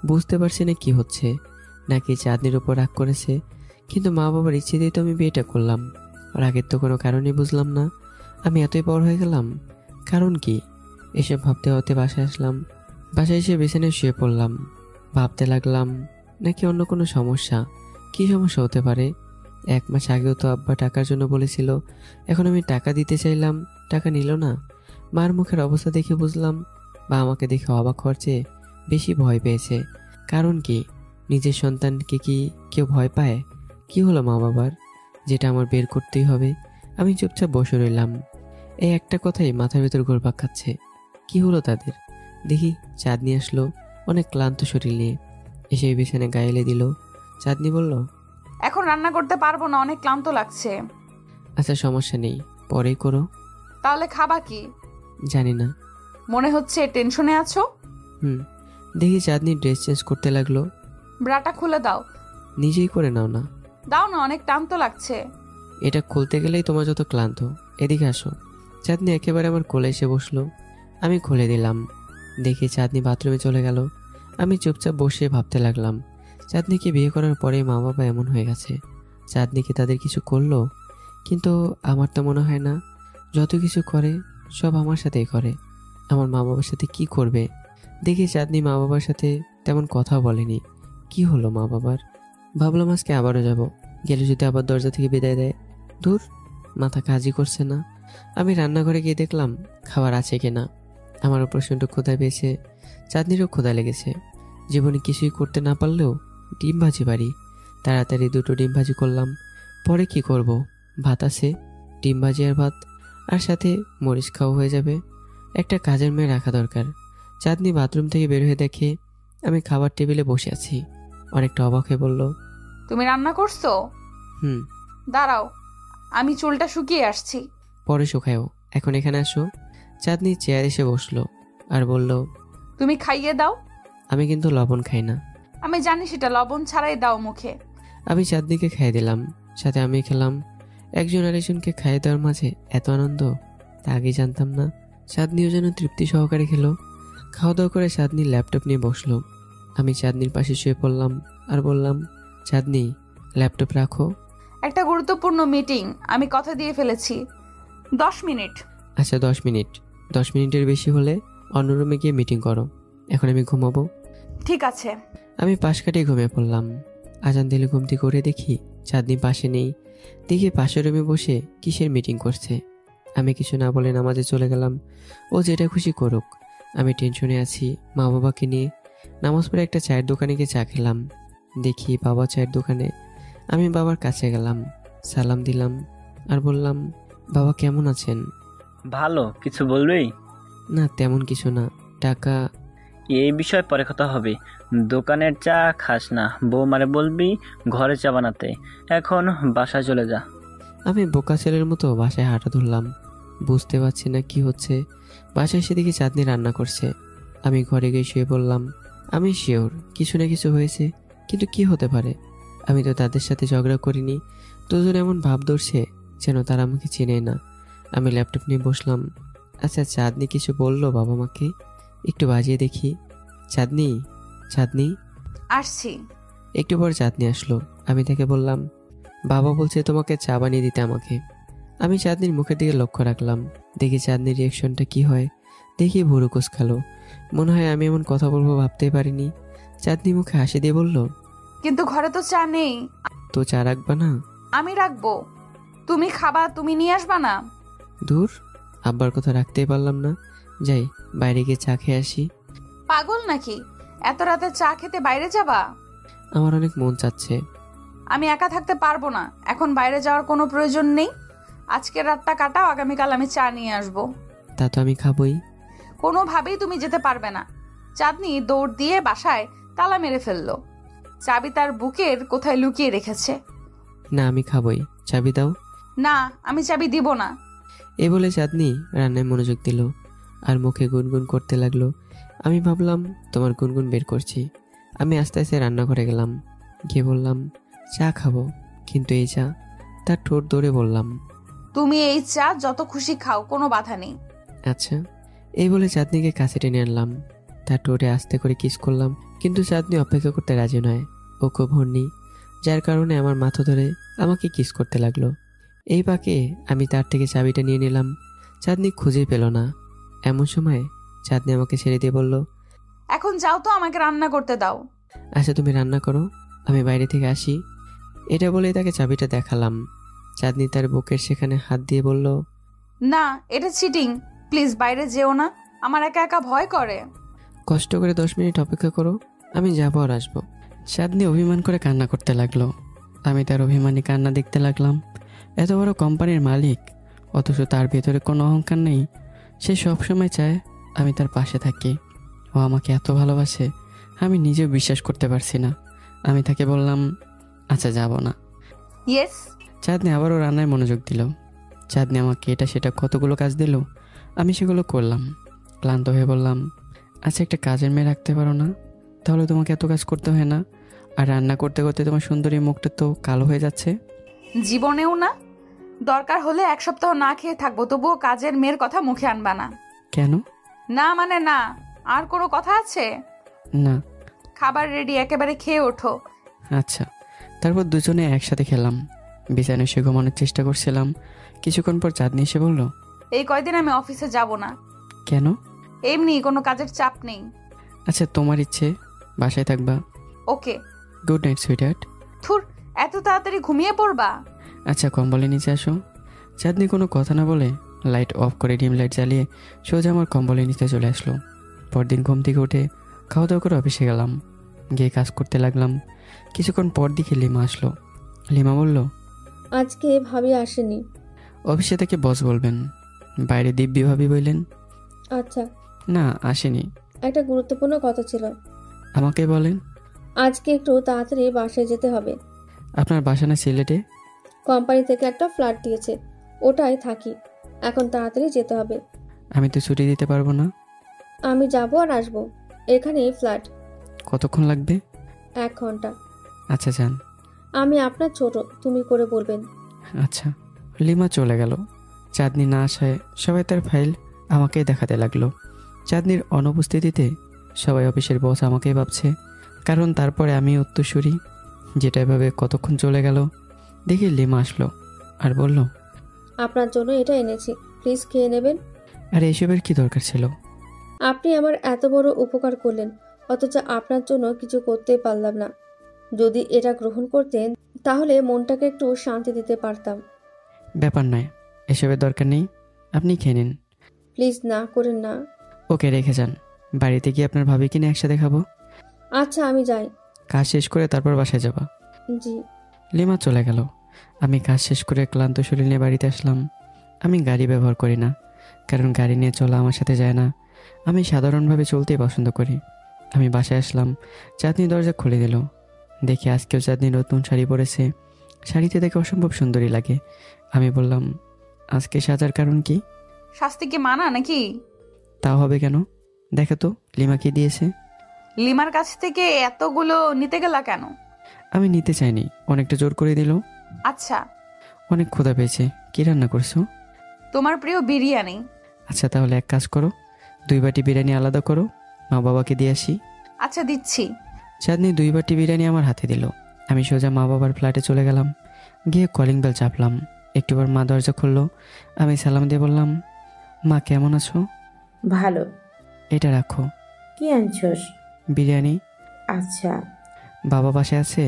বুঝতে পারছি না কি হচ্ছে, নাকি চাঁদনির ওপর রাগ করেছে। কিন্তু মা বাবার ইচ্ছে দিয়ে তো আমি বিয়েটা করলাম। রাগের তো কোনো কারণই বুঝলাম না। আমি এতই বড় হয়ে গেলাম, কারণ কি? এসব ভাবতে ভাবতে বাসায় আসলাম। বাসায় এসে বিছানায় শুয়ে পড়লাম। ভাবতে লাগলাম, নাকি অন্য কোনো সমস্যা? কি সমস্যা হতে পারে? 1 মাস আগেও তো আব্বা টাকার জন্য বলেছিল। এখন আমি টাকা দিতে চাইলাম, টাকা নিল না। মার মুখের অবস্থা দেখে বুঝলাম বা আমাকে দেখে অবাক হওয়ার চেয়ে বেশি ভয় পেয়েছে। কারণ কি? নিজের সন্তানকে কি কেউ ভয় পায়? কি হলো মা বাবার, যেটা আমার বের করতেই হবে? আমি চুপচাপ বসে রইলাম। এই একটা কথাই মাথার ভেতর ঘুরপাক খাচ্ছে। কি হলো তাদের? দেখি চাঁদনি আসলো, অনেক ক্লান্ত শরীর নিয়ে। এসে বিছানায় গায়ে এলে দিল। চাঁদনি বলল, এখন রান্না করতে পারবো না, অনেক ক্লান্ত লাগছে। আচ্ছা সমস্যা নেই, পরেই করো। তাহলে খাবা কি? জানি না। মনে হচ্ছে টেনশনে আছো। দেখি চাঁদনি ড্রেস চেঞ্জ করতে লাগলো। ব্রাটা খুলে দাও। নিজেই করে নাও না। দাও না, অনেক ক্লান্ত লাগছে। এটা খুলতে গেলেই তোমার যত ক্লান্ত। এদিকে আসো। চাঁদনি একেবারে আমার কোলে এসে বসলো। আমি খুলে দিলাম। দেখি চাঁদনি বাথরুমে চলে গেল। আমি চুপচাপ বসে ভাবতে লাগলাম, চাঁদনিকে বিয়ে করার পরে মা বাবা এমন হয়ে গেছে। চাঁদনিকে তাদের কিছু করলো? কিন্তু আমার তো মনে হয় না। যত কিছু করে সব আমার সাথেই করে। আমার মা বাবার সাথে কি করবে? দেখি চাঁদনি মা বাবার সাথে তেমন কথা বলেনি। কি হলো মা বাবার? ভাবলাম আজকে আবারও যাব, গেলে যদি আবার দরজা থেকে বিদায় দেয়। দূর, মাথা কাজই করছে না। আমি রান্নাঘরে গিয়ে দেখলাম খাবার আছে কিনা। আমারও প্রচণ্ড ক্ষুধা পেয়েছে, চাঁদনিরও ক্ষুধা লেগেছে। জীবনে কিছুই করতে না পারলেও ডিম ভাজি পারি। তাড়াতাড়ি 2টো ডিম ভাজি করলাম। পরে কি করব? ভাত আছে, ডিম ভাজি আর ভাত, আর সাথে মরিচ খাওয়া হয়ে যাবে। একটা কাজের মেয়ে রাখা দরকার। চাঁদনি বাথরুম থেকে বের হয়ে দেখে আমি খাবার টেবিলে বসে আছি। অনেকটা অবাক হয়ে বলল, তুমি রান্না করছো? হুম। দাঁড়াও, আমি চুলটা শুকিয়ে আসছি। পরে শুকায়ও, এখন এখানে আসো। চাঁদনি চেয়ার এসে বসলো আর বলল, তুমি খাইয়ে দাও। আমি কিন্তু লবণ খাই না। আমি জানি সেটা, লবণ ছাড়াই দাও মুখে। আমি চাঁদনিকে খাইয়ে দিলাম, সাথে আমি খেলাম। একজন আরেকজনকে খাইয়ে দেওয়ার মাঝে এত আনন্দ তা আগে জানতাম না। চাঁদনিও যেন তৃপ্তি সহকারে খেলো। খাওয়া দাওয়া করে চাঁদনি ল্যাপটপ নিয়ে বসলো। আমি চাঁদনির পাশে শুয়ে পড়লাম আর বললাম, চাঁদনি ল্যাপটপ রাখো। একটা গুরুত্বপূর্ণ মিটিং, আমি কথা দিয়ে ফেলেছি। 10 মিনিট। আচ্ছা 10 মিনিট। 10 মিনিটের বেশি হলে অন্য রুমে গিয়ে মিটিং করো। এখন আমি ঘুমাবো। ঠিক আছে। আমি পাশ কাটিয়ে ঘুমিয়ে পড়লাম। আজান দিলে ঘুমটি করে দেখি চাঁদনি পাশে নেই। দেখি পাশের রুমে বসে কিসের মিটিং করছে। আমি কিছু না বলে নামাজে চলে গেলাম। ও যেটা খুশি করুক, আমি টেনশনে আছি মা বাবাকে নিয়ে। নামাজ পড়ে একটা চায়ের দোকানে গিয়ে চা খেলাম। দেখি বাবা চায়ের দোকানে। আমি বাবার কাছে গেলাম, সালাম দিলাম আর বললাম, বাবা কেমন আছেন? ভালো। কিছু বলবি? না তেমন কিছু না। টাকা? এই বিষয় পরে কথা হবে। দোকানের চা খাস না, বৌমারে বলবি ঘরে চা বানাতে। এখন বাসায় চলে যা। আমি বোকা ছেলের মতো বাসায় হাঁটা ধরলাম। বুঝতে পারছি না কি হচ্ছে। বাসায় এসে দেখি চাঁদনি রান্না করছে। আমি ঘরে গিয়ে শুয়ে পড়লাম। আমি শিওর কিছু না কিছু হয়েছে, কিন্তু কি হতে পারে? আমি তো তাদের সাথে ঝগড়া করিনি। দুজন এমন ভাব ধরছে যেন তারা আমাকে চেনে না। আমি ল্যাপটপ নিয়ে বসলাম। আচ্ছা চাঁদনি কিছু বললো বাবা মাকে? একটু বাজিয়ে দেখি। চাঁদনি, চাঁদনি। আসছি। একটু পর চাঁদনি আসলো। আমি তাকে বললাম, বাবা বলছে তোমাকে চা বানিয়ে দিতে আমাকে। আমি চাঁদনির মুখের দিকে লক্ষ্য রাখলাম। দেখি চাঁদনির রিয়াকশনটা কি হয়। দেখি ভুরু কুঁচকালো। মনে হয় আমি এমন কথা বলবো ভাবতেই পারিনি। চাঁদনি মুখে হাসি দিয়ে বলল, কিন্তু ঘরে তো চা নেই। তো চা রাখবা না? আমি রাখবো। তুমি খাবা, তুমি নিয়ে আসবা না? দূর, আব্বার কথা রাখতেই পারলাম না। যাই বাইরে গিয়ে চা খেয়ে আসি। পাগল নাকি? এত রাতে চা খেতে বাইরে যাবা? আমার অনেক মন চাচ্ছে। আমি একা থাকতে পারবো না। এখন বাইরে যাওয়ার কোনো প্রয়োজন নেই। আজকের রাতটা কাটাও, আগামীকাল আমি চা নিয়ে আসবো। তা তো আমি খাবই। কোনোভাবেই তুমি যেতে পারবে না। চাঁদনি দৌড় দিয়ে বাসায় তালা মেরে ফেললো। চাবি তার বুকের কোথায় লুকিয়ে রেখেছে। না আমি খাবই, চাবি দাও। না, আমি চাবি দিব না। এ বলে চাঁদনি রান্নায় মনোযোগ দিল আর মুখে গুনগুন করতে লাগলো। আমি ভাবলাম তোমার গুনগুন বের করছি। আমি আস্তে আস্তে রান্নাঘরে গেলাম। গিয়ে বললাম, চা খাবো, কিন্তু এই চা। তার ঠোঁট ধরে বললাম, তুমি এই চা যত খুশি খাও, কোনো বাধা নেই। আচ্ছা। এই বলে চাঁদনিকে কাছে টেনে আনলাম। তার ঠোঁটে আস্তে করে কিস করলাম, কিন্তু চাঁদনি অপেক্ষা করতে রাজি নয়। ও খুব হর্নি, যার কারণে আমার মাথা ধরে আমাকে কিস করতে লাগলো। এই পাকে আমি তার থেকে চাবিটা নিয়ে নিলাম। চাঁদনি খুঁজে পেল না। এমন সময় চাঁদনি আমাকে ছেড়ে দিয়ে বলল, এখন যাও তো, আমাকে রান্না করতে দাও। আচ্ছা তুমি রান্না করো, আমি বাইরে থেকে আসি। এটা বলে তাকে চাবিটা দেখালাম। চাঁদনি তার বুকের সেখানে হাত দিয়ে বলল, না, এটা চিটিং। প্লিজ বাইরে যেও না, আমার একা একা ভয় করে। কষ্ট করে 10 মিনিট অপেক্ষা করো, আমি যাবো আর আসবো। চাঁদনি অভিমান করে কান্না করতে লাগলো। আমি তার অভিমানী কান্না দেখতে লাগলাম। এত বড় কোম্পানির মালিক, অথচ তার ভেতরে কোনো অহংকার নেই। সে সবসময় চায় আমি তার পাশে থাকি। ও আমাকে এত ভালোবাসে, আমি নিজেও বিশ্বাস করতে পারছি না। আমি তাকে বললাম, আচ্ছা যাব না। ইয়েস। চাঁদনি আবারও রান্নায় মনোযোগ দিল। চাঁদনি আমাকে এটা সেটা কতগুলো কাজ দিল, আমি সেগুলো করলাম। ক্লান্ত হয়ে বললাম, আচ্ছা একটা কাজের মেয়ে রাখতে পারো না? তাহলে তোমাকে এত কাজ করতে হয় না। আর রান্না করতে করতে তোমার সুন্দরী মুখটা তো কালো হয়ে যাচ্ছে। জীবনেও না। দরকার হলে 1 সপ্তাহ না খেয়ে থাকবো, তবুও কাজের মেয়ের কথা মুখে আনবা না। কেন? না মানে না। আর কোনো কথা আছে? না। খাবার রেডি, একেবারে খেয়ে ওঠো। আচ্ছা। তারপর দুজনে একসাথে খেলাম। বিছানায় শুয়ে ঘুমানোর চেষ্টা করছিলাম। কিছুক্ষণ পর চাঁদনি এসে বলল, এই কয়দিন আমি অফিসে যাব না। কেন? এমনি, কোনো কাজের চাপ নেই। আচ্ছা তোমার ইচ্ছে, বাসায় থাকবা। ওকে। Good night sweetheart. থুর, এত তাড়াতাড়ি ঘুমিয়ে পড়বা? আচ্ছা কম্বলের নিচে আসো। চাঁদনি কোনো কথা না বলে লাইট অফ করে ডিম লাইট জ্বালিয়ে সোজা আমার কম্বলের নিচে চলে আসলো। পরদিন ঘুম থেকে উঠে খাওয়া দাওয়া করে অফিসে গেলাম, গিয়ে কাজ করতে লাগলাম। কিছুক্ষণ পর দিকে লিমা আসলো। লিমা বলল, আজকে ভাবি আসেনি। অফিসে থেকে বস বলবেন। বাইরে দিব্যি ভাবি বললেন, আচ্ছা, না আসেনি। একটা গুরুত্বপূর্ণ কথা ছিল। আমাকে বলেন। আজকে একটু তাড়াতাড়ি বাসায় যেতে হবে। আপনার বাসা না সিলেটে? কোম্পানি থেকে একটা ফ্ল্যাট দিয়েছে, ওটাই থাকি। এখন তাড়াতাড়ি যেতে হবে। আমি তো ছুটি দিতে পারবো না। আমি যাব আর আসবো। এখানেই ফ্ল্যাট। কতক্ষণ লাগবে? 1 ঘন্টা। আচ্ছা যান। আমি আপনার ছোট, তুমি করে বলবেন। আচ্ছা। লিমা চলে গেল। চাঁদনি না আসায় সবাই তার ফাইল আমাকেই দেখাতে লাগলো। চাঁদনির অনুপস্থিতিতে সবাই অফিসের বস আমাকেই ভাবছে, কারণ তারপরে আমি উত্তরসূরি। যেটা এভাবে কতক্ষণ চলে গেল। দেখি লিমা আসলো আর বলল, আপনার জন্য এটা এনেছি, প্লিজ খেয়ে নেবেন। আর এসবের কি দরকার ছিল? আপনি আমার এত বড় উপকার করলেন, অথচ আপনার জন্য কিছু করতেই পারলাম না। যদি এটা গ্রহণ করতেন তাহলে মনটাকে একটু শান্তি দিতে পারতাম। ব্যাপার নয়, এসবের দরকার নেই, আপনি খেয়ে নিন। প্লিজ না করেন না। ওকে রেখে যান, বাড়িতে গিয়ে আপনার ভাবি কিনে একসাথে খাবো। আচ্ছা আমি যাই। কাজ শেষ করে তারপর বাসায় যাবা? জি। লিমা চলে গেল। আমি কাজ শেষ করে ক্লান্ত শরীর নিয়ে বাড়িতে আসলাম। আমি গাড়ি ব্যবহার করি না, কারণ গাড়ি নিয়ে চলা আমার সাথে যায় না। আমি সাধারণভাবে চলতেই পছন্দ করি। আমি বাসায় আসলাম, চাঁদনি দরজা খুলে দিল। দেখি আজকেও চাঁদনি নতুন শাড়ি পরেছে। শাড়িতে দেখে অসম্ভব সুন্দরী লাগে। আমি বললাম, আজকে সাজার কারণ কি? শাস্তি কি মানা নাকি? তাও হবে কেন? দেখো তো লিমা কি দিয়েছে। লিমার কাছ থেকে এতগুলো নিতে গেলা কেন? আমি নিতে চাইনি, অনেকটা জোর করে দিল। আচ্ছা, অনেক ক্ষুধা পেয়েছে। কি রান্না করছো? তোমার প্রিয় বিরিয়ানি। আচ্ছা তাহলে এক কাজ করো, 2 বাটি বিরিয়ানি আলাদা করো, মা বাবাকে দিয়ে আসি। আচ্ছা দিচ্ছি। চাঁদনি 2 বাটি বিরিয়ানি আমার হাতে দিল। আমি সোজা মা বাবার ফ্ল্যাটে চলে গেলাম। গিয়ে কলিং বেল চাপলাম। একটুবার মা দরজা খুললো। আমি সালাম দিয়ে বললাম, মা কেমন আছো? ভালো। এটা রাখো। কি আনছস? বিরিয়ানি। আচ্ছা। বাবা পাশে আছে?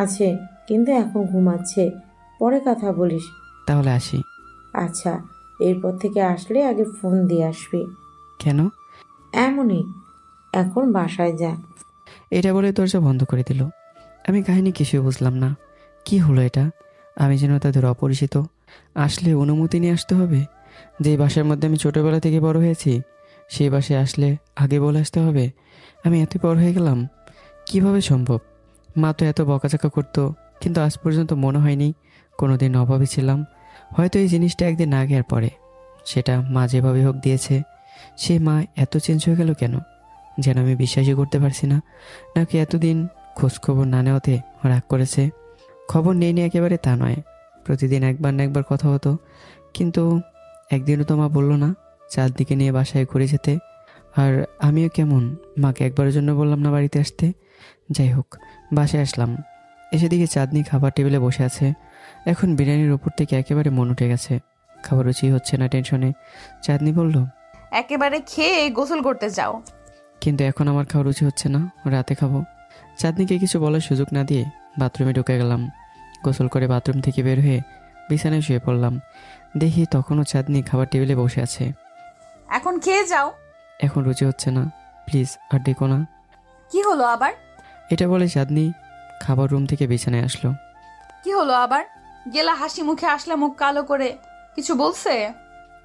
আছে, কিন্তু এখন ঘুমাচ্ছে, পরে কথা বলিস। তাহলে আসি। আচ্ছা, এরপর থেকে আসলে আগে ফোন দিয়ে আসবি। কেন? এমনই, এখন বাসায় যা। এটা বলে দরজা বন্ধ করে দিল। আমি কাহিনী কিছুই বুঝলাম না। কি হলো এটা? আমি যেন তাদের অপরিচিত। আসলে অনুমতি নিয়ে আসতে হবে? যে বাসার মধ্যে আমি ছোটবেলা থেকে বড় হয়েছি, সেই বাসায় আসলে আগে বলে আসতে হবে? আমি এত বড় হয়ে গেলাম, কিভাবে সম্ভব? মা তো এত বকাঝকা করতো, কিন্তু আজ পর্যন্ত মনে হয়নি কোনোদিন অভাবে ছিলাম। হয়তো এই জিনিসটা একদিন আগে আর পরে, সেটা মা যেভাবে হোক দিয়েছে। সে মা এত চেঞ্জ হয়ে গেল কেন? যেন আমি বিশ্বাসই করতে পারছি না। নাকি এতদিন খোঁজখবর না নেওয়াতে রাগ করেছে? খবর নেই একেবারে তা নয়, প্রতিদিন একবার না একবার কথা হতো। কিন্তু একদিনও তো মা বললো না চাঁদনিকে নিয়ে বাসায় ঘুরে যেতে। আর আমিও কেমন মাকে একবারের জন্য বললাম না বাড়িতে আসতে। যাই হোক, বাসায় আসলাম। এসে দিকে চাঁদনি খাবার টেবিলে বসে আছে। এখন বিরিয়ানির উপর থেকে একেবারে মন উঠে গেছে। খাবার রুচি হচ্ছে না টেনশনে। চাঁদনি বলল, একেবারে খেয়ে গোসল করতে যাও। কিন্তু এখন আমার খাওয়া রুচি হচ্ছে না, রাতে খাবো। চাঁদনিকে কিছু বলার সুযোগ না দিয়ে বাথরুমে ঢুকে গেলাম। গোসল করে বাথরুম থেকে বের হয়ে বিছানায় শুয়ে পড়লাম। দেখি তখনও চাঁদনি খাবার টেবিলে বসে আছে। এখন খেয়ে যাও। এখন রুচি হচ্ছে না, প্লিজ আর ডেকো না। কি হলো আবার? এটা বলে চাঁদনি খাবার রুম থেকে বিছানায় আসলো। কি হলো আবার? গেলা হাসি মুখে আসলে মুখ কালো করে, কিছু বলছে?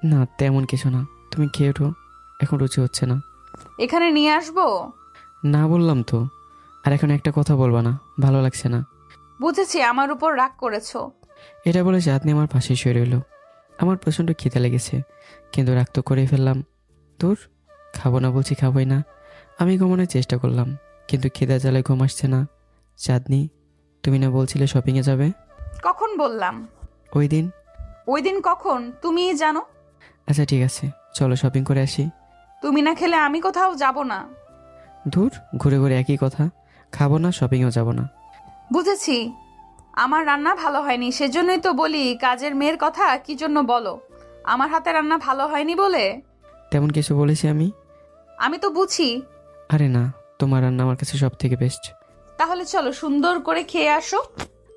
না তেমন কিছু না, তুমি খেয়ে ওঠো, এখন রুচি হচ্ছে না। এখানে নিয়ে আসবো? না বললাম তো। আর এখন একটা কথা বলবা না, ভালো লাগছে না। বুঝেছি, আমার উপর রাগ করেছো। এটা বলে চাঁদনি আমার পাশে শুয়ে রইল। আমার প্রচণ্ড খিদে লেগেছে, কিন্তু রাগ তো করেই ফেললাম। দূর, খাবো না বলছি খাবোই না। আমি ঘুমানোর চেষ্টা করলাম, কিন্তু খিদে জ্বালায় ঘুম আসছে না। চাঁদনি, তুমি না বলছিলে শপিংয়ে যাবে? কখন বললাম? ওই দিন। ওই দিন কখন তুমিই জানো। আচ্ছা ঠিক আছে, চলো শপিং করে আসি। তুমি না খেলে আমি কোথাও যাব না। দূর, ঘুরে ঘুরে একই কথা। খাবো না, শপিংও যাব না। বুঝেছি, আমার রান্না ভালো হয়নি, সেজন্যই তো বলি কাজের মেয়ের কথা কি জন্য বলো। আমার হাতে রান্না ভালো হয়নি বলে? তেমন কিছু বলেছি আমি? আমি তো বুঝি। আরে না, তোমার রান্না আমার কাছে সব থেকে বেস্ট। তাহলে চলো সুন্দর করে খেয়ে আসো।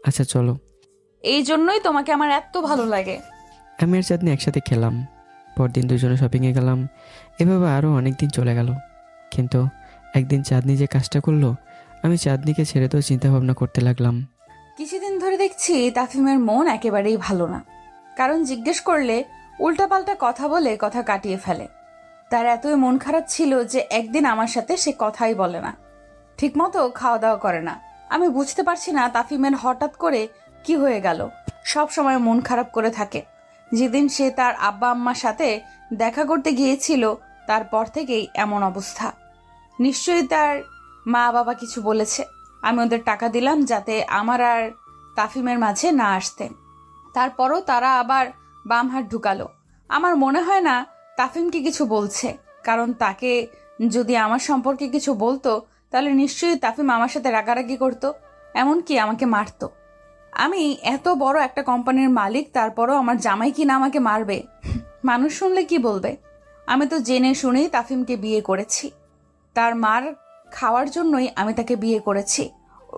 আচ্ছা চলো। এই জন্যই তোমাকে আমার এত ভালো লাগে। আমি আর চাঁদনি একসাথে খেলাম। পরদিন দুজনে শপিংয়ে গেলাম। এভাবে আরও অনেক দিন চলে গেল। কিন্তু একদিন চাঁদনি যে কাজটা করলো, আমি চাঁদনিকে ছেড়ে তো চিন্তা ভাবনা করতে লাগলাম। কিছুদিন ধরে দেখছি তাফিমের মন একেবারেই ভালো না। কারণ জিজ্ঞেস করলে উল্টাপাল্টা কথা বলে কথা কাটিয়ে ফেলে। তার এতই মন খারাপ ছিল যে একদিন আমার সাথে সে কথাই বলে না, ঠিকমতো খাওয়া দাওয়া করে না। আমি বুঝতে পারছি না তাফিমের হঠাৎ করে কি হয়ে গেল, সব সময় মন খারাপ করে থাকে। যেদিন সে তার আব্বা আম্মার সাথে দেখা করতে গিয়েছিল তারপর থেকেই এমন অবস্থা। নিশ্চয়ই তার মা বাবা কিছু বলেছে। আমি ওদের টাকা দিলাম যাতে আমার আর তাফিমের মাঝে না আসতে। তারপরও তারা আবার বাম হাত ঢুকালো। আমার মনে হয় না তাফিমকে কিছু বলছে, কারণ তাকে যদি আমার সম্পর্কে কিছু বলতো তাহলে নিশ্চয়ই তাফিম আমার সাথে রাগারাগি করতো, এমনকি আমাকে মারতো। আমি এত বড় একটা কোম্পানির মালিক, তারপরও আমার জামাই কিনা আমাকে মারবে? মানুষ শুনলে কি বলবে? আমি তো জেনে শুনেই তাফিমকে বিয়ে করেছি। তার মার খাওয়ার জন্যই আমি তাকে বিয়ে করেছি।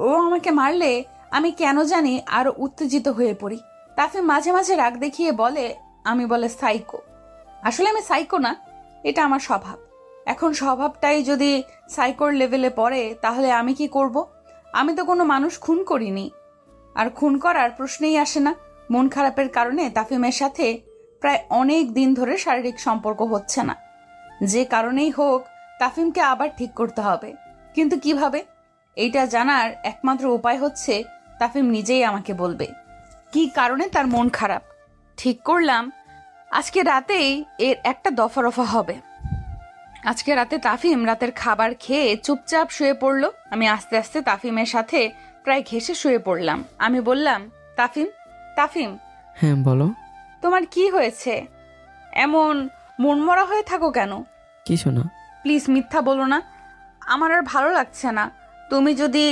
ও আমাকে মারলে আমি কেন জানি আরো উত্তেজিত হয়ে পড়ি। তাফিম মাঝে মাঝে রাগ দেখিয়ে বলে আমি বলে সাইকো। আসলে আমি সাইকো না, এটা আমার স্বভাব। এখন স্বভাবটাই যদি সাইকোর লেভেলে পড়ে তাহলে আমি কি করব? আমি তো কোনো মানুষ খুন করিনি, আর খুন করার প্রশ্নেই আসে না। মন খারাপের কারণে তাফিমের সাথে প্রায় অনেক দিন ধরে শারীরিক সম্পর্ক হচ্ছে না। যে কারণেই হোক তাফিমকে আবার ঠিক করতে হবে। কিন্তু কিভাবে? এইটা জানার একমাত্র উপায় হচ্ছে তাফিম নিজেই আমাকে বলবে কি কারণে তার মন খারাপ। ঠিক করলাম আজকে রাতেই এর একটা দফা রফা হবে। আজকে রাতে তাফিম রাতের খাবার খেয়ে চুপচাপ শুয়ে পড়লো। আমি আস্তে আস্তে তাফিমের সাথে প্রায় ঘেঁষে শুয়ে পড়লাম। আমি বললাম, তাফিম তাফিম হ্যাঁ বলো। তোমার কি হয়েছে? এমন মনমরা হয়ে থাকো কেন? কিছু না। প্লিজ মিথ্যা বলো না, আমার আর ভালো লাগছে না। তুমি যদি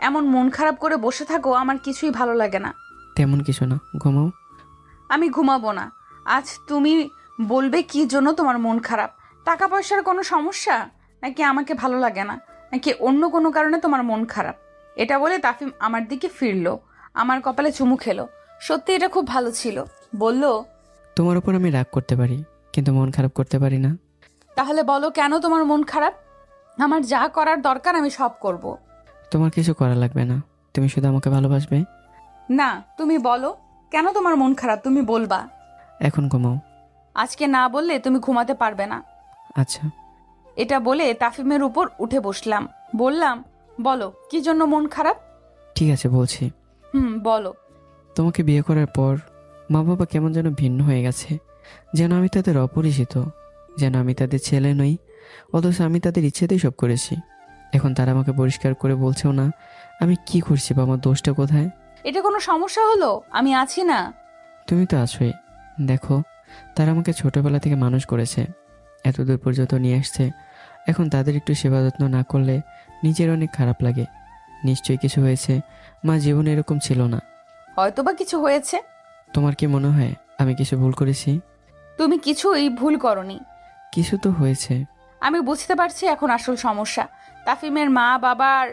এমন মন খারাপ করে বসে থাকো আমার কিছুই ভালো লাগে না। তেমন কিছু না, ঘুমাও। আমি ঘুমাবো না। আজ তুমি বলবে কি জন্য তোমার মন খারাপ। টাকা পয়সার কোনো সমস্যা, নাকি আমাকে ভালো লাগে না, নাকি অন্য কোনো কারণে তোমার মন খারাপ? এটা বলে তাফিম আমার দিকে ফিরলো, আমার কপালে চুমু খেলো। সত্যি এটা খুব ভালো ছিল। বলল, তোমার উপর আমি রাগ করতে পারি, কিন্তু মন খারাপ করতে পারি না। তাহলে বলো কেন তোমার মন খারাপ? আমার যা করার দরকার আমি সব করব। তোমার কিছু করা লাগবে না, তুমি শুধু আমাকে ভালোবাসবে। না, তুমি বলো কেন তোমার মন খারাপ, তুমি বলবা। এখন ঘুমাও। আজকে না বললে তুমি ঘুমাতে পারবে না। আচ্ছা। এটা বলে তাফিমের উপর উঠে বসলাম। বললাম, বলো কি জন্য মন খারাপ? ঠিক আছে বলছি। বলো। তোমাকে বিয়ে করার পর মা বাবা কেমন যেন ভিন্ন হয়ে গেছে, যেন আমি তাদের অপরিচিত, যেন আমি তাদের ছেলে নই, অথচ আমি তাদের ইচ্ছেতেই সব করেছি। এখন তারা আমাকে পরিষ্কার করে বলছেও না আমি কি করছি বা আমার দোষটা কোথায়। এটা কোনো সমস্যা হলো? আমি আছি না। তুমি তো আছোই। দেখো, তারা আমাকে ছোটবেলা থেকে মানুষ করেছে, এত দূর পর্যন্ত নিয়ে আসছে। এখন তাদের একটু সেবা যত্ন না করলে নিজের অনেক খারাপ লাগে। নিশ্চয়ই কিছু হয়েছে, মা জীবনে এরকম ছিল না। হয়তোবা কিছু হয়েছে। তোমার কি মনে হয় আমি কিছু ভুল করেছি? তুমি কিছুই ভুল করনি। কিছু তো হয়েছে। আমি বুঝতে পারছি এখন আসল সমস্যা। তাফিমের মা বাবার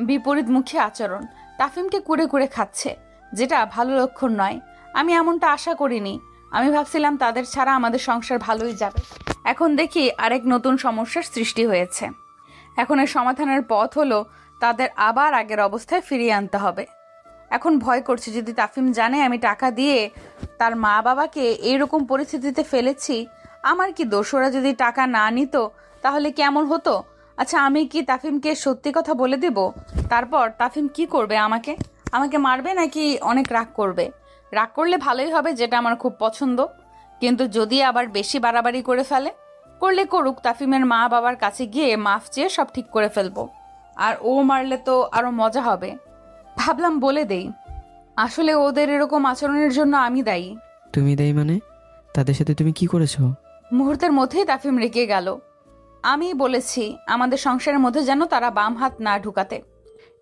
বিপরীতমুখী আচরণ। তাফিমকে কুড়ে কুড়ে খাচ্ছে, যেটা ভালো লক্ষণ নয়। আমি এমনটা আশা করিনি। আমি ভাবছিলাম তাদের ছাড়া আমাদের সংসার ভালোই যাবে। এখন দেখি আরেক নতুন সমস্যার সৃষ্টি হয়েছে। এখন এর সমাধানের পথ হলো তাদের আবার আগের অবস্থায় ফিরিয়ে আনতে হবে। এখন ভয় করছে যদি তাফিম জানে আমি টাকা দিয়ে তার মা বাবাকে এইরকম পরিস্থিতিতে ফেলেছি, আমার কি দোষ? ওরা যদি টাকা না নিত তাহলে কেমন হতো? আচ্ছা, আমি কি তাফিমকে সত্যি কথা বলে দেব? তারপর তাফিম কি করবে? আমাকে মারবে নাকি অনেক রাগ করবে? রাগ করলে ভালোই হবে, যেটা আমার খুব পছন্দ। কিন্তু যদি আবার বেশি বাড়াবাড়ি করে ফেলে, করলে করুক, তাফিমের মা বাবার কাছে গিয়ে মাফ চেয়ে সব ঠিক করে ফেলবো। আর ও মারলে তো আরো মজা হবে। ভাবলাম বলে দেই, আসলে ওদের এরকম আচরণের জন্য আমি দায়ী। তুমি দায়ী মানে? তাদের সাথে তুমি কি করেছো? মুহূর্তের মধ্যেই তাফিম রেগে গেল। আমি বলেছি আমাদের সংসারের মধ্যে যেন তারা বাম হাত না ঢুকাতে।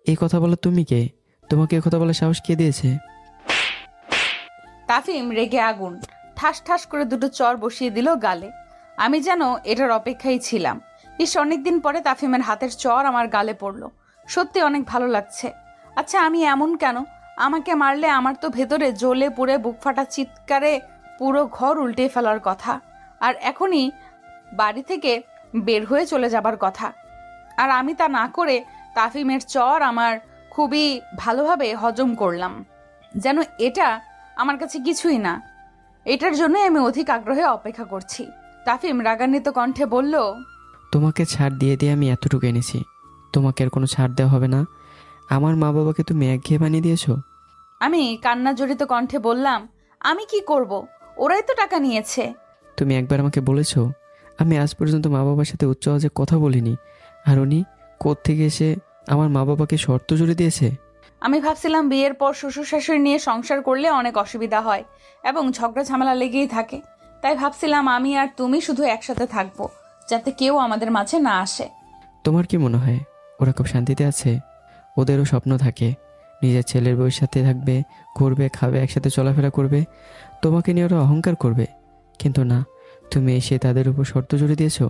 এই কথা বলো তুমি কে? তোমাকে এই কথা বলার সাহস কে দিয়েছে? তাফিম রেগে আগুন, ঠাস ঠাস করে দুটো চর বসিয়ে দিল গালে। আমি যেন এটার অপেক্ষায় ছিলাম। অনেকদিন পরে তাফিমের হাতের চর আমার গালে পড়লো। সত্যি অনেক ভালো লাগছে। আচ্ছা, আমি এমন কেন? আমাকে মারলে আমার তো ভেতরে জ্বলে পুড়ে বুক ফাটা চিৎকারে পুরো ঘর উল্টে ফেলার কথা, আর এখনই বাড়ি থেকে বের হয়ে চলে যাবার কথা। আর আমি তা না করে তাফিমের চর আমার খুবই ভালোভাবে হজম করলাম, যেন এটা আমার কাছে কিছুই না। এটার জন্য আমি অধিক আগ্রহে অপেক্ষা করছি। তাফিম রাগান্বিত কণ্ঠে বলল, তোমাকে ছাড় দিয়ে দিয়ে আমি এতটুকু এনেছি, তোমাকে আর কোনো ছাড় দেওয়া হবে না। আমার মা বাবাকে তুমি একঘেয়ে বানিয়ে দিয়েছো। আমি কান্না জড়িত কণ্ঠে বললাম, আমি কি করব, ওরাই তো টাকা নিয়েছে। তুমি একবার আমাকে বলেছো আমি আজ পর্যন্ত মা বাবার সাথে উচ্চ আওয়াজে কথা বলিনি, আর উনি কোত্থেকে এসে আমার মা বাবাকে শর্ত জুড়ে দিয়েছে। আমি ভাবছিলাম বিয়ের পর শ্বশুর শাশুড়ি নিয়ে সংসার করলে অনেক অসুবিধা হয় এবং ঝগড়া ঝামেলা লেগেই থাকে। তাই ভাবছিলাম আমি আর তুমি শুধু একসাথে থাকবো, যাতে কেউ আমাদের মাঝে না আসে। তোমার কি মনে হয় ওরা খুব শান্তিতে আছে? ওদেরও স্বপ্ন থাকে, নিজের ছেলের বউয়ের সাথে থাকবে, ঘুরবে, খাবে, একসাথে চলাফেরা করবে, তোমাকে নিয়ে ওরা অহংকার করবে। কিন্তু না, তুমি এসে তাদের উপর শর্ত জুড়ে দিয়েছো।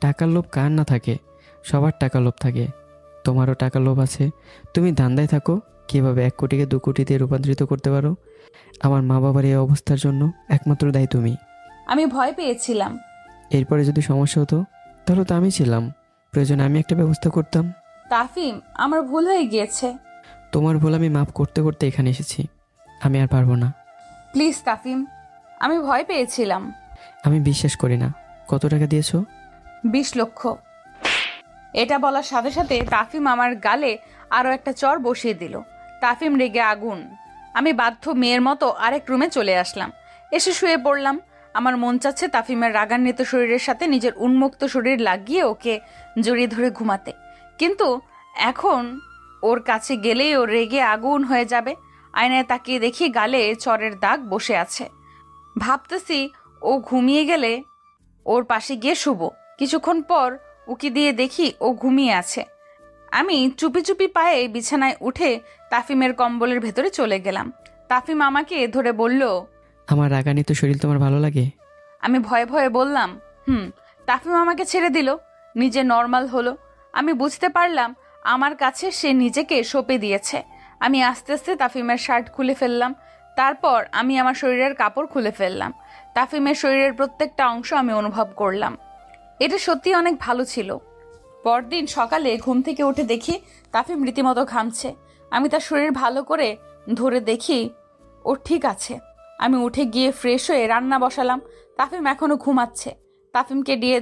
টাকার লোভ কার না থাকে? সবার টাকার লোভ থাকে, তোমারও টাকার লোভ আছে। তুমি ধান্দায় থাকো কীভাবে 1 কোটিকে 2 কোটিতে রূপান্তরিত করতে পারো। আমার মা বাবার এই অবস্থার জন্য একমাত্র দায়ী তুমি। আমি ভয় পেয়েছিলাম। এরপরে যদি সমস্যা হতো তাহলে তো আমি ছিলাম, প্রয়োজনে আমি একটা ব্যবস্থা করতাম। তাফিম, আমার ভুল হয়ে গিয়েছে। তোমার ভুল আমি মাফ করতে করতে এখানে এসেছি, আমি আর পারবো না। প্লিজ তাফিম, আমি ভয় পেয়েছিলাম। আমি বিশ্বাস করি না। কত টাকা দিয়েছো? 20 লক্ষ। এটা বলার সাথে সাথে তাফিম আমার গালে আরো একটা চর বসিয়ে দিল। তাফিম রেগে আগুন। আমি বাধ্য মেয়ের মতো আরেক রুমে চলে আসলাম, এসে শুয়ে পড়লাম। আমার মন চাচ্ছে তাফিমের রাগান্বিত শরীরের সাথে নিজের উন্মুক্ত শরীর লাগিয়ে ওকে জড়িয়ে ধরে ঘুমাতে, কিন্তু এখন ওর কাছে গেলেই ও রেগে আগুন হয়ে যাবে। আয়নায় তাকিয়ে দেখি গালে চরের দাগ বসে আছে। ভাবতেছি ও ঘুমিয়ে গেলে ওর পাশে গিয়ে শুব। কিছুক্ষণ পর উকি দিয়ে দেখি ও ঘুমিয়ে আছে। আমি চুপি চুপি পায়ে বিছানায় উঠে তাফিমের কম্বলের ভেতরে চলে গেলাম। তাফিম আমাকে ধরে বলল, আমার রাগান্বিত শরীর তোমার ভালো লাগে? আমি ভয়ে ভয়ে বললাম, তাফিম আমাকে ছেড়ে দিল, নিজে নর্মাল হলো। আমি বুঝতে পারলাম আমার কাছে সে নিজেকে সঁপে দিয়েছে। আমি আস্তে আস্তে তাফিমের শার্ট খুলে ফেললাম, তারপর আমি আমার শরীরের কাপড় খুলে ফেললাম। তাফিমের শরীরের প্রত্যেকটা অংশ আমি অনুভব করলাম। এটা সত্যি অনেক ভালো ছিল। পরদিন সকালে ঘুম থেকে উঠে দেখি তাফিম রীতিমতো ঘামছে। আমি তার শরীর ভালো করে ধরে দেখি ও ঠিক আছে। আমি উঠে গিয়ে ফ্রেশ হয়ে রান্না বসালাম। তাফিম এখনো ঘুমাচ্ছে। তাফিমকে দিয়ে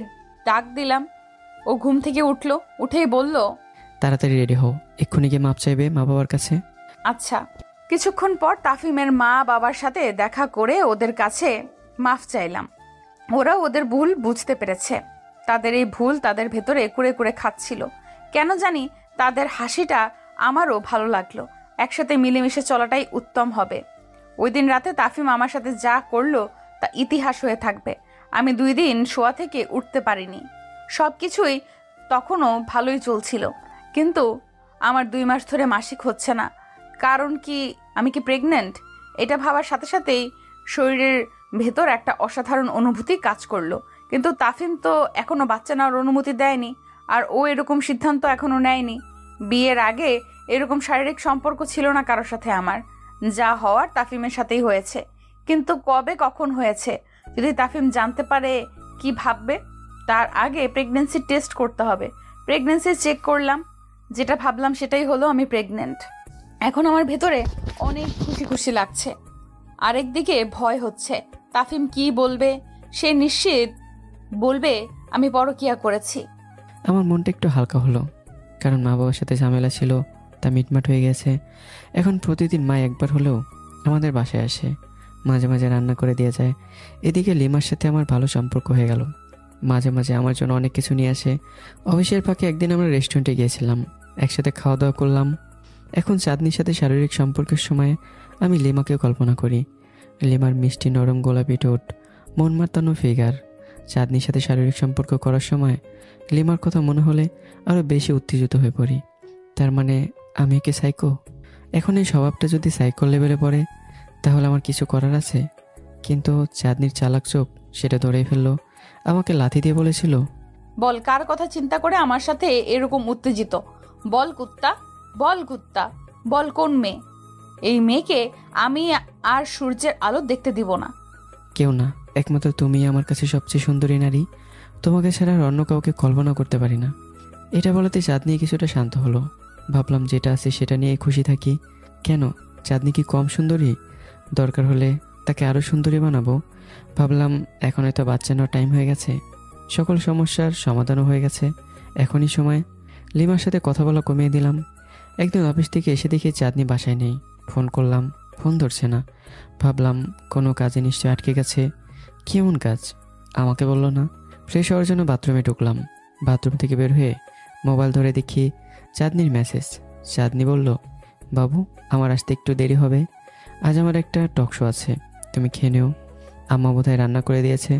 ডাক দিলাম, ও ঘুম থেকে উঠলো। উঠেই বলল, তাড়াতাড়ি রেডি হও, এক্ষুনি গিয়ে মাপ চাইবে মা বাবার কাছে। আচ্ছা। কিছুক্ষণ পর তাফিমের মা বাবার সাথে দেখা করে ওদের কাছে মাফ চাইলাম। ওরা ওদের ভুল বুঝতে পেরেছে। তাদের এই ভুল তাদের ভেতরে কুড়ে কুড়ে খাচ্ছিল। কেন জানি তাদের হাসিটা আমারও ভালো লাগলো। একসাথে মিলেমিশে চলাটাই উত্তম হবে। ওই দিন রাতে তাফিম আমার সাথে যা করলো তা ইতিহাস হয়ে থাকবে। আমি 2 দিন শোয়া থেকে উঠতে পারিনি। সব কিছুই তখনও ভালোই চলছিল, কিন্তু আমার 2 মাস ধরে মাসিক হচ্ছে না। কারণ কি, আমি কি প্রেগনেন্ট? এটা ভাবার সাথে সাথেই শরীরের ভেতর একটা অসাধারণ অনুভূতি কাজ করলো। কিন্তু তাফিম তো এখনো বাচ্চা নেওয়ার অনুমতি দেয়নি, আর ও এরকম সিদ্ধান্ত এখনো নেয়নি। বিয়ের আগে এরকম শারীরিক সম্পর্ক ছিল না কারোর সাথে আমার। যা হওয়ার তাফিমের সাথেই হয়েছে, কিন্তু কবে কখন হয়েছে যদি তাফিম জানতে পারে কি ভাববে। তার আগে প্রেগন্যান্সি টেস্ট করতে হবে। প্রেগন্যান্সি চেক করলাম, যেটা ভাবলাম সেটাই হলো, আমি প্রেগনেন্ট। এখন আমার ভেতরে অনেক খুশি খুশি লাগছে, আরেকদিকে ভয় হচ্ছে তাফিম কি বলবে। সে নিশ্চিত বলবে আমি পরকিয়া করেছি। আমার মনটা একটু হালকা হলো, কারণ মা বাবার সাথে ঝামেলা ছিল, তা মিটমাট হয়ে গেছে। এখন প্রতিদিন মা একবার হলেও আমাদের বাসায় আসে, মাঝে মাঝে রান্না করে দিয়ে যায়। এদিকে লিমার সাথে আমার ভালো সম্পর্ক হয়ে গেল। মাঝে মাঝে আমার জন্য অনেক কিছু নিয়ে আসে। অফিসের ফাঁকে একদিন আমরা রেস্টুরেন্টে গিয়েছিলাম, একসাথে খাওয়া দাওয়া করলাম। এখন চাঁদনির সাথে শারীরিক সম্পর্কের সময় আমি লিমাকেও কল্পনা করি। লিমার মিষ্টি নরম গোলাপি ঠোঁট, মন মাতানো ফিগার। চাঁদনির সাথে শারীরিক সম্পর্ক করার সময় লিমার কথা মনে হলে আরও বেশি উত্তেজিত হয়ে পড়ি। তার মানে আমি কি সাইকো? এখন এই স্বভাবটা যদি সাইকো লেভেলে পড়ে তাহলে আমার কিছু করার আছে। কিন্তু চাঁদনির চালাক চোখ সেটা ধরেই ফেললো। আমাকে লাথি দিয়ে বলেছিল, বল কার কথা চিন্তা করে আমার সাথে এরকম উত্তেজিত? বল কুত্তা, বল কুত্তা, বল কোন মেয়ে? এই মেয়েকে আমি আর সূর্যের আলো দেখতে দিব না। কেউ না, একমাত্র তুমিই আমার কাছে সবচেয়ে সুন্দরী নারী। তোমাকে ছাড়া আর অন্য কাউকে কল্পনা করতে পারি না। এটা বলাতে চাঁদনি কিছুটা শান্ত হলো। ভাবলাম যেটা আছে সেটা নিয়ে খুশি থাকি। কেন, চাঁদনি কি কম সুন্দরী? দরকার হলে তাকে আরও সুন্দরী বানাবো। ভাবলাম এখন হয়তো বাচ্চা নেওয়ার টাইম হয়ে গেছে, সকল সমস্যার সমাধানও হয়ে গেছে, এখনই সময়। লিমার সাথে কথা বলা কমিয়ে দিলাম। একদিন অফিস থেকে এসে দেখি চাঁদনি বাসায় নেই। ফোন করলাম, ফোন ধরছে না। ভাবলাম কোনো কাজে নিশ্চয় আটকে গেছে। কেমন কাজ আমাকে বললো না। ফ্রেশ হওয়ার জন্য বাথরুমে ঢুকলাম। বাথরুম থেকে বের হয়ে মোবাইল ধরে দেখি চাঁদনির মেসেজ। চাঁদনি বলল, বাবু আমার আসতে একটু দেরি হবে, আজ আমার একটা টক শো আছে, তুমি খেয়ে নিও, আম্মা বোধহয় রান্না করে দিয়েছে।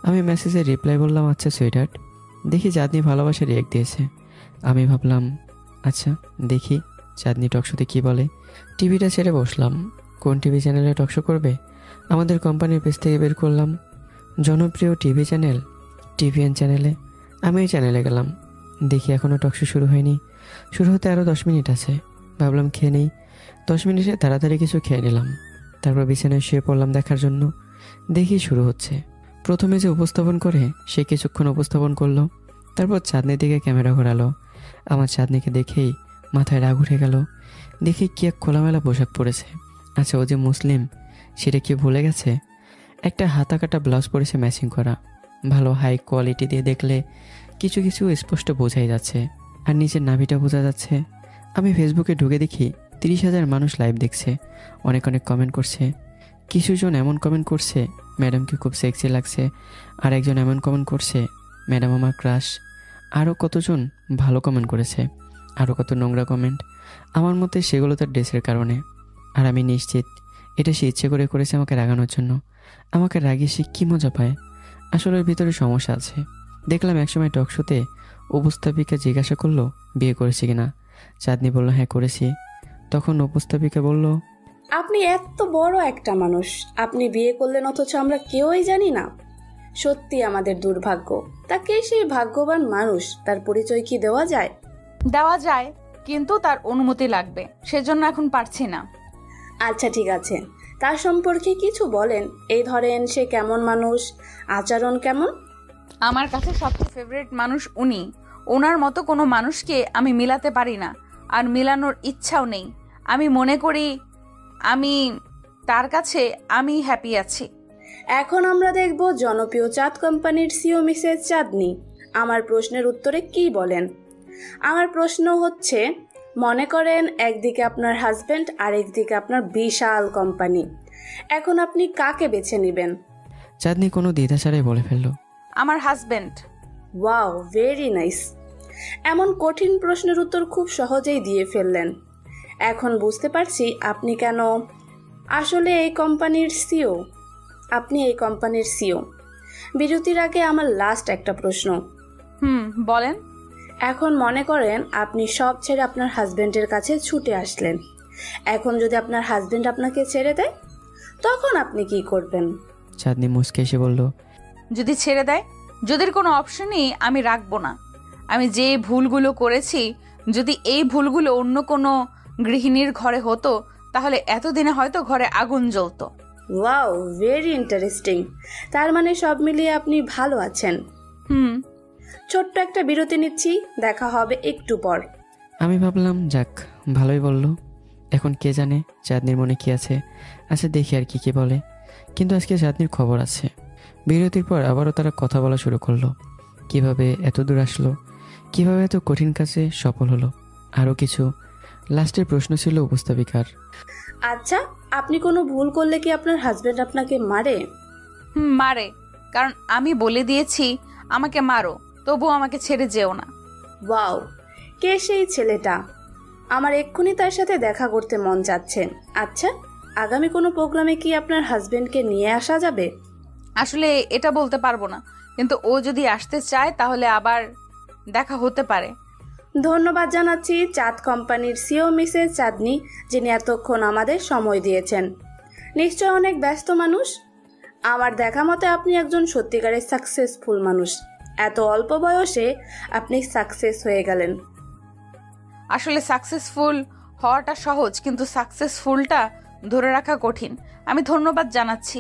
আমি মেসেজে রিপ্লাই বললাম, আচ্ছা সুইটহার্ট। দেখি চাঁদনি ভালোবাসা রিয়েক্ট দিয়েছে। আমি ভাবলাম আচ্ছা দেখি চাঁদনি টকশোতে কী বলে। টিভিটা ছেড়ে বসলাম। কোন টিভি চ্যানেলে টকশো করবে? আমাদের কোম্পানির পেজ থেকে বের করলাম জনপ্রিয় টিভি চ্যানেল টিভিএন চ্যানেলে। আমি এই চ্যানেলে গেলাম। দেখি এখনও টকশো শুরু হয়নি। শুরু হতে আরও 10 মিনিট আছে। ভাবলাম খেয়ে নেই। 10 মিনিটে তাড়াতাড়ি কিছু খেয়ে নিলাম। তারপর বিছানায় শুয়ে পড়লাম দেখার জন্য। দেখি শুরু হচ্ছে। প্রথমে যে উপস্থাপন করে সে কিছুক্ষণ উপস্থাপন করলো, তারপর চাঁদনির দিকে ক্যামেরা ঘোরালো। আমার চাঁদনিকে দেখেই মাথায় রাগ উঠে গেল। দেখি কি এক খোলামেলা পোশাক পরেছে। আচ্ছা ও যে মুসলিম সেটা কি ভুলে গেছে? একটা হাতা কাটা ব্লাউজ পরেছে ম্যাচিং করা। ভালো হাই কোয়ালিটি দিয়ে দেখলে কিছু কিছু স্পষ্ট বোঝাই যাচ্ছে, আর নিচের নাভিটা বোঝা যাচ্ছে। আমি ফেসবুকে ঢুকে দেখি 30,000 মানুষ লাইভ দেখছে, অনেক অনেক কমেন্ট করছে। কিছুজন এমন কমেন্ট করছে ম্যাডামকে খুব সেক্সি লাগছে, আর একজন এমন কমেন্ট করছে ম্যাডাম আমার ক্রাশ। আরও কতজন ভালো কমেন্ট করেছে, আরও কত নোংরা কমেন্ট। আমার মতে সেগুলো তার ড্রেসের কারণে, আর আমি নিশ্চিত এটা সে ইচ্ছে করে করেছে আমাকে রাগানোর জন্য। আমাকে রাগিয়ে সে কী মজা পায়? আসলে ওর ভিতরে সমস্যা আছে। দেখলাম একসময় টকশোতে উপস্থাপিকা জিজ্ঞাসা করলো বিয়ে করেছি কিনা। চাঁদনি বলল হ্যাঁ করেছি। তখন উপস্থাপিকা বলল, আপনি এত বড় একটা মানুষ, আপনি বিয়ে করলেন অথচ আমরা কেউই জানি না। সত্যি আমাদের দুর্ভাগ্য। তা কে সেই ভাগ্যবান মানুষ, তার পরিচয় কি দেওয়া যায়? দেওয়া যায়, কিন্তু তার অনুমতি লাগবে, সেজন্য এখন পারছি না। আচ্ছা ঠিক আছে, তার সম্পর্কে কিছু বলেন। এই ধরেন সে কেমন মানুষ, আচরণ কেমন? আমার কাছে সবচেয়ে ফেভারিট মানুষ উনি। ওনার মতো কোনো মানুষকে আমি মিলাতে পারি না, আর মিলানোর ইচ্ছাও নেই। আমি মনে করি তার কাছে আমি হ্যাপি আছি। এখন আমরা দেখব জনপ্রিয় চাঁদ কোম্পানির সিও মিসেস চাঁদনি আমার প্রশ্নের উত্তরে কি বলেন। আমার প্রশ্ন হচ্ছে, মনে করেন একদিকে আপনার হাজবেন্ড আর একদিকে আপনার বিশাল কোম্পানি, এখন আপনি কাকে বেছে নেবেন? চাঁদনি কোনো দ্বিধা ছাড়াই বলে ফেলল, আমার হাজবেন্ড। Wow, very nice. এমন কঠিন প্রশ্নের উত্তর খুব সহজেই দিয়ে ফেললেন। এখন বুঝতে পারছি আপনি কেন আসলে এই কোম্পানির সিও। আপনি এই কোম্পানির সিও। বিরতির আগে আমার লাস্ট একটা প্রশ্ন। বলেন। এখন মনে করেন আপনি সব ছেড়ে আপনার হাজবেন্ডের কাছে ছুটে আসলেন। এখন যদি আপনার হাজবেন্ড আপনাকে ছেড়ে দেয়, তখন আপনি কি করবেন? চাঁদনি মুচকে এসে বলল, যদি ছেড়ে দেয়, যদির কোনো অপশনই আমি রাখবো না। আমি যে ভুলগুলো করেছি, যদি এই ভুলগুলো অন্য কোনো গৃহিণীর ঘরে হতো, তাহলে এতদিনে হয়তো ঘরে আগুন জ্বলতো। Wow, very interesting. তার মানে সব মিলিয়ে আপনি ভালো আছেন। ছোট্ট একটা বিরতি নিচ্ছি, দেখা হবে একটু পর। আমি ভাবলাম যাক ভালোই বলল। এখন কে জানে চাঁদনির মনে কি আছে। আচ্ছা দেখি আর কি বলে। কিন্তু আজকে চাঁদনির খবর আছে। বিরতির পর আবারও তারা কথা বলা শুরু করলো। কিভাবে এত দূর আসলো, কিভাবে এত কঠিন কাজে সফল হলো, আরও কিছু। লাস্টের প্রশ্ন ছিল উপস্থাপিকার, আচ্ছা আপনি কোনো ভুল করলে কি আপনার হাজবেন্ড আপনাকে মারে? মারে, কারণ আমি বলে দিয়েছি আমাকে মারো, তবু আমাকে ছেড়ে যেও না। ওয়াও, কে সেই ছেলেটা? আমার এক্ষুনি তার সাথে দেখা করতে মন যাচ্ছে। আচ্ছা, আগামী কোনো প্রোগ্রামে কি আপনার হাজবেন্ডকে নিয়ে আসা যাবে? আসলে এটা বলতে পারবো না, কিন্তু ও যদি আসতে চায় তাহলে আবার দেখা হতে পারে। ধন্যবাদ জানাচ্ছি চাঁদ কোম্পানির সিও মিসেস চাঁদনি, যিনি এতক্ষণ আমাদের সময় দিয়েছেন। নিশ্চয় অনেক ব্যস্ত মানুষ। আমার দেখা মতে আপনি একজন সত্যিকারের সাকসেসফুল মানুষ। এত অল্প বয়সে আপনি সাকসেস হয়ে গেলেন। আসলে সাকসেসফুল হওয়াটা সহজ, কিন্তু সাকসেসফুলটা ধরে রাখা কঠিন। আমি ধন্যবাদ জানাচ্ছি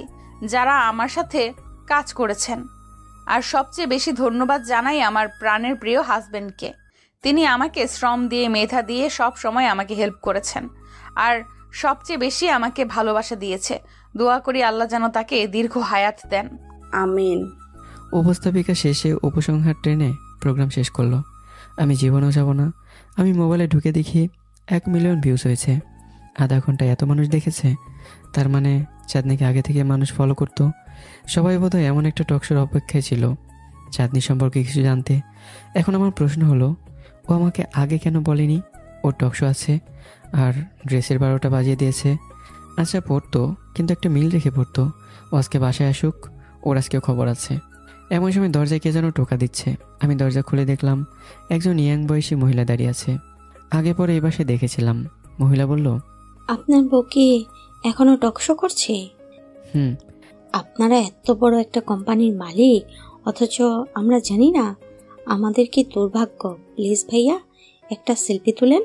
যারা আমার সাথে কাজ করেছেন। আর সবচেয়ে বেশি ধন্যবাদ জানাই আমার প্রাণের প্রিয় হাজবেন্ডকে। তিনি আমাকে শ্রম দিয়ে মেধা দিয়ে সব সময় আমাকে হেল্প করেছেন আর সবচেয়ে বেশি আমাকে ভালোবাসা দিয়েছে। দোয়া করি আল্লাহ যেন তাকে দীর্ঘ হায়াত দেন। আমিন। উপস্থাপিকা শেষে উপসংহার টেনে প্রোগ্রাম শেষ করলো। আমি জীবনেও যাব না। আমি মোবাইলে ঢুকে দেখি 1 মিলিয়ন ভিউজ হয়েছে। আধা ঘন্টায় এত মানুষ দেখেছে, তার মানে চাঁদনিকে আগে থেকে মানুষ ফলো করতো। সবাই বোধহয় এমন একটা টকশোর অপেক্ষায় ছিল চাঁদনি সম্পর্কে কিছু জানতে। এখন আমার প্রশ্ন হলো, ও আমাকে আগে কেন বলেনি ওর টকশো আছে আর ড্রেসের 12টা বাজিয়ে দিয়েছে? আচ্ছা পড়তো, কিন্তু একটা মিল রেখে পড়তো। ও আজকে বাসায় আসুক, ওর আজকেও খবর আছে। এমন সময় দরজায় কে যেন টোকা দিচ্ছে। আমি দরজা খুলে দেখলাম একজন ইয়াং বয়সী মহিলা দাঁড়িয়ে আছে। আগে পরে এই বাসায় দেখেছিলাম। মহিলা বলল, আপনার বউ কি এখনো টকশো করছে? হুম। আপনারা এত বড় একটা কোম্পানির মালিক, অথচ আমরা জানি না। আমাদের কি দুর্ভাগ্য। প্লিজ ভাইয়া একটা সেলফি তুলেন।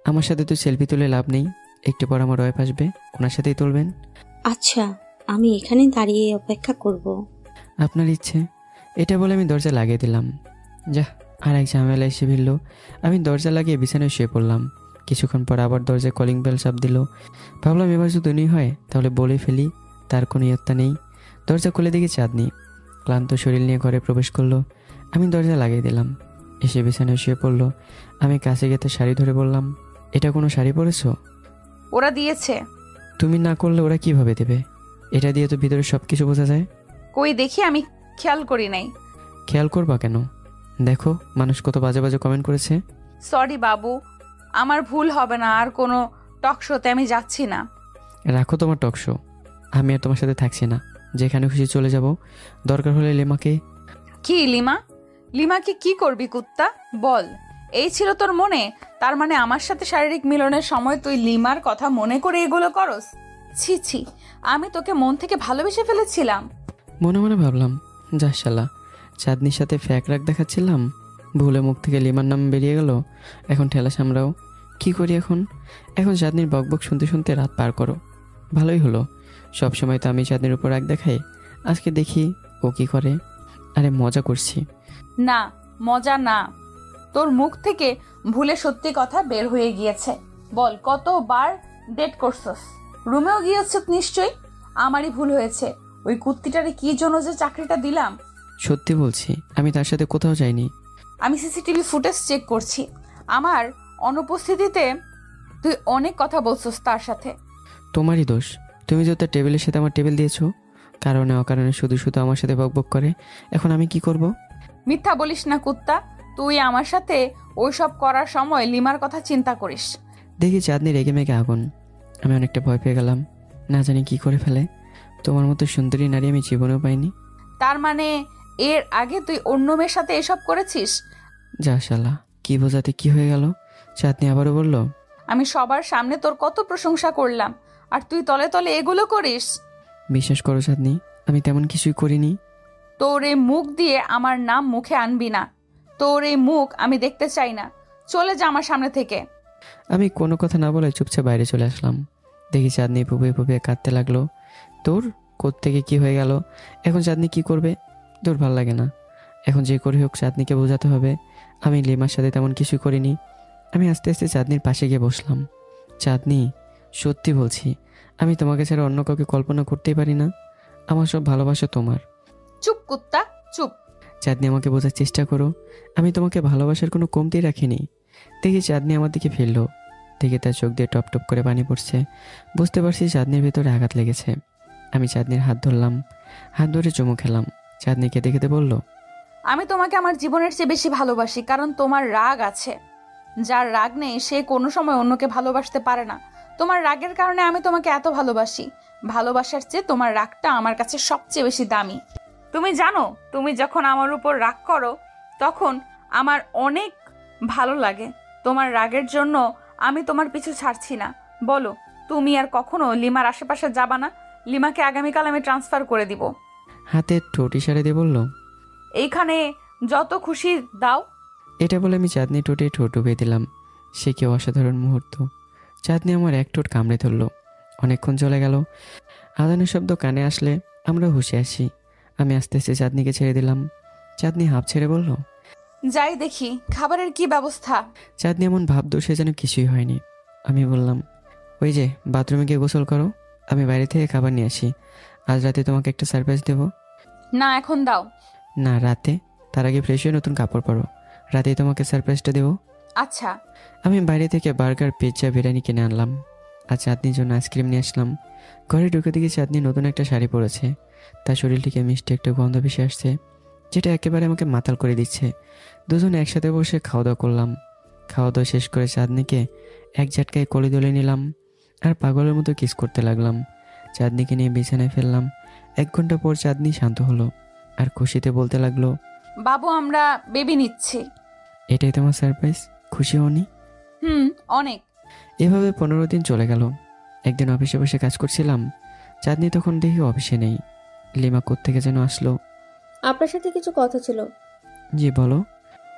আমার সাথে তো সেলফি তুলে লাভ নেই, একটু পর আমার ওয়াইফ আসবে, ওনার সাথেই তুলবেন। আচ্ছা, আমি এখানে দাঁড়িয়ে অপেক্ষা করব। আপনার ইচ্ছে। এটা বলে আমি দরজা লাগিয়ে দিলাম। যা, আর এক ঝামেলা এসে ভিড়ল। আমি দরজা লাগিয়ে বিছানায় শুয়ে পড়লাম। কিছুক্ষণ পর আবার দরজায় কলিং বেল চাপ দিল। ভাবলাম এবার যদি উনি হয় তাহলে বলে ফেলি, তার কোনো ইয়ত্তা নেই। দরজা খুলে দেখি চাঁদনি ক্লান্ত শরীর নিয়ে ঘরে প্রবেশ করলো। আমি দরজা লাগিয়ে দিলাম। এসে বিছানায় শুয়ে পড়লো। আমি কাছে গিয়ে তার শাড়ি ধরে বললাম, এটা কোনো শাড়ি পরেছো? ওরা দিয়েছে। তুমি না করলে ওরা কিভাবে দেবে? এটা দিয়ে তো ভিতরে সব কিছু বোঝা যায়। কই দেখি, আমি খেয়াল করি নাই। খেয়াল করবা কেন? দেখো মানুষ কত বাজে বাজে কমেন্ট করেছে। সরি বাবু, আমার ভুল হবে না। আর কোনো টক শোতে আমি যাচ্ছি না। রাখো তোমার টক শো, আমি আর তোমার সাথে থাকছি না। যেখানে খুশি চলে যাব। দরকার হলে লিমাকে। কি লিমা? লিমাকে কি করবি কুত্তা? বল। এই ছিল তোর মনে? তার মানে আমার সাথে শারীরিক মিলনের সময় তুই লিমার কথা মনে করে এগুলো করস? ছি ছি, আমি তোকে মন থেকে ভালোবেসে ফেলেছিলাম। মনে মনে ভাবলাম, যা শালা, চাঁদনির সাথে ফ্যাক রাগ দেখাচ্ছিলাম, ভুলে মুখ থেকে লিমার নাম বেরিয়ে গেল। এখন ঠেলা সামরাও। কি করি এখন? এখন চাঁদনির বকবক শুনতে শুনতে রাত পার করো। ভালোই হলো, সবসময় তো আমি চাঁদনির উপর রাগ দেখাই। আজকে দেখি ও কি করে। আরে মজা করছি। না, মজা না। তোর মুখ থেকে ভুলে সত্যি কথা বের হয়ে গিয়েছে। বল, কতবার ডেট করছস? রুমেও গিয়েছিস নিশ্চয়ই। আমারই ভুল হয়েছে। ওই কুত্তিটারে কি জন্য যে চাকরিটা দিলাম। সত্যি বলছি, আমি তার সাথে কোথাও যাইনি। আমি সিসিটিভি ফুটেজ চেক করছি। আমার অনুপস্থিতিতে তুই অনেক কথা বলছস তার সাথে। তোমারই দোষ। তুমি যে তার টেবিলের সাথে আমার টেবিল দিয়েছো, কারণে অকারণে শুধু শুধু আমার সাথে বকবক করে। এখন আমি কি করব? মিথ্যা বলিস না কুত্তা। তুই আমার সাথে ওইসব করার সময় লিমার কথা চিন্তা করিস। দেখি চাঁদনি রেগে মেগে আগুন। আমি অনেকটা ভয় পেয়ে গেলাম, না জানি কি করে ফেলে। তোমার মতো সুন্দরী নারী আমি জীবনেও পাইনি। তার মানে এর আগে তুই অন্য মেয়ের সাথে এসব করেছিস? যা শালা, কি বোঝাতে কি হয়ে গেল? চাঁদনি আবারও বলল, আমি সবার সামনে তোর কত প্রশংসা করলাম, আর তুই তলে তলে এগুলো করিস। বিশ্বাস করো চাঁদনি, আমি তেমন কিছুই করিনি। তোর এই মুখ দিয়ে আমার নাম মুখে আনবি না। তোর এই মুখ আমি দেখতে চাই না। চলে যা আমার সামনে থেকে। আমি কোনো কথা না বলে চুপচাপ বাইরে চলে আসলাম। দেখি চাঁদনি ফুপিয়ে ফুপিয়ে কাঁদতে লাগলো। তোর কোত্থেকে কি হয়ে গেল? এখন চাঁদনি কি করবে? তোর ভাল লাগে না। এখন যে করে হোক চাঁদনিকে বোঝাতে হবে আমি লিমার সাথে তেমন কিছু করিনি। আমি আস্তে আস্তে চাঁদনির পাশে গিয়ে বসলাম। চাঁদনি, সত্যি বলছি, আমি তোমাকে ছাড়া অন্য কাউকে কল্পনা করতেই পারি না। আমার সব ভালোবাসা তোমার। চুপ কুত্তা, চুপ। চাঁদনি, আমাকে বোঝার চেষ্টা করো। আমি তোমাকে ভালোবাসার কোনো কমতি রাখিনি। দেখি চাঁদনি আমার দিকে ফিরলো। দেখে তার চোখ দিয়ে টপ টপ করে পানি পড়ছে। বুঝতে পারছি চাঁদনির ভেতরে আঘাত লেগেছে। আমি চাঁদনির হাত ধরলাম, হাত ধরে চুমু খেলাম। চাঁদনি কেঁদে কেঁদে বলল, আমি তোমাকে আমার জীবনের চেয়ে বেশি ভালোবাসি, কারণ তোমার রাগ আছে। যার রাগ নেই সে কোনো সময় অন্যকে ভালোবাসতে পারে না। তোমার রাগের কারণে আমি তোমাকে এত ভালোবাসি। ভালোবাসার চেয়ে তোমার রাগটা আমার কাছে সবচেয়ে বেশি দামি। তুমি জানো, তুমি যখন আমার উপর রাগ করো তখন আমার অনেক ভালো লাগে। তোমার রাগের জন্য আমি তোমার পিছু ছাড়ছি না। বলো, তুমি আর কখনো লিমার আশেপাশে যাবা না? লিমাকে আগামীকাল আমি ট্রান্সফার করে দিব। হাতে ঠোঁট ইশারা দিয়ে বলল, এইখানে যত খুশি দাও। এটা বলে আমি চাঁদনি ঠোঁটে ঠোঁট ডুবিয়ে দিলাম। সে কি অসাধারণ মুহূর্ত। চাঁদনি আমার এক ঠোঁট কামড়ে ধরল। অনেকক্ষণ চলে গেল। আজানের শব্দ কানে আসলে আমরা হুঁশে আসি। আমি আস্তে আস্তে চাঁদনিকে ছেড়ে দিলাম। চাঁদনি হাঁপ ছেড়ে বলল, যাই দেখি খাবারের কি ব্যবস্থা। চাঁদনি এমন ভাব দোষে যেন কিছুই হয়নি। আমি বললাম, ওই যে বাথরুমে গিয়ে গোসল করো, আমি বাইরে থেকে খাবার নিয়ে আসি। আজ রাতে তোমাকে একটা সারপ্রাইজ দেবো। না এখন দাও। না, রাতে। তার আগে ফ্রেশ হয়ে নতুন কাপড় পরো, রাতেই তোমাকে সারপ্রাইজটা দেবো। আচ্ছা। আমি বাইরে থেকে বার্গার, পিৎজা, বিরিয়ানি কিনে আনলাম আর চাঁদনির জন্য আইসক্রিম নিয়ে আসলাম। ঘরে ঢুকে দেখি চাঁদনি নতুন একটা শাড়ি পরেছে। তার শরীর থেকে মিষ্টি একটা গন্ধ ভেসে আসছে, যেটা একেবারে আমাকে মাতাল করে দিচ্ছে। দুজনে একসাথে বসে খাওয়া দাওয়া করলাম। খাওয়া দাওয়া শেষ করে চাঁদনিকে এক ঝাটকায় কোলে তুলে নিলাম আর পাগলের মতো কিস করতে লাগলাম। চাঁদনিকে নিয়ে বিছানায় ফেললাম। 1 ঘন্টা পর চাঁদনি শান্ত হলো আর খুশিতে বলতে লাগলো, বাবু আমরা বেবি নিচ্ছি। এটাই তোমার সারপ্রাইজ? খুশি হওনি? অনেক। এভাবে 15 দিন চলে গেল। একদিন অফিসে বসে কাজ করছিলাম। চাঁদনি তখন দেখি অফিসে নেই। লিমা কোত্থেকে যেন আসলো। আপনার সাথে কিছু কথা ছিল। জি বলো।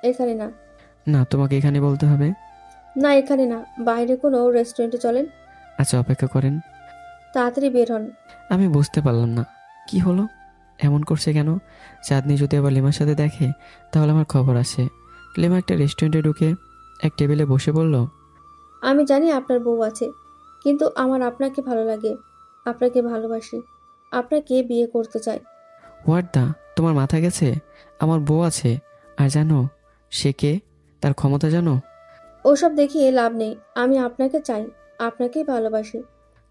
এখানে না। না, তোমাকে এখানে বলতে হবে। না এখানে না, বাইরে কোনো রেস্টুরেন্টে চলেন। আচ্ছা, অপেক্ষা করেন। তাড়াতাড়ি বের হন। আমি বুঝতে পারলাম না কি হলো, এমন করছে কেন। চাঁদনি যদি আবার লিমার সাথে দেখে তাহলে আমার খবর আসে। লিমা একটা রেস্টুরেন্টে ঢুকে এক টেবিলে বসে বলল, আমি জানি আপনার বউ আছে, কিন্তু আমার আপনাকে ভালো লাগে, আপনাকে ভালোবাসি, আপনাকে বিয়ে করতে চাই। হোয়াট দা, তোমার মাথা গেছে? আমার বউ আছে, আর জানো সে কে, তার ক্ষমতা জানো? ওসব দেখিয়ে লাভ নেই, আমি আপনাকে চাই, আপনাকেই ভালোবাসি।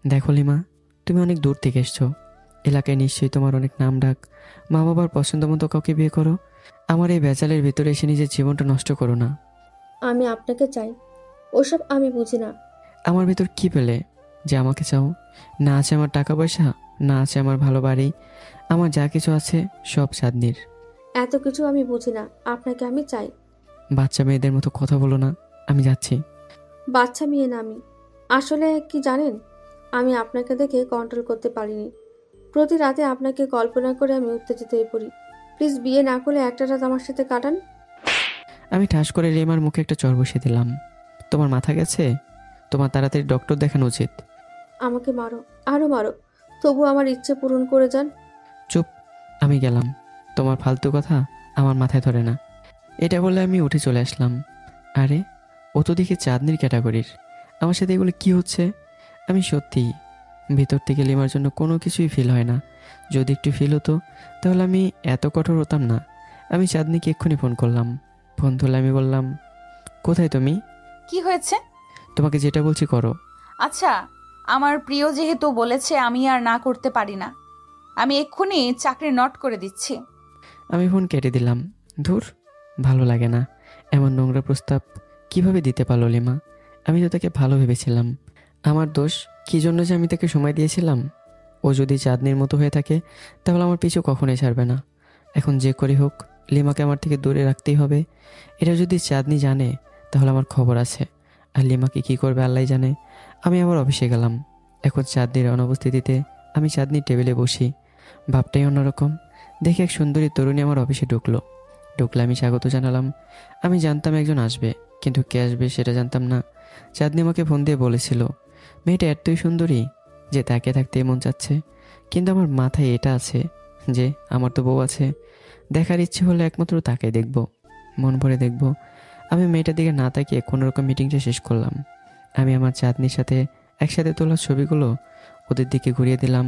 দেখো লিমা, তুমি অনেক দূর থেকে এসছো। এলাকায় নিশ্চয়ই তোমার অনেক নাম ডাক। মা বাবার পছন্দ মতো কাউকে বিয়ে করো। আমার এই বেচালের ভিতরে এসে নিজের জীবনটা নষ্ট করো না। আমি আপনাকে চাই, ওসব আমি বুঝি না। আমার ভিতর কি পেলে যে আমাকে চাও? না আছে আমার টাকা পয়সা, না আছে আমার ভালো বাড়ি, আমার যা কিছু আছে সব চাঁদনির। এত কিছু আমি বুঝি না, আপনাকে আমি চাই। বাচ্চা মেয়েদের মতো কথা বলো না, আমি যাচ্ছি। বাচ্চা মেয়ে না আমি। আসলে কি জানেন, আমি আপনাকে দেখে কন্ট্রোল করতে পারিনি। প্রতি রাতে আপনাকে কল্পনা করে আমি উত্তেজিত হয়ে পড়ি। প্লিজ বিয়ে না করলে একটা রাত আমার সাথে কাটান। আমি ঠাস করে রেমার মুখে একটা চড় বসিয়ে দিলাম। তোমার মাথা গেছে? তোমার তাড়াতাড়ি ডক্টর দেখানো উচিত। আমাকে মারো, আরো মারো, তবু আমার ইচ্ছে পূরণ করে যান। চুপ, আমি গেলাম। তোমার ফালতু কথা আমার মাথায় ধরে না। এটা বলে আমি উঠে চলে আসলাম। আরে, ও তো দেখি চাঁদনির ক্যাটাগরির। আমার সাথে এগুলো কি হচ্ছে? আমি সত্যিই ভিতর থেকে লিমার জন্য কোনো কিছুই ফিল হয় না। যদি একটু ফিল হতো তাহলে আমি এত কঠোর হতাম না। আমি চাঁদনিকে এক্ষুনি ফোন করলাম। ফোন তুলে আমি বললাম, কোথায় তুমি? কি হয়েছে? তোমাকে যেটা বলছি করো। আচ্ছা, আমার প্রিয় যেহেতু বলেছে আমি আর না করতে পারি না। আমি এক্ষুনি চাকরি নট করে দিচ্ছি। আমি ফোন কেটে দিলাম। ধুর, ভালো লাগে না। এমন নোংরা প্রস্তাব কিভাবে দিতে পারলো লিমা? আমি তো তাকে ভালো ভেবেছিলাম। আমার দোষ, কী জন্য যে আমি তাকে সময় দিয়েছিলাম। ও যদি চাঁদনির মতো হয়ে থাকে তাহলে আমার পিছু কখনোই ছাড়বে না। এখন যে করে হোক লিমাকে আমার থেকে দূরে রাখতেই হবে। এটা যদি চাঁদনি জানে তাহলে আমার খবর আছে, আর লিমাকে কী করবে আল্লাহ জানে। আমি আবার অফিসে গেলাম। এখন চাঁদনির অনুপস্থিতিতে আমি চাঁদনির টেবিলে বসি। ভাবটাই অন্যরকম। দেখে এক সুন্দরী তরুণী আমার অফিসে ঢুকলে আমি স্বাগত জানালাম। আমি জানতাম একজন আসবে, কিন্তু কে আসবে সেটা জানতাম না। চাঁদনি আমাকে ফোন দিয়ে বলেছিল মেয়েটা এতই সুন্দরী যে তাকে থাকতে মন চাচ্ছে, কিন্তু আমার মাথায় এটা আছে যে আমার তো বউ আছে। দেখার ইচ্ছে হলে একমাত্র তাকে দেখব, মন ভরে দেখব। আমি মেয়েটার দিকে না তাকিয়ে কোনোরকম মিটিংটা শেষ করলাম। আমি আমার চাঁদনির সাথে একসাথে তোলা ছবিগুলো ওদের দিকে ঘুরিয়ে দিলাম।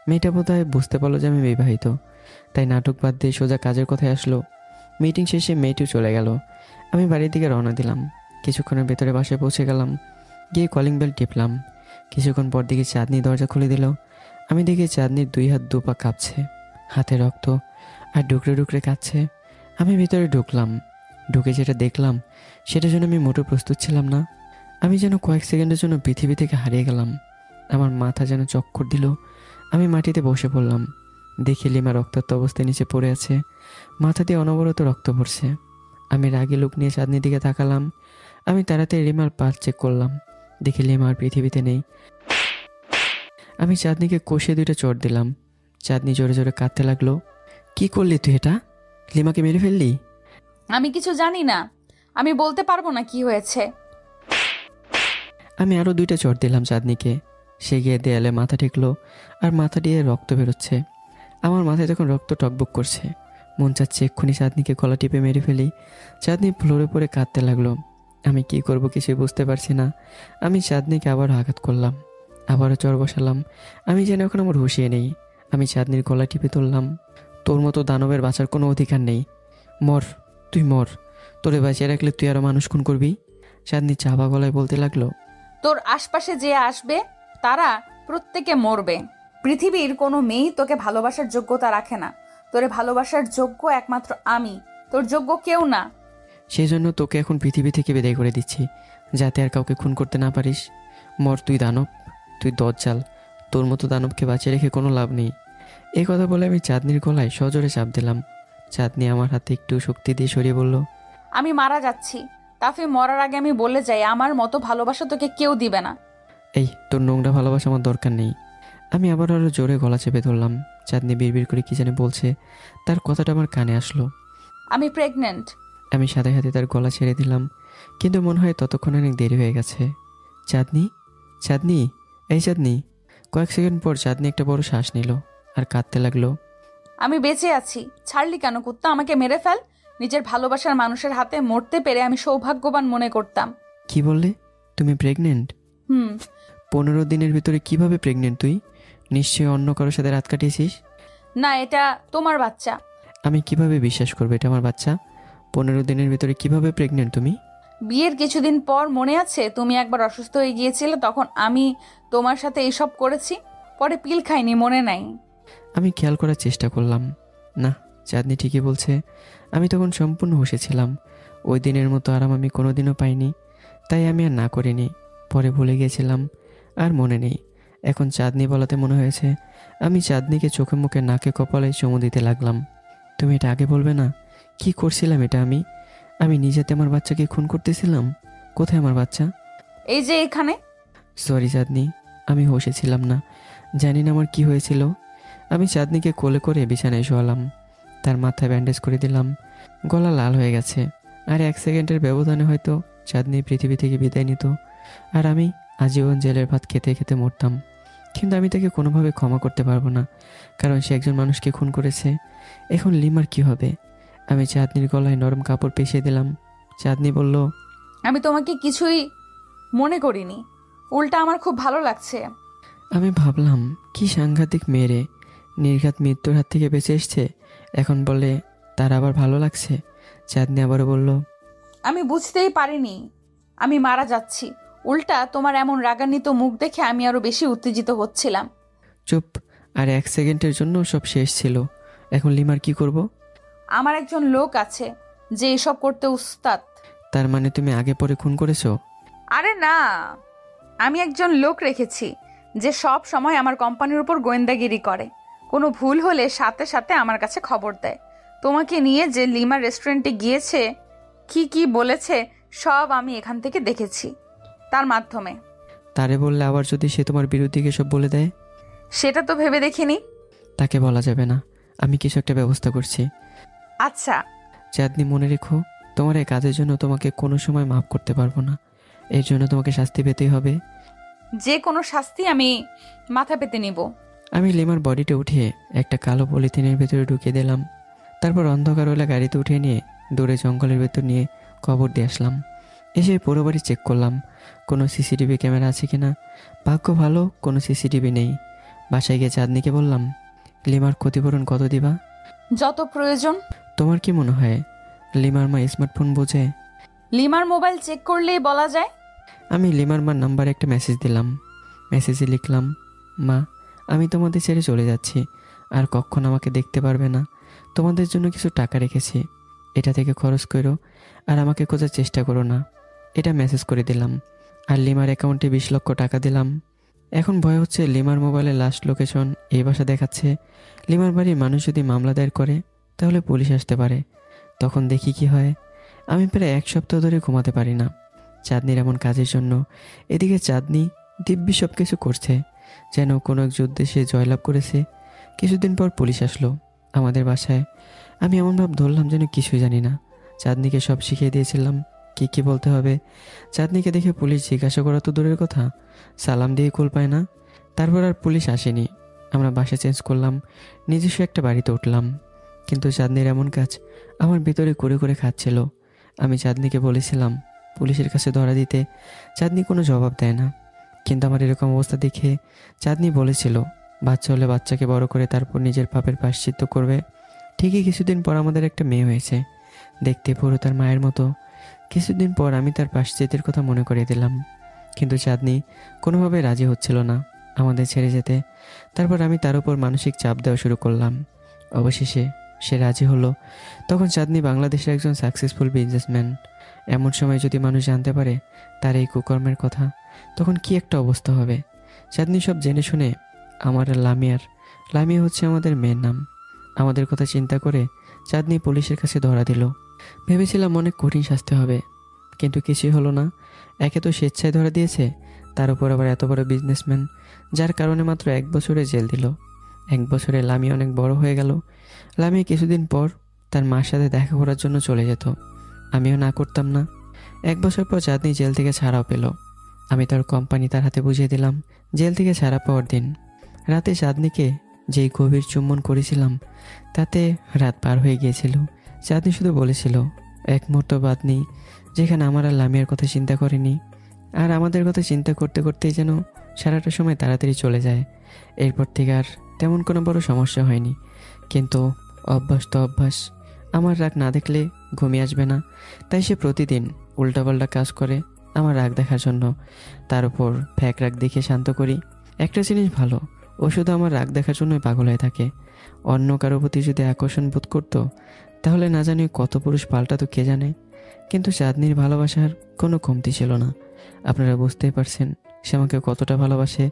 মেয়েটা বোধহয় বুঝতে পারলো যে আমি বিবাহিত, তাই নাটক বাদ দিয়ে সোজা কাজের কথায় আসলো। মিটিং শেষে মেয়েটিও চলে গেল। আমি বাড়ির দিকে রওনা দিলাম। কিছুক্ষণের ভেতরে বাসায় পৌঁছে গেলাম। গিয়ে কলিং বেল টিপলাম। কিছুক্ষণ পর দিকে চাঁদনি দরজা খুলে দিল। আমি দেখি চাঁদনির 2 হাত 2 পা কাঁপছে, হাতে রক্ত আর ডুকরে ডুকরে কাঁদছে। আমি ভিতরে ঢুকলাম। ঢুকে যেটা দেখলাম সেটার জন্য আমি মোটেও প্রস্তুত ছিলাম না। আমি যেন কয়েক সেকেন্ডের জন্য পৃথিবী থেকে হারিয়ে গেলাম। আমার মাথা যেন চক্কর দিল। আমি মাটিতে বসে পড়লাম। দেখি লিমা রক্তাক্ত অবস্থায় নিচে পড়ে আছে, মাথা দিয়ে অনবরত রক্ত পড়ছে। আমি রাগী লোক নিয়ে চাঁদনির দিকে তাকালাম। আমি তাড়াতাড়ি লিমার পাল্স চেক করলাম। দেখি লিমা আর পৃথিবীতে নেই। আমি চাঁদনিকে কষে 2টা চড় দিলাম। চাঁদনি জোরে জোরে কাঁদতে লাগলো। কি করলি তুই? এটা লিমাকে মেরে ফেললি? আমি কিছু জানি না, আমি বলতে পারবো না কি হয়েছে। আমি আরো 2টা চড় দিলাম চাঁদনিকে। সে গিয়ে দেয়ালে মাথা ঠেকলো আর মাথা দিয়ে রক্ত বেরোচ্ছে। আমার মাথায় তখন রক্ত টকবক করছে। মন চাচ্ছে এক্ষুনি চাঁদনিকে গলা টিপে মেরে ফেলি। চাঁদনি ফ্লোরে পড়ে কাঁদতে লাগলো। আমি কি করব কিছুই বুঝতে পারছি না। আমি চাঁদনিকে আবারও আঘাত করলাম, আবারও চর বসালাম। আমি যেন এখন আমার হুঁশিয়ে নেই। আমি চাঁদনির গলা টিপে তুললাম। তোর মতো দানবের বাঁচার কোনো অধিকার নেই। মর, তুই মর। তোরে বাঁচিয়ে রাখলে তুই আরও মানুষ খুন করবি। চাঁদনি চাপা গলায় বলতে লাগলো, তোর আশপাশে যে আসবে তারা প্রত্যেকে মরবে। পৃথিবীর কোনো মেয়েই তোকে ভালোবাসার যোগ্যতা রাখে না। তোরে ভালোবাসার যোগ্য একমাত্র আমি, তোর যোগ্য কেউ না। সেই জন্য তোকে এখন পৃথিবী থেকে বিদায় করে দিচ্ছি, যাতে আর কাউকে খুন করতে না পারিস। মর তুই দানব, তুই দজ্জাল। তোর মতো দানবকে বাঁচিয়ে রেখে কোনো লাভ নেই। এই কথা বলে আমি চাঁদনির গলায় সজোরে চাপ দিলাম। চাঁদনি আমার হাতে একটু শক্তি দিয়ে সরিয়ে বলল, আমি মারা যাচ্ছি। তাফি, মরার আগে আমি বলে যাই, আমার মতো ভালোবাসা তোকে কেউ দিবে না। এই তোর নোংরা ভালোবাসা আমার দরকার নেই। আমি আবার আরও জোরে গলা চেপে ধরলাম। চাঁদনি বিড়বিড় করে কি জানি বলছে, তার কথাটা আমার কানে আসলো। আমি প্রেগনেন্ট। আমি সাথে সাথে তার গলা ছেড়ে দিলাম, কিন্তু মনে হয় ততক্ষণ অনেক দেরি হয়ে গেছে। চাঁদনি, চাঁদনি, এই চাঁদনি। কয়েক সেকেন্ড পর চাঁদনি একটা বড় শ্বাস নিল আর কাঁদতে লাগলো। আমি বেঁচে আছি। ছাড়লি কেন কুত্তা? আমাকে মেরে ফেল। নিজের ভালোবাসার মানুষের হাতে মরতে পেরে আমি সৌভাগ্যবান মনে করতাম। কি বললে? তুমি প্রেগনেন্ট? 15 দিনের ভিতরে কিভাবে প্রেগনেন্ট তুই? নিশ্চয়ই অন্য কারোর সাথে রাত কাটিয়েছিস। না, এটা তোমার বাচ্চা। আমি কিভাবে বিশ্বাস করবো এটা আমার বাচ্চা? 15 দিনের ভিতরে কিভাবে প্রেগনেন্ট তুমি? বিয়ের কিছুদিন পর মনে আছে তুমি একবার অসুস্থ হয়ে গিয়েছিলে, তখন আমি তোমার সাথে এইসব করেছি। পরে পিল খাইনি, মনে নাই? আমি খেয়াল করার চেষ্টা করলাম। না, চাঁদনি ঠিকই বলছে। আমি তখন সম্পূর্ণ হুঁশেছিলাম। ওই দিনের মতো আরাম আমি কোনোদিনও পাইনি, তাই আমি আর না করিনি। পরে ভুলে গিয়েছিলাম, আর মনে নেই। এখন চাঁদনি বলাতে মনে হয়েছে আমি চাঁদনিকে চোখে মুখে নাকে কপালে চুমু দিতে লাগলাম। তুমি এটা আগে বলবে না? কি করছিলাম এটা? আমি নিজেতে আমার বাচ্চাকে খুন করতেছিলাম। কোথায় আমার বাচ্চা? এই যে এখানে। সরি চাঁদনি, আমি হুঁশেছিলাম না। জানি না আমার কি হয়েছিল। আমি চাঁদনিকে কোলে করে বিছানায় শোয়ালাম, তার মাথায় ব্যান্ডেজ করে দিলাম। গলা লাল হয়ে গেছে, আর 1 সেকেন্ডের ব্যবধানে হয়তো চাঁদনি পৃথিবী থেকে বিদায় নিত, আর আমি আজীবন জেলের ভাত খেতে খেতে মরতাম। কিন্তু আমি তাকে কোনোভাবে ক্ষমা করতে পারবো না, কারণ সে একজন মানুষকে খুন করেছে। এখন লিমার কি হবে? আমি চাঁদনির গলায় নরম কাপড় পেঁচিয়ে দিলাম। চাঁদনি বলল, আমি তোমাকে কিছুই মনে করিনি, উল্টা আমার খুব ভালো লাগছে। আমি ভাবলাম কি সাংঘাতিক মেয়ে, নির্ঘাত মৃত্যুর হাত থেকে বেঁচে এসছে, এখন বলে তার আবার ভালো লাগছে। চাঁদনি আবারও বলল, আমি বুঝতেই পারিনি আমি মারা যাচ্ছি। উল্টা তোমার এমন রাগান্বিত মুখ দেখে আমি আরো বেশি উত্তেজিত হচ্ছিলাম। চুপ। আর 1 সেকেন্ডের জন্য সব শেষ ছিল। এখন লিমার কি করব? আমার একজন লোক আছে যে এসব করতে উস্তাদ। তার মানে তুমি আগে পরে খুন করেছো? আরে না, আমি একজন লোক রেখেছি যে সব সময় আমার কোম্পানির উপর গোয়েন্দাগিরি করে। কোনো ভুল হলে সাথে সাথে আমার কাছে খবর দেয়। তোমাকে নিয়ে যে লিমা রেস্টুরেন্টে গিয়েছে, কি বলেছে সব আমি এখান থেকে দেখেছি তার মাধ্যমে। তারে বললে আবার যদি সে তোমার বিরুদ্ধে সব বলে দেয়? সেটা তো ভেবে দেখিনি। তাকে বলা যাবে না, আমি কিছু একটা ব্যবস্থা করছি। আচ্ছা চাঁদনি, মনে রেখো, তোমার এই কাজের জন্য তোমাকে কোনো সময় মাফ করতে পারবো না। এর জন্য তোমাকে শাস্তি পেতেই হবে। যে কোনো শাস্তি আমি মাথা পেতে নিব। আমি লিমার বডিটা উঠিয়ে একটা কালো পলিথিনের ভেতরে ঢুকিয়ে দিলাম। তারপর অন্ধকারওয়ালা গাড়িতে উঠিয়ে নিয়ে দূরে জঙ্গলের ভেতর নিয়ে কবর দিয়ে আসলাম। এসে পুরো বাড়ি চেক করলাম কোনো সিসিটিভি ক্যামেরা আছে কিনা। ভাগ্য ভালো, কোনো সিসিটিভি নেই। বাসায় গিয়ে চাঁদনিকে বললাম, লিমার ক্ষতিপূরণ কত দিবা? যত প্রয়োজন। তোমার কি মনে হয় লিমার মা স্মার্টফোন বোঝে? লিমার মোবাইল চেক করলেই বলা যায়। আমি লিমার মার নাম্বারে একটা মেসেজ দিলাম। মেসেজে লিখলাম, মা, আমি তোমাদের ছেড়ে চলে যাচ্ছি, আর কখন আমাকে দেখতে পারবে না। তোমাদের জন্য কিছু টাকা রেখেছি, এটা থেকে খরচ করো, আর আমাকে খোঁজার চেষ্টা করো না। এটা মেসেজ করে দিলাম। আর লিমার অ্যাকাউন্টে 20 লক্ষ টাকা দিলাম। এখন ভয় হচ্ছে লিমার মোবাইলে লাস্ট লোকেশন এই বাসা দেখাচ্ছে। লিমার বাড়ির মানুষ যদি মামলা দায়ের করে তাহলে পুলিশ আসতে পারে, তখন দেখি কি হয়। আমি প্রায় 1 সপ্তাহ ধরে ঘুমাতে পারি না চাঁদনির এমন কাজের জন্য। এদিকে চাঁদনি দিব্যি সব কিছু করছে যেন কোনো এক যুদ্ধে সে জয়লাভ করেছে। কিছুদিন পর পুলিশ আসলো আমাদের বাসায়। আমি এমন ভাব ধরলাম যেন কিছুই জানি না। চাঁদনিকে সব শিখিয়ে দিয়েছিলাম কি বলতে হবে। চাঁদনিকে দেখে পুলিশ জিজ্ঞাসা করা তো দূরের কথা, সালাম দিয়ে কুল পায় না। তারপর আর পুলিশ আসেনি। আমরা বাসা চেঞ্জ করলাম, নিজস্ব একটা বাড়িতে উঠলাম। কিন্তু চাঁদনির এমন কাজ আমার ভিতরে করে করে খাচ্ছিল। আমি চাঁদনিকে বলেছিলাম পুলিশের কাছে ধরা দিতে, চাঁদনি কোনো জবাব দেয় না। কিন্তু আমার এরকম অবস্থা দেখে চাঁদনি বলেছিল বাচ্চা হলে বাচ্চাকে বড় করে তারপর নিজের পাপের প্রায়শ্চিত্ত করবে। ঠিকই কিছুদিন পর আমাদের একটা মেয়ে হয়েছে, দেখতে পুরো তার মায়ের মতো। কিছুদিন পর আমি তার প্রায়শ্চিত্তের কথা মনে করিয়ে দিলাম, কিন্তু চাঁদনি কোনোভাবে রাজি হচ্ছিল না আমাদের ছেড়ে যেতে। তারপর আমি তার উপর মানসিক চাপ দেওয়া শুরু করলাম। অবশেষে সে রাজি হলো। তখন চাঁদনি বাংলাদেশের একজন সাকসেসফুল বিজনেসম্যান। এমন সময় যদি মানুষ জানতে পারে তার এই কুকর্মের কথা, তখন কি একটা অবস্থা হবে। চাঁদনি সব জেনে শুনে আমার আর লামিয়া হচ্ছে আমাদের মেয়ের নাম, আমাদের কথা চিন্তা করে চাঁদনি পুলিশের কাছে ধরা দিল। ভেবেছিলাম অনেক কঠিন শাস্তি হবে, কিন্তু কিছুই হলো না। একে তো স্বেচ্ছায় ধরা দিয়েছে, তার উপর আবার এত বড় বিজনেসম্যান, যার কারণে মাত্র 1 বছরে জেল দিল। 1 বছরে লামিয়া অনেক বড় হয়ে গেল। লামিয়া কিছুদিন পর তার মার সাথে দেখা করার জন্য চলে যেত, আমিও না করতাম না। 1 বছর পর চাঁদনি জেল থেকে ছাড়াও পেল। আমি তার কোম্পানি তার হাতে বুঝিয়ে দিলাম। জেল থেকে ছাড়া পাওয়ার দিন রাতে চাঁদনিকে যেই গভীর চুম্বন করেছিলাম, তাতে রাত পার হয়ে গিয়েছিল। চাঁদনি শুধু বলেছিল এক মুহূর্ত বাদ নেই যেখানে আমার আর লামিয়ার কথা চিন্তা করেনি। আর আমাদের কথা চিন্তা করতে করতেই যেন সারাটা সময় তাড়াতাড়ি চলে যায়। এরপর থেকে আর তেমন কোনো বড় সমস্যা হয়নি। কিন্তু অভ্যাস তো অভ্যাস, আমার রাগ না দেখলে ঘুমিয়ে আসবে না, তাই সে প্রতিদিন উল্টাপাল্টা কাজ করে আমার রাগ দেখার জন্য। তার উপর ফ্যাক রাগ দেখে শান্ত করি। একটা জিনিস ভালো, ও শুধু আমার রাগ দেখার জন্যই পাগল হয়ে থাকে। অন্য কারো প্রতি যদি আকর্ষণ বোধ করতো তাহলে না জানি কত পুরুষ পাল্টাতো কে জানে। কিন্তু চাঁদনির ভালোবাসার কোনো কমতি ছিল না। আপনারা বুঝতেই পারছেন সে আমাকে কতটা ভালোবাসে,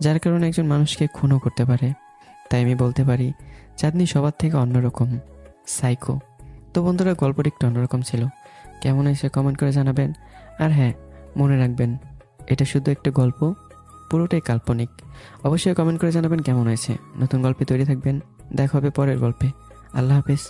যার কারণে একজন মানুষকে খুনও করতে পারে। তাই আমি বলতে পারি চাঁদনি সবার থেকে অন্যরকম, সাইকো। তো বন্ধুরা, গল্পটি একটু অন্যরকম ছিল, কেমন হয়েছে কমেন্ট করে জানাবেন। আর হ্যাঁ, মনে রাখবেন এটা শুধু একটা গল্প, পুরোটাই কাল্পনিক। অবশ্যই কমেন্ট করে জানাবেন কেমন হয়েছে। নতুন গল্পে তৈরি থাকবেন, দেখা হবে পরের গল্পে। আল্লাহ হাফেজ।